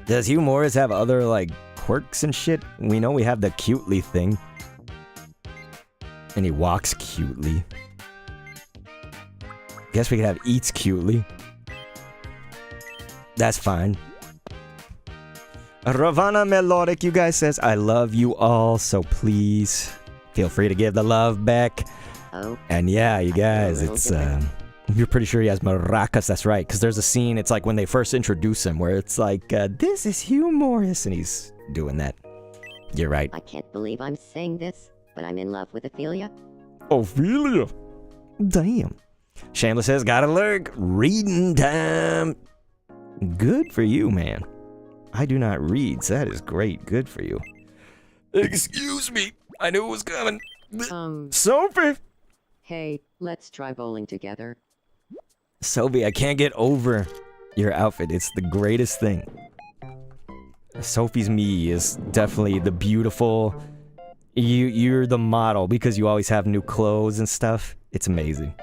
Does Hugh Morris have other, like, quirks and shit? We know we have the cutely thing. And he walks cutely. Guess we could have eats cutely. That's fine. Ravana Melodic, you guys, says, I love you all, so please feel free to give the love back. Oh. And yeah, you guys, it's, you're pretty sure he has maracas, that's right, because there's a scene, it's like when they first introduce him, where it's like, this is Hugh Morris, and he's doing that. You're right. I can't believe I'm saying this, but I'm in love with Ophelia. Ophelia? Damn. Shameless says, gotta lurk, reading time. Good for you, man. I do not read, so that is great. Good for you. Excuse me. I knew it was coming. Sophie! Hey, let's try bowling together. Sophie, I can't get over your outfit. It's the greatest thing. Sophie's me is definitely the beautiful... You're the model because you always have new clothes and stuff. It's amazing.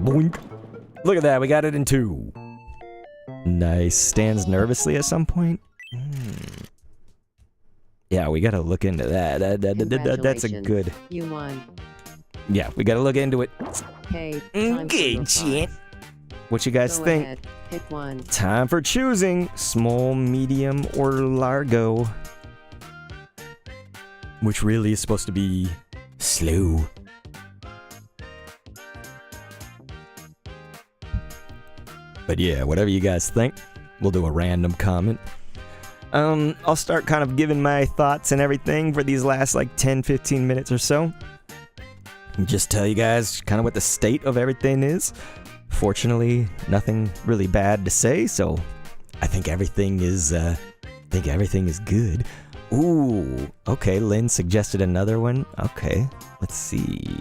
Boink. Look at that, we got it in 2. Nice. Stands nervously at some point. Yeah, we gotta look into that. That's a good. You won. Yeah, we gotta look into it. Okay. Okay, Jet. What you guys Go think? ahead. Pick one. Time for choosing small, medium, or largo. Which really is supposed to be slow. But yeah, whatever you guys think, we'll do a random comment. I'll start kind of giving my thoughts and everything for these last like 10-15 minutes or so. And just tell you guys kind of what the state of everything is. Fortunately, nothing really bad to say, so I think everything is good. Ooh, okay, Lynn suggested another one. Okay, let's see.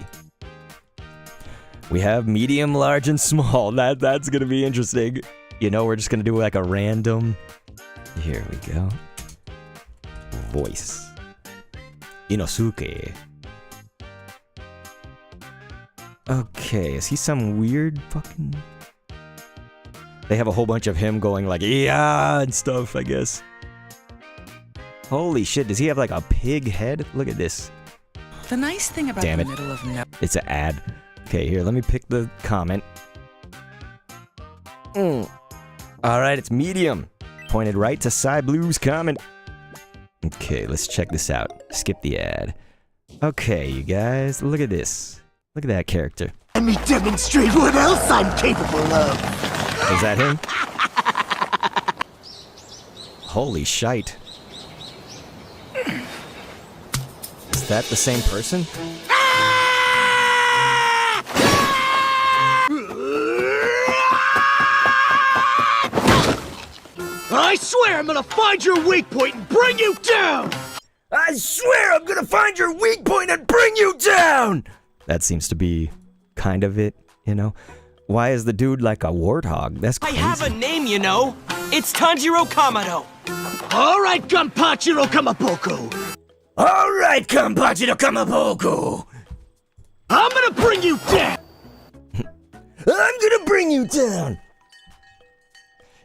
We have medium, large, and small. That's gonna be interesting. You know, we're just gonna do like a random. Here we go. Voice. Inosuke. Okay, is he some weird fucking... They have a whole bunch of him going like, yeah, and stuff, I guess. Holy shit, does he have like a pig head? Look at this. The nice thing about Damn the it. middle of no... It's an ad. Okay, here, let me pick the comment. Alright, it's medium. Pointed right to Cy Blue's comment. Okay, let's check this out. Skip the ad. Okay, you guys, look at this. Look at that character. Let me demonstrate what else I'm capable of. Is that him? Holy shite. Is that the same person? I swear I'm gonna find your weak point and bring you down! I swear I'm gonna find your weak point and bring you down! That seems to be kind of it, you know? Why is the dude like a warthog? That's crazy. I have a name, you know. It's Tanjiro Kamado. Alright, Gunpachiro Kamaboko! Alright, Gunpachiro Kamaboko! I'm gonna bring you down! I'm gonna bring you down!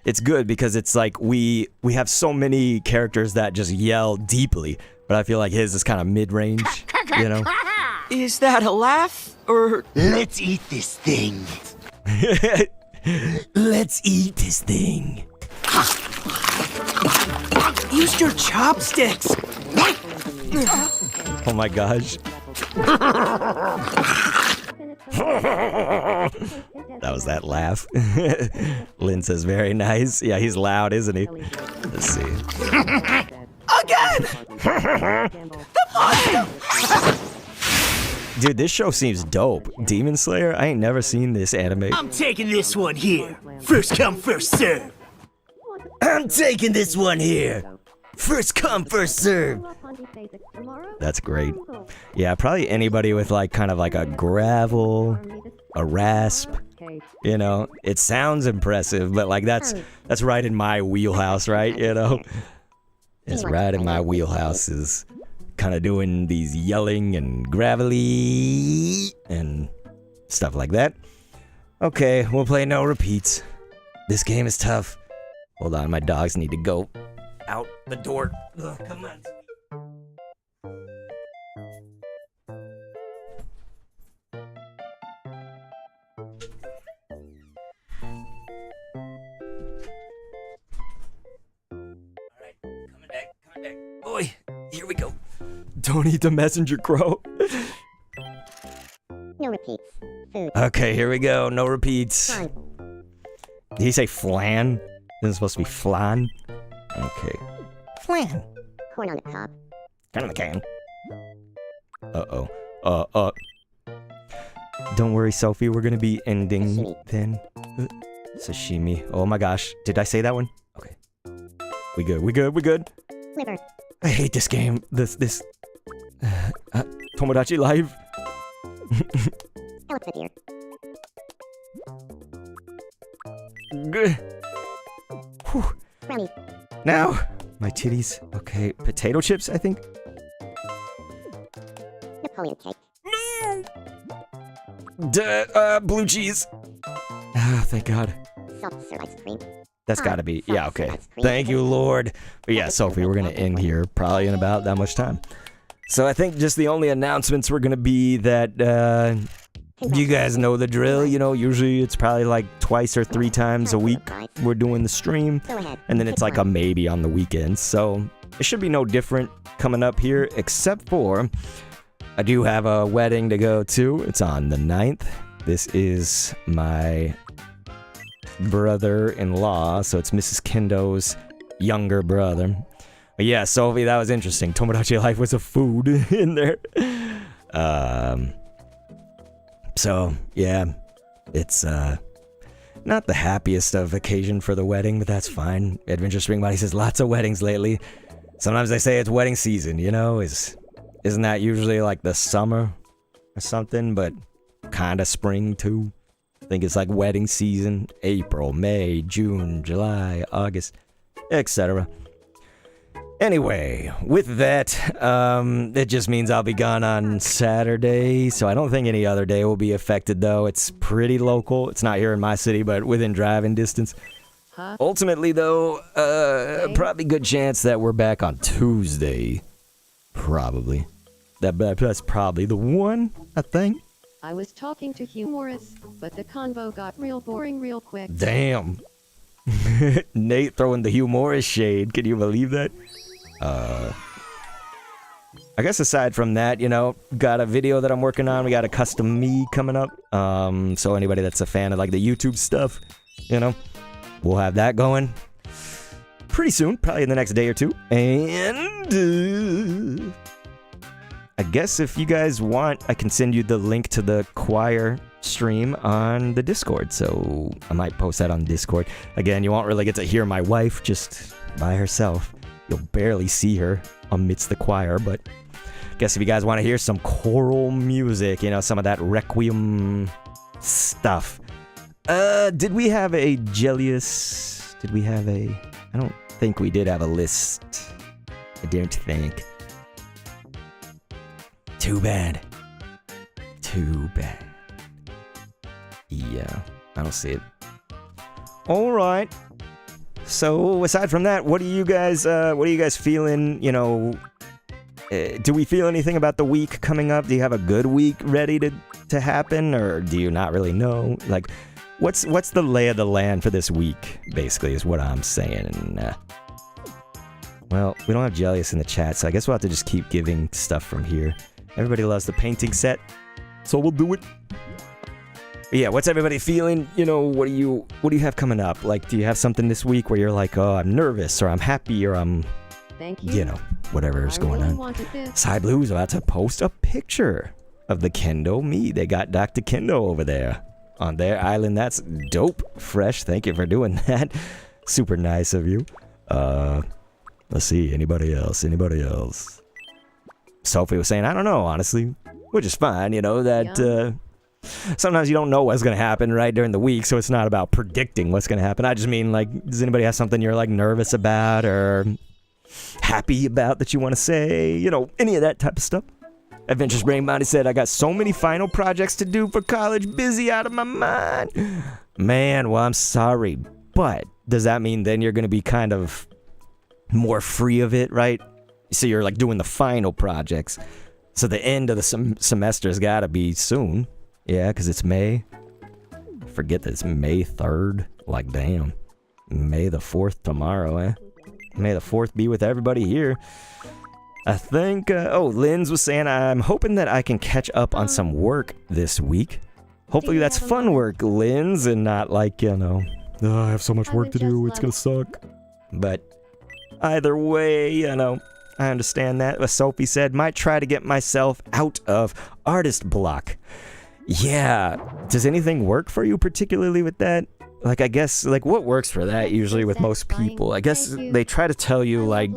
It's good because it's like we have so many characters that just yell deeply, but I feel like his is kind of mid-range, you know? Is that a laugh, or...? Let's eat this thing. Let's eat this thing. Use your chopsticks. Oh my gosh. That was that laugh. Lynn says, very nice. Yeah, he's loud, isn't he? Let's see. Again! The monster! Dude, this show seems dope. Demon Slayer? I ain't never seen this anime. I'm taking this one here. First come, first serve. I'm taking this one here. First come, first serve. That's great. Yeah, probably anybody with like kind of like a gravel, a rasp. You know, it sounds impressive, but like that's right in my wheelhouse, right? You know, it's right in my wheelhouse is kind of doing these yelling and gravelly and stuff like that. Okay, we'll play no repeats. This game is tough. Hold on, my dogs need to go out the door. Ugh, come on. Alright, coming back. Boy, here we go. Don't eat the messenger crow. No repeats. Food. Okay, here we go. No repeats. Flan. Did he say flan? Isn't it supposed to be flan? Okay. Flan. Corn on the cob. Turn on the can. Uh-oh. Don't worry, Sophie. We're gonna be ending Sashimi. then. Sashimi. Oh my gosh. Did I say that one? Okay. We good. Liver. I hate this game. This. Tomodachi Live. Elephant ear. Whew. Brownie. Now, my titties. Okay, potato chips, I think. Napoleon cake. Blue cheese. thank God. Seltzer ice cream. That's gotta be, yeah, okay. Thank you, Lord. But yeah, Sophie, we're gonna end here probably in about that much time. So I think just the only announcements were gonna be that, you guys know the drill, you know, usually it's probably like twice or 3 times a week we're doing the stream, and then it's like a maybe on the weekends, so it should be no different coming up here, except for I do have a wedding to go to. It's on the 9th. This is my brother-in-law, so it's Mrs. Kendo's younger brother. But yeah, Sophie, that was interesting. Tomodachi Life was a food in there. So, yeah, it's not the happiest of occasion for the wedding, but that's fine. Adventure Spring Body says lots of weddings lately. Sometimes they say it's wedding season, you know? Isn't that usually like the summer or something, but kind of spring too? I think it's like wedding season, April, May, June, July, August, etc. Anyway, with that, it just means I'll be gone on Saturday, so I don't think any other day will be affected, though. It's pretty local. It's not here in my city, but within driving distance. Ultimately, though, probably good chance that we're back on Tuesday. Probably. That's probably the one, I think. I was talking to Hugh Morris, but the convo got real boring real quick. Damn. Nate throwing the Hugh Morris shade. Can you believe that? I guess aside from that, you know, got a video that I'm working on. We got a custom me coming up. So anybody that's a fan of like the YouTube stuff, you know, we'll have that going pretty soon, probably in the next day or two. And I guess if you guys want, I can send you the link to the choir stream on the Discord. So I might post that on Discord. Again, you won't really get to hear my wife just by herself. You'll barely see her amidst the choir, but I guess if you guys want to hear some choral music, you know, some of that Requiem stuff. Did we have a Jellius? Did we have a... I don't think we did have a list. I don't think. Too bad. Too bad. Yeah, I don't see it. Alright. So, aside from that, what are you guys feeling, you know, do we feel anything about the week coming up? Do you have a good week ready to happen, or do you not really know? Like, what's the lay of the land for this week, basically, is what I'm saying. Well, we don't have Jellius in the chat, so I guess we'll have to just keep giving stuff from here. Everybody loves the painting set, so we'll do it. But yeah, what's everybody feeling? You know, what do you have coming up? Like, do you have something this week where you're like, oh, I'm nervous, or I'm happy, or I'm, you know, whatever's going on. Side Blue's about to post a picture of the Kendo me. They got Dr. Kendo over there on their island. That's dope. Fresh. Thank you for doing that. Super nice of you. Let's see. Anybody else? Sophie was saying, I don't know, honestly. Which is fine, you know, that, sometimes you don't know what's going to happen right during the week, so it's not about predicting what's going to happen. I just mean, like, does anybody have something you're, like, nervous about or happy about that you want to say? You know, any of that type of stuff. Adventures Brain Body said, I got so many final projects to do for college, busy out of my mind. Man, well, I'm sorry, but does that mean then you're going to be kind of more free of it, right? So you're, like, doing the final projects. So the end of the semester's got to be soon. Yeah, because it's May. Forget that it's May 3rd. Like, damn. May the 4th tomorrow, eh? May the 4th be with everybody here. I think, Linz was saying, I'm hoping that I can catch up on some work this week. Hopefully that's fun work, Linz, and not like, you know, oh, I have so much work to do, it's gonna suck. But either way, you know, I understand that. As Sophie said, might try to get myself out of artist block. Yeah. Does anything work for you particularly with that? Like, I guess, like, what works for that usually with most people? I guess they try to tell you, like,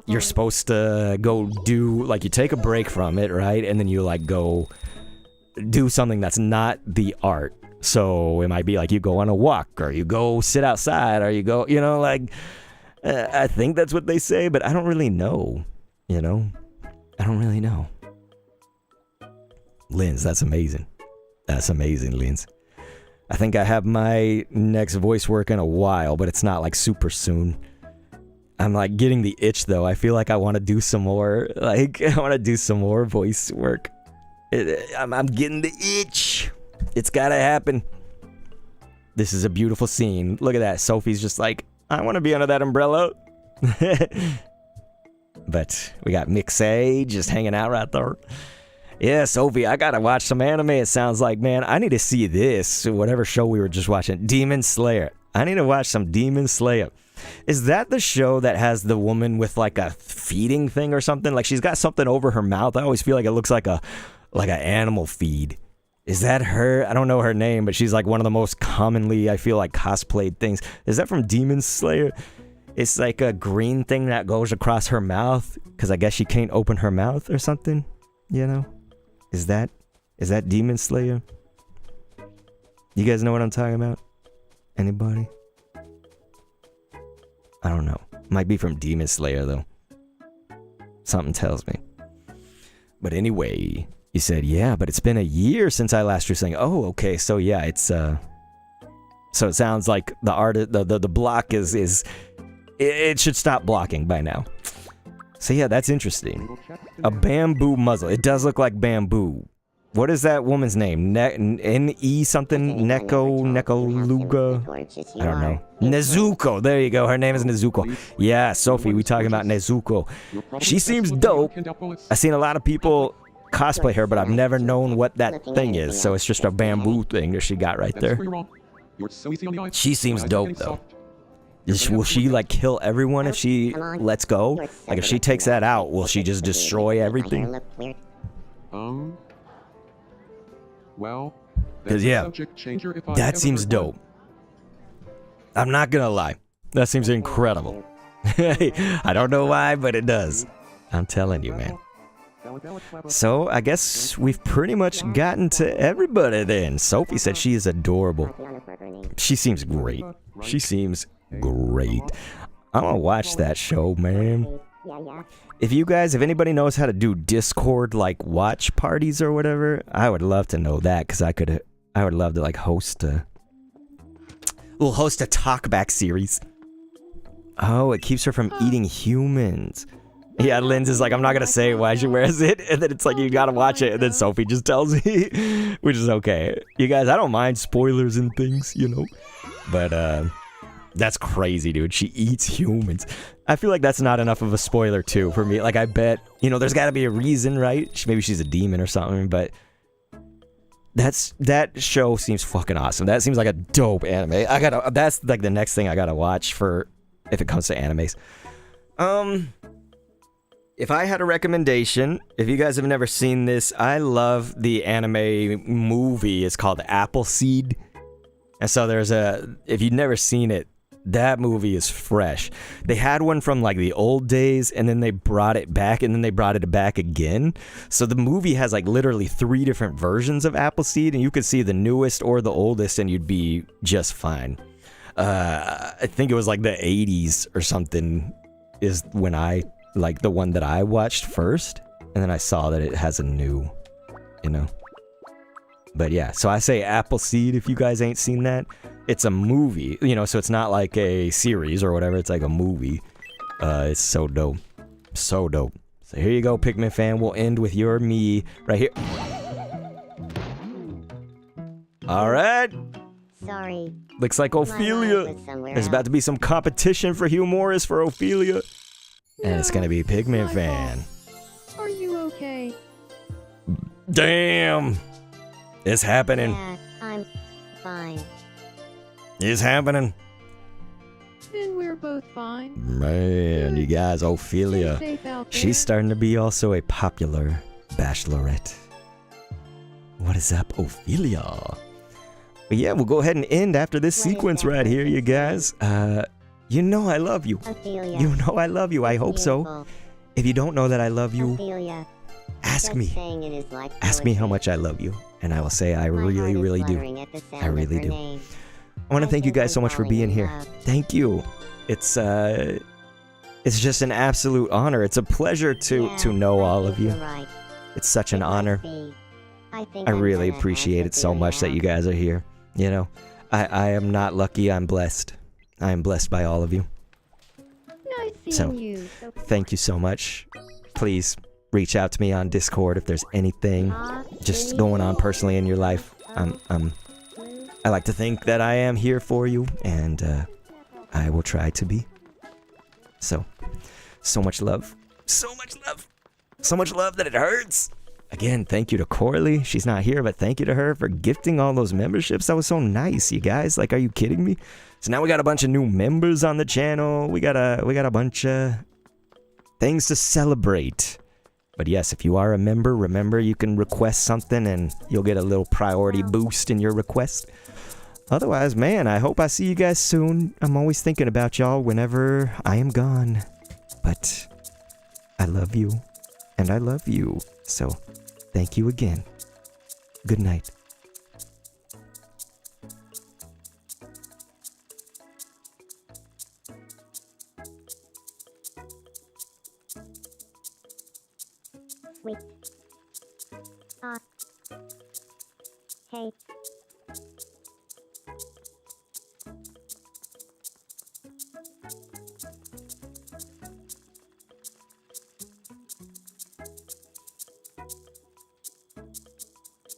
you're supposed to go do, like, you take a break from it, right? And then you, like, go do something that's not the art. So it might be, like, you go on a walk, or you go sit outside, or you go, you know, like, I think that's what they say, but I don't really know, you know? I don't really know. Linz, that's amazing. That's amazing, Linz. I think I have my next voice work in a while, but it's not like super soon. I'm like getting the itch though. I feel like I want to do some more. Like I want to do some more voice work. I'm getting the itch. It's gotta happen. This is a beautiful scene. Look at that. Sophie's just like, I want to be under that umbrella. But we got Mixay just hanging out right there. Yeah, Sophie, I gotta watch some anime, it sounds like, man. I need to see this, whatever show we were just watching. Demon Slayer. I need to watch some Demon Slayer. Is that the show that has the woman with like a feeding thing or something? Like she's got something over her mouth. I always feel like it looks like an animal feed. Is that her? I don't know her name, but she's like one of the most commonly, I feel like, cosplayed things. Is that from Demon Slayer? It's like a green thing that goes across her mouth because I guess she can't open her mouth or something, you know? Is that Demon Slayer? You guys know what I'm talking about? Anybody? I don't know. Might be from Demon Slayer though. Something tells me. But anyway, you said, yeah, but it's been a year since I last drew something. Oh, okay. So yeah, it's so it sounds like the block is it should stop blocking by now. So yeah, that's interesting. A bamboo muzzle. It does look like bamboo. What is that woman's name? N-E something? Nekoluga? I don't know. Nezuko. There you go. Her name is Nezuko. Yeah, Sophie, we talking about Nezuko. She seems dope. I've seen a lot of people cosplay her, but I've never known what that thing is. So it's just a bamboo thing that she got right there. She seems dope though. Will she like kill everyone if she lets go? Like if she takes that out, will she just destroy everything? Well, because yeah, that seems dope. I'm not gonna lie, that seems incredible. I don't know why, but it does. I'm telling you, man. So I guess we've pretty much gotten to everybody then. Sophie said she is adorable. She seems great. She seems great. I'm gonna watch that show, man. If anybody knows how to do Discord like watch parties or whatever, I would love to know that because I would love to like host a talkback series. Oh, it keeps her from eating humans. Yeah, Linz is like, I'm not gonna say why she wears it, and then it's like you gotta watch it, and then Sophie just tells me, which is okay. You guys, I don't mind spoilers and things, you know, but that's crazy, dude. She eats humans. I feel like that's not enough of a spoiler too for me. Like I bet, there's got to be a reason, right? Maybe she's a demon or something, but that show seems fucking awesome. That seems like a dope anime. That's like the next thing I gotta watch for if it comes to animes. If I had a recommendation, if you guys have never seen this, I love the anime movie. It's called Appleseed. And so if you've never seen it, that movie is fresh. They had one from like the old days and then they brought it back and then they brought it back again. So the movie has like literally 3 different versions of Appleseed and you could see the newest or the oldest and you'd be just fine. I think it was like the 80s or something is when like the one that I watched first, and then I saw that it has a new, But yeah, so I say Appleseed if you guys ain't seen that. It's a movie, so it's not like a series or whatever, it's like a movie. It's so dope. So dope. So here you go, Pikmin fan. We'll end with your me right here. Alright. Sorry. Looks like Ophelia. There's about to be some competition for Hugh Morris for Ophelia. And it's gonna be Pikmin fan. Are you okay? Damn! It's happening. Yeah, I'm fine. It's happening. And we're both fine. Man, you guys, Ophelia. She's starting to be also a popular bachelorette. What is up, Ophelia? But yeah, we'll go ahead and end after this sequence right here, you guys. You know I love you. Ophelia. You know I love you. I hope so. If you don't know that I love you, Ophelia. ask me. Ask me how much I love you. And I will say I really, really do. I really do. I want to thank you guys so much for being here. Thank you. It's just an absolute honor. It's a pleasure to know all of you. It's such an honor. I really appreciate it so much that you guys are here. You know, I am not lucky, I'm blessed. I am blessed by all of you. Nice seeing So, you. thank you so much. Please reach out to me on Discord if there's anything just going on personally in your life. I like to think that I am here for you, and I will try to be. So much love. So much love. So much love that it hurts. Again, thank you to Corley. She's not here, but thank you to her for gifting all those memberships. That was so nice, you guys. Like, are you kidding me? So now we got a bunch of new members on the channel. We got a bunch of things to celebrate. But yes, if you are a member, remember you can request something and you'll get a little priority boost in your request. Otherwise, man, I hope I see you guys soon. I'm always thinking about y'all whenever I am gone. But I love you, and I love you. So, thank you again. Good night. Sweet. Hey.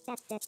That's it.